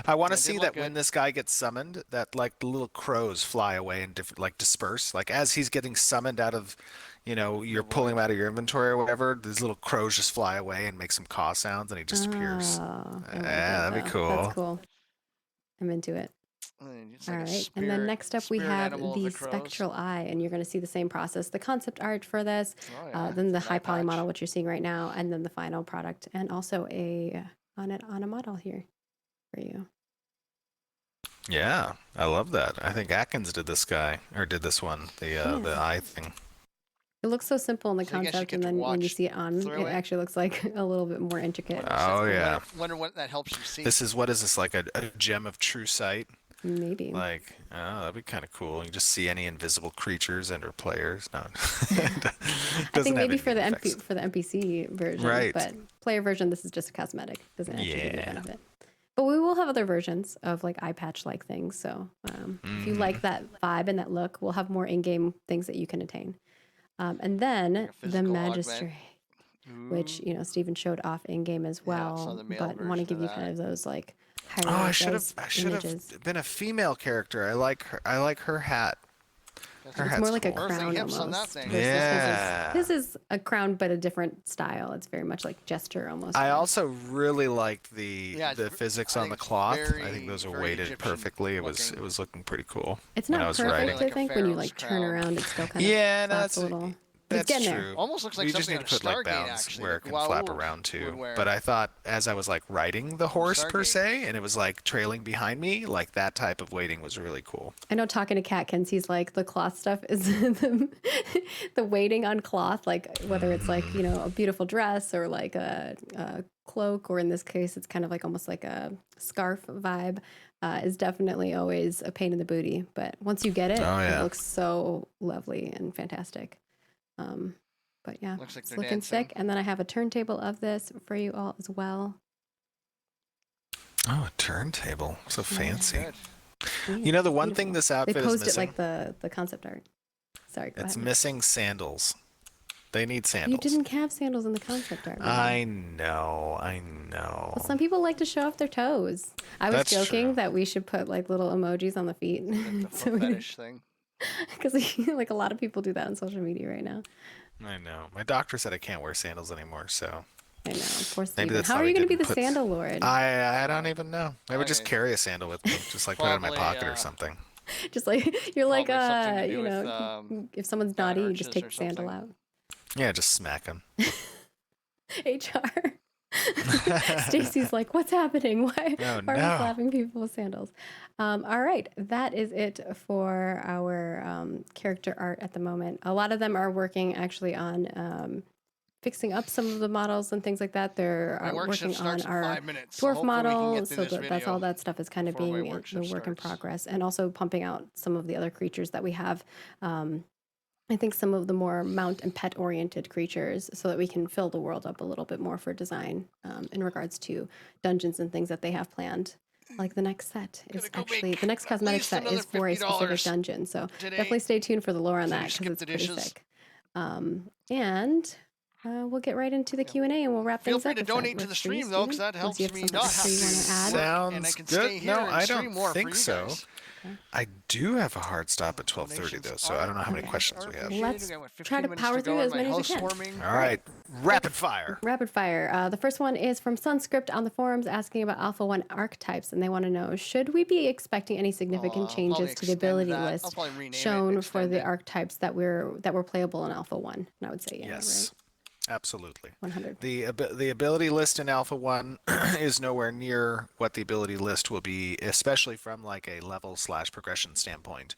S3: I want to see that when this guy gets summoned, that like the little crows fly away and disperse. Like as he's getting summoned out of, you're pulling him out of your inventory or whatever, these little crows just fly away and make some caw sounds and he disappears. That'd be cool.
S2: That's cool. I'm into it. All right, and then next up we have the Spectral Eye, and you're going to see the same process. The concept art for this, then the high poly model, which you're seeing right now, and then the final product, and also on a model here for you.
S3: Yeah, I love that. I think Atkins did this one, the eye thing.
S2: It looks so simple in the concept, and then when you see it on, it actually looks like a little bit more intricate.
S3: Oh yeah.
S1: Wonder what that helps you see.
S3: What is this, like a gem of true sight?
S2: Maybe.
S3: Like, that'd be kind of cool. You just see any invisible creatures and/or players. No.
S2: I think maybe for the NPC version,
S3: right?
S2: But player version, this is just a cosmetic. Doesn't actually give you benefit. But we will have other versions of like eye patch like things. So if you like that vibe and that look, we'll have more in-game things that you can attain. And then the Magistrate, which Steven showed off in-game as well. But want to give you kind of those like.
S3: I should have been a female character. I like her hat.
S2: It's more like a crown almost.
S3: Yeah.
S2: His is a crown, but a different style. It's very much like gesture almost.
S3: I also really liked the physics on the cloth. I think those are weighted perfectly. It was looking pretty cool.
S2: It's not perfect, I think. When you like turn around, it's still kind of
S3: that's
S2: a little.
S3: That's true.
S2: There.
S1: Almost looks like
S3: you just need to put like bounds where it can flap around too. But I thought as I was like riding the horse per se, and it was like trailing behind me, like that type of weighting was really cool.
S2: I know talking to Catkins, he's like the cloth stuff is the weighting on cloth, like whether it's like a beautiful dress or like a cloak, or in this case, it's kind of like almost like a scarf vibe. Is definitely always a pain in the booty, but once you get it, it looks so lovely and fantastic. But yeah,
S1: looks like
S2: it's looking sick. And then I have a turntable of this for you all as well.
S3: Oh, a turntable. So fancy. Yeah, the one thing this outfit is missing. They posed
S2: it like the concept art. Sorry, go ahead.
S3: It's missing sandals. They need sandals.
S2: You didn't have sandals in the concept art.
S3: I know.
S2: Well, some people like to show off their toes. I was joking that we should put like little emojis on the feet.
S1: The foot fetish thing.
S2: Because like a lot of people do that on social media right now.
S3: I know. My doctor said I can't wear sandals anymore, so.
S2: I know. Poor Steven. How are you going to be the sandal lord?
S3: I don't even know. I would just carry a sandal with me, just like put it in my pocket or something.
S2: Just like you're like if someone's naughty, you just take the sandal out.
S3: Yeah, just smack him.
S2: HR. Stacy's like, what's happening? Why are we slapping people with sandals? All right, that is it for our character art at the moment. A lot of them are working actually on fixing up some of the models and things like that. They're working on our dwarf model, so that's all that stuff is kind of being the work in progress, and also pumping out some of the other creatures that we have. I think some of the more mount and pet oriented creatures, so that we can fill the world up a little bit more for design in regards to dungeons and things that they have planned. Like the next set is actually, the next cosmetic set is for a specific dungeon. So definitely stay tuned for the lore on that, because it's pretty sick. We'll get right into the Q&A and we'll wrap things up.
S1: Feel free to donate to the stream though, because that helps me not have to.
S3: Sounds good. No, I don't think so. I do have a hard stop at 12:30 though, so I don't know how many questions we have.
S2: Let's try to power through as many as we can.
S3: All right, rapid fire.
S2: Rapid fire. The first one is from Sunscript on the forums, asking about Alpha 1 archetypes, and they want to know, should we be expecting any significant changes to the ability list shown for the archetypes that were playable in Alpha 1? And I would say
S3: yes. Right? Absolutely.
S2: 100.
S3: The ability list in Alpha 1 is nowhere near what the ability list will be, especially from like a level/progression standpoint.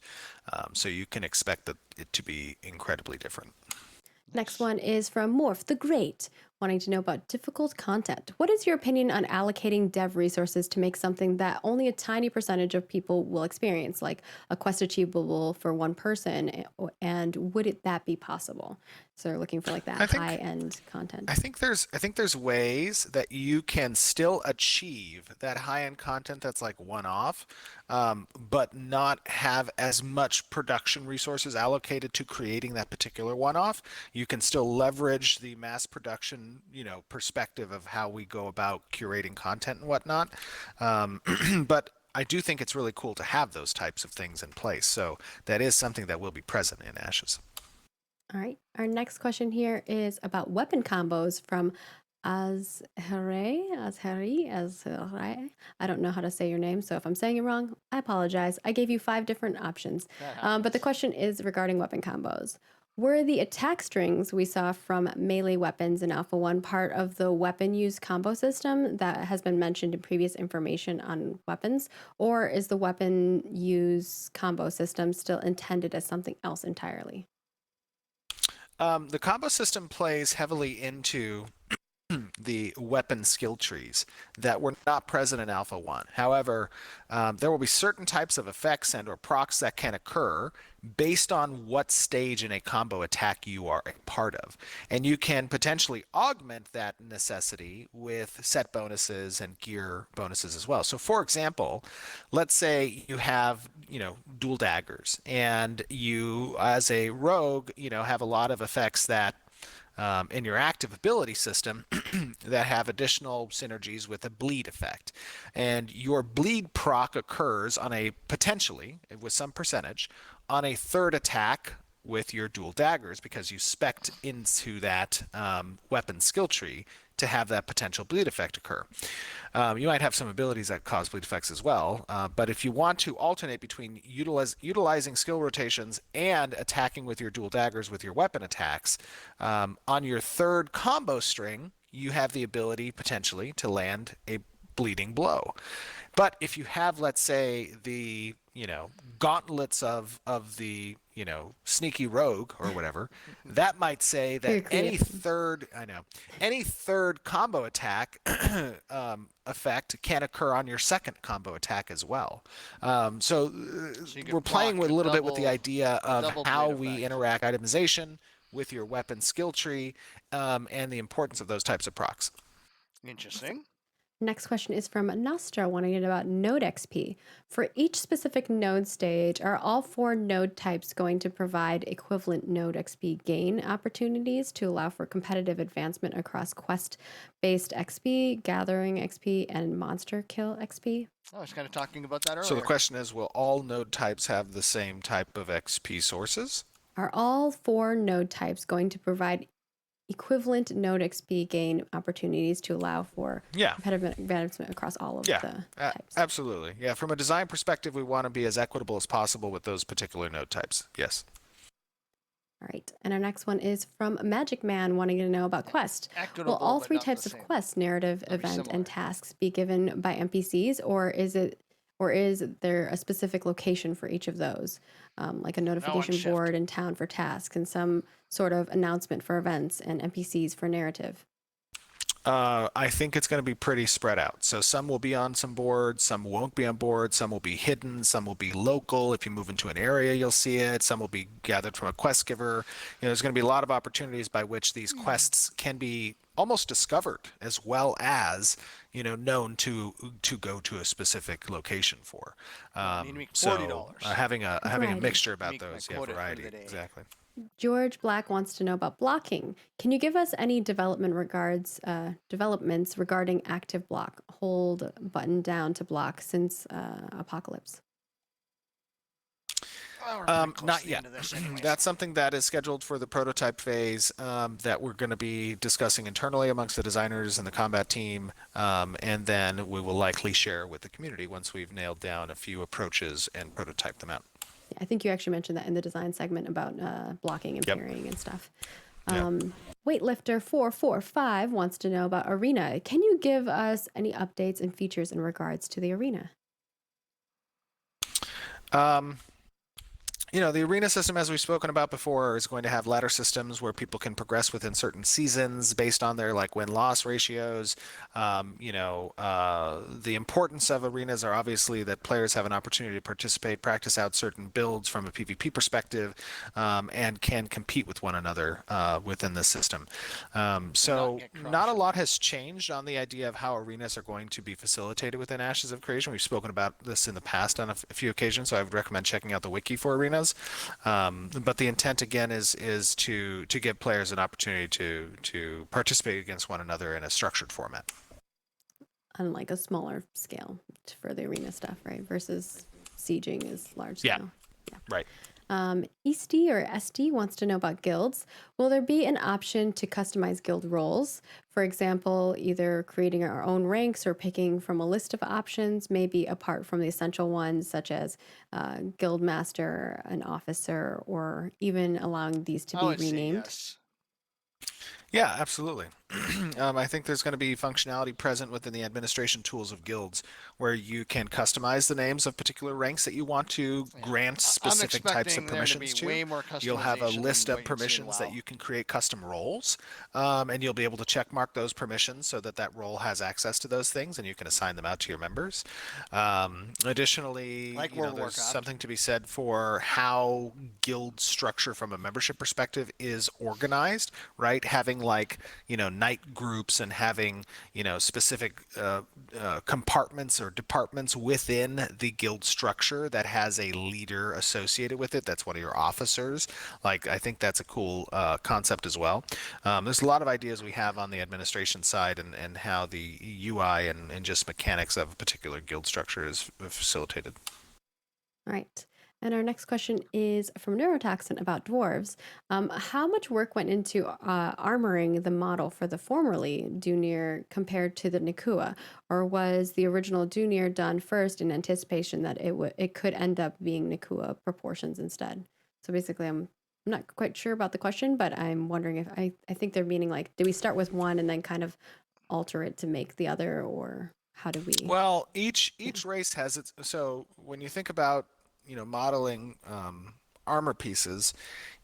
S3: So you can expect it to be incredibly different.
S2: Next one is from Morph the Great, wanting to know about difficult content. What is your opinion on allocating dev resources to make something that only a tiny percentage of people will experience, like a quest achievable for one person, and would that be possible? So they're looking for like that high-end content.
S3: I think there's ways that you can still achieve that high-end content that's like one-off, but not have as much production resources allocated to creating that particular one-off. You can still leverage the mass production, perspective of how we go about curating content and whatnot. But I do think it's really cool to have those types of things in place. So that is something that will be present in Ashes.
S2: All right. Our next question here is about weapon combos from Azhari. I don't know how to say your name, so if I'm saying it wrong, I apologize. I gave you 5 different options. But the question is regarding weapon combos. Were the attack strings we saw from melee weapons in Alpha 1 part of the weapon use combo system that has been mentioned in previous information on weapons? Or is the weapon use combo system still intended as something else entirely?
S3: The combo system plays heavily into the weapon skill trees that were not present in Alpha 1. However, there will be certain types of effects and or procs that can occur based on what stage in a combo attack you are a part of. And you can potentially augment that necessity with set bonuses and gear bonuses as well. So for example, let's say you have, dual daggers, and you as a rogue, have a lot of effects that in your active ability system that have additional synergies with a bleed effect. And your bleed proc occurs on a potentially, with some percentage, on a third attack with your dual daggers, because you spec'd into that weapon skill tree to have that potential bleed effect occur. You might have some abilities that cause bleed effects as well, but if you want to alternate between utilizing skill rotations and attacking with your dual daggers with your weapon attacks, on your third combo string, you have the ability potentially to land a bleeding blow. But if you have, let's say, the gauntlets of the sneaky rogue or whatever, that might say that any third combo attack effect can occur on your second combo attack as well. So we're playing with a little bit with the idea of how we interact itemization with your weapon skill tree, and the importance of those types of procs.
S1: Interesting.
S2: Next question is from Nostra, wanting to know about node XP. For each specific node stage, are all 4 node types going to provide equivalent node XP gain opportunities to allow for competitive advancement across quest-based XP, gathering XP, and monster kill XP?
S1: I was kind of talking about that earlier.
S3: So the question is, will all node types have the same type of XP sources?
S2: Are all 4 node types going to provide equivalent node XP gain opportunities to allow for competitive advancement across all of the types?
S3: Absolutely. Yeah, from a design perspective, we want to be as equitable as possible with those particular node types. Yes.
S2: All right. And our next one is from Magic Man, wanting to know about quest. Will all 3 types of quest, narrative, event, and tasks be given by NPCs, or or is there a specific location for each of those, like a notification board in town for tasks and some sort of announcement for events and NPCs for narrative?
S3: I think it's going to be pretty spread out. So some will be on some boards, some won't be on board, some will be hidden, some will be local. If you move into an area, you'll see it. Some will be gathered from a quest giver. There's going to be a lot of opportunities by which these quests can be almost discovered as well as known to go to a specific location for.
S1: So
S3: having a mixture about those, variety, exactly.
S2: George Black wants to know about blocking. Can you give us any developments regarding active block, hold button down to block since Apocalypse?
S3: Not yet. That's something that is scheduled for the prototype phase that we're going to be discussing internally amongst the designers and the combat team, and then we will likely share with the community once we've nailed down a few approaches and prototype them out.
S2: I think you actually mentioned that in the design segment about blocking and parrying and stuff. Weightlifter 445 wants to know about Arena. Can you give us any updates and features in regards to the Arena?
S3: The arena system, as we've spoken about before, is going to have ladder systems where people can progress within certain seasons based on their win-loss ratios. The importance of arenas are obviously that players have an opportunity to participate, practice out certain builds from a PvP perspective, and can compete with one another within the system. So not a lot has changed on the idea of how arenas are going to be facilitated within Ashes of Creation. We've spoken about this in the past on a few occasions, so I would recommend checking out the wiki for arenas. But the intent again is to give players an opportunity to participate against one another in a structured format.
S2: On a smaller scale for the arena stuff, right? Versus sieging is large scale.
S3: Yeah. Right.
S2: Easty or SD wants to know about guilds. Will there be an option to customize guild roles? For example, either creating our own ranks or picking from a list of options, maybe apart from the essential ones such as guild master, an officer, or even allowing these to be renamed?
S1: Yes.
S3: Yeah, absolutely. I think there's going to be functionality present within the administration tools of guilds where you can customize the names of particular ranks that you want to grant specific types of permissions to. You'll have a list of permissions that you can create custom roles, and you'll be able to check mark those permissions so that that role has access to those things, and you can assign them out to your members. Additionally, there's something to be said for how guild structure from a membership perspective is organized, right? Having night groups and having specific compartments or departments within the guild structure that has a leader associated with it. That's one of your officers. I think that's a cool concept as well. There's a lot of ideas we have on the administration side and how the UI and just mechanics of a particular guild structure is facilitated.
S2: All right. And our next question is from Neurotoxin about dwarves. How much work went into armoring the model for the formerly Dunir compared to the Nakua? Or was the original Dunir done first in anticipation that it could end up being Nakua proportions instead? So basically, I'm not quite sure about the question, but I'm wondering if I think they're meaning do we start with one and then kind of alter it to make the other, or how do we?
S3: Well, each race has its. So when you think about modeling armor pieces,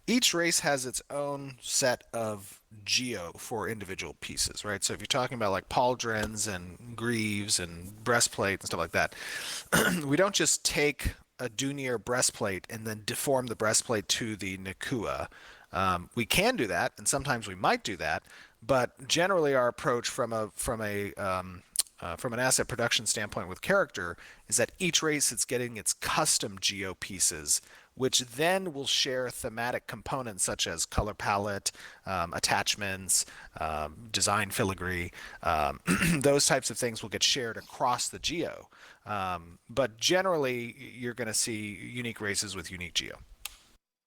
S3: each race has its own set of geo for individual pieces, right? So if you're talking about pauldrons and greaves and breastplate and stuff like that, we don't just take a Dunir breastplate and then deform the breastplate to the Nakua. We can do that, and sometimes we might do that, but generally our approach from an asset production standpoint with character is that each race is getting its custom geo pieces, which then will share thematic components such as color palette, attachments, design filigree. Those types of things will get shared across the geo. But generally, you're going to see unique races with unique geo.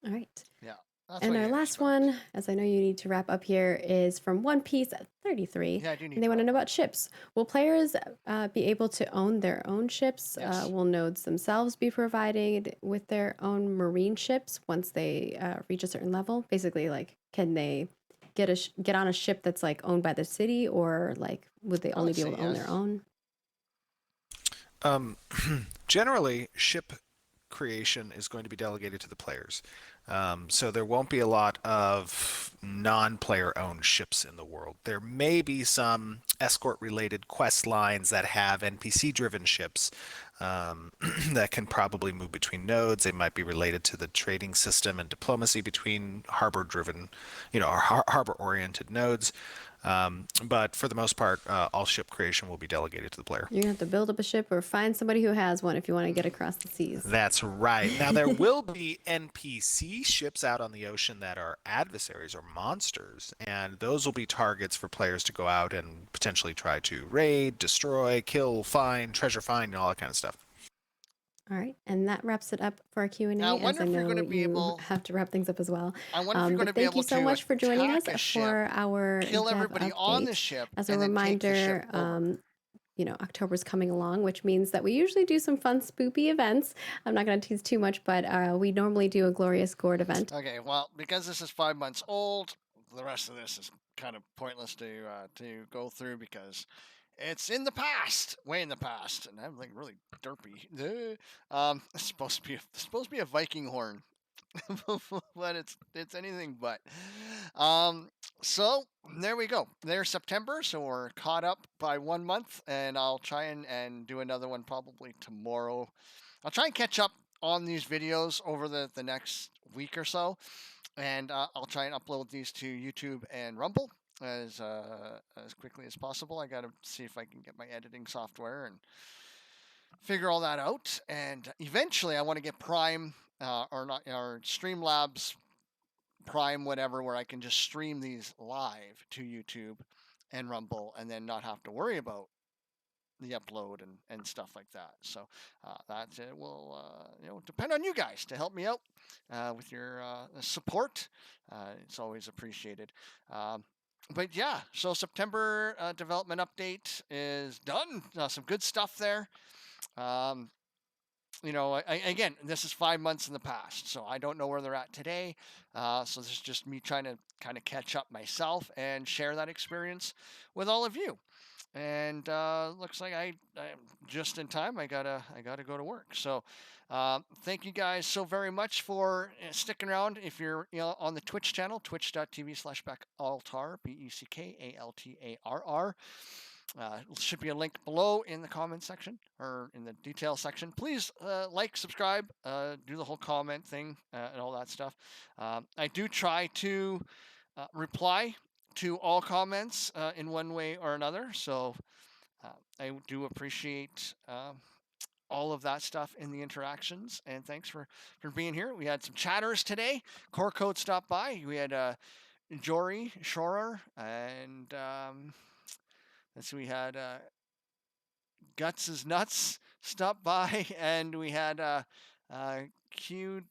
S2: All right.
S1: Yeah.
S2: And our last one, as I know you need to wrap up here, is from One Piece at 33.
S1: Yeah, I do need
S2: and they want to know about ships. Will players be able to own their own ships?
S1: Yes.
S2: Will nodes themselves be provided with their own marine ships once they reach a certain level? Basically, can they get on a ship that's owned by the city, or would they only be able to own their own?
S3: Generally, ship creation is going to be delegated to the players. So there won't be a lot of non-player owned ships in the world. There may be some escort-related quest lines that have NPC-driven ships that can probably move between nodes. They might be related to the trading system and diplomacy between harbor-driven, or harbor-oriented nodes. But for the most part, all ship creation will be delegated to the player.
S2: You're going to have to build up a ship or find somebody who has one if you want to get across the seas.
S3: That's right. Now, there will be NPC ships out on the ocean that are adversaries or monsters, and those will be targets for players to go out and potentially try to raid, destroy, kill, find, treasure find, and all that kind of stuff.
S2: All right, and that wraps it up for our Q&A. Now, as I know you have to wrap things up as well.
S1: I wonder if you're going to be able to thank you so much
S2: for joining us for our
S1: kill everybody on the ship.
S2: As a reminder, October's coming along, which means that we usually do some fun spoopy events. I'm not going to tease too much, but we normally do a Glorious Gourd event.
S1: Okay, well, because this is 5 months old, the rest of this is kind of pointless to go through because it's in the past, way in the past, and I'm like really derpy. It's supposed to be a Viking horn, but it's anything but. So there we go. There's September, so we're caught up by 1 month, and I'll try and do another one probably tomorrow. I'll try and catch up on these videos over the next week or so, and I'll try and upload these to YouTube and Rumble as quickly as possible. I got to see if I can get my editing software and figure all that out. And eventually, I want to get Prime or Streamlabs Prime, whatever, where I can just stream these live to YouTube and Rumble, and then not have to worry about the upload and stuff like that. So that will depend on you guys to help me out with your support. It's always appreciated. But yeah, so September development update is done. Some good stuff there. Again, this is 5 months in the past, so I don't know where they're at today. So this is just me trying to kind of catch up myself and share that experience with all of you. And looks like I'm just in time. I gotta go to work. So thank you guys so very much for sticking around. If you're on the Twitch channel, twitch.tv/Beckaltar, BECKALTARR. Should be a link below in the comment section or in the details section. Please like, subscribe, do the whole comment thing and all that stuff. I do try to reply to all comments in one way or another. So I do appreciate all of that stuff in the interactions. And thanks for being here. We had some chatters today. Core Code stopped by. We had Jory Shorer and we had Guts is Nuts stop by, and we had QWR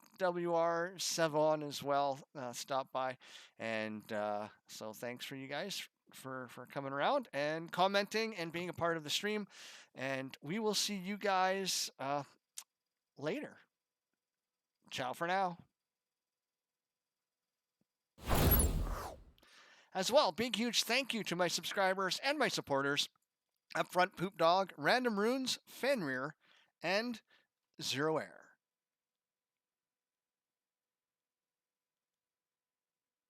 S1: Sevon as well stop by. And so thanks for you guys for coming around and commenting and being a part of the stream. And we will see you guys later. Ciao for now. As well, big huge thank you to my subscribers and my supporters. Upfront Poop Dog, Random Runes, Fenrir, and Zero Air.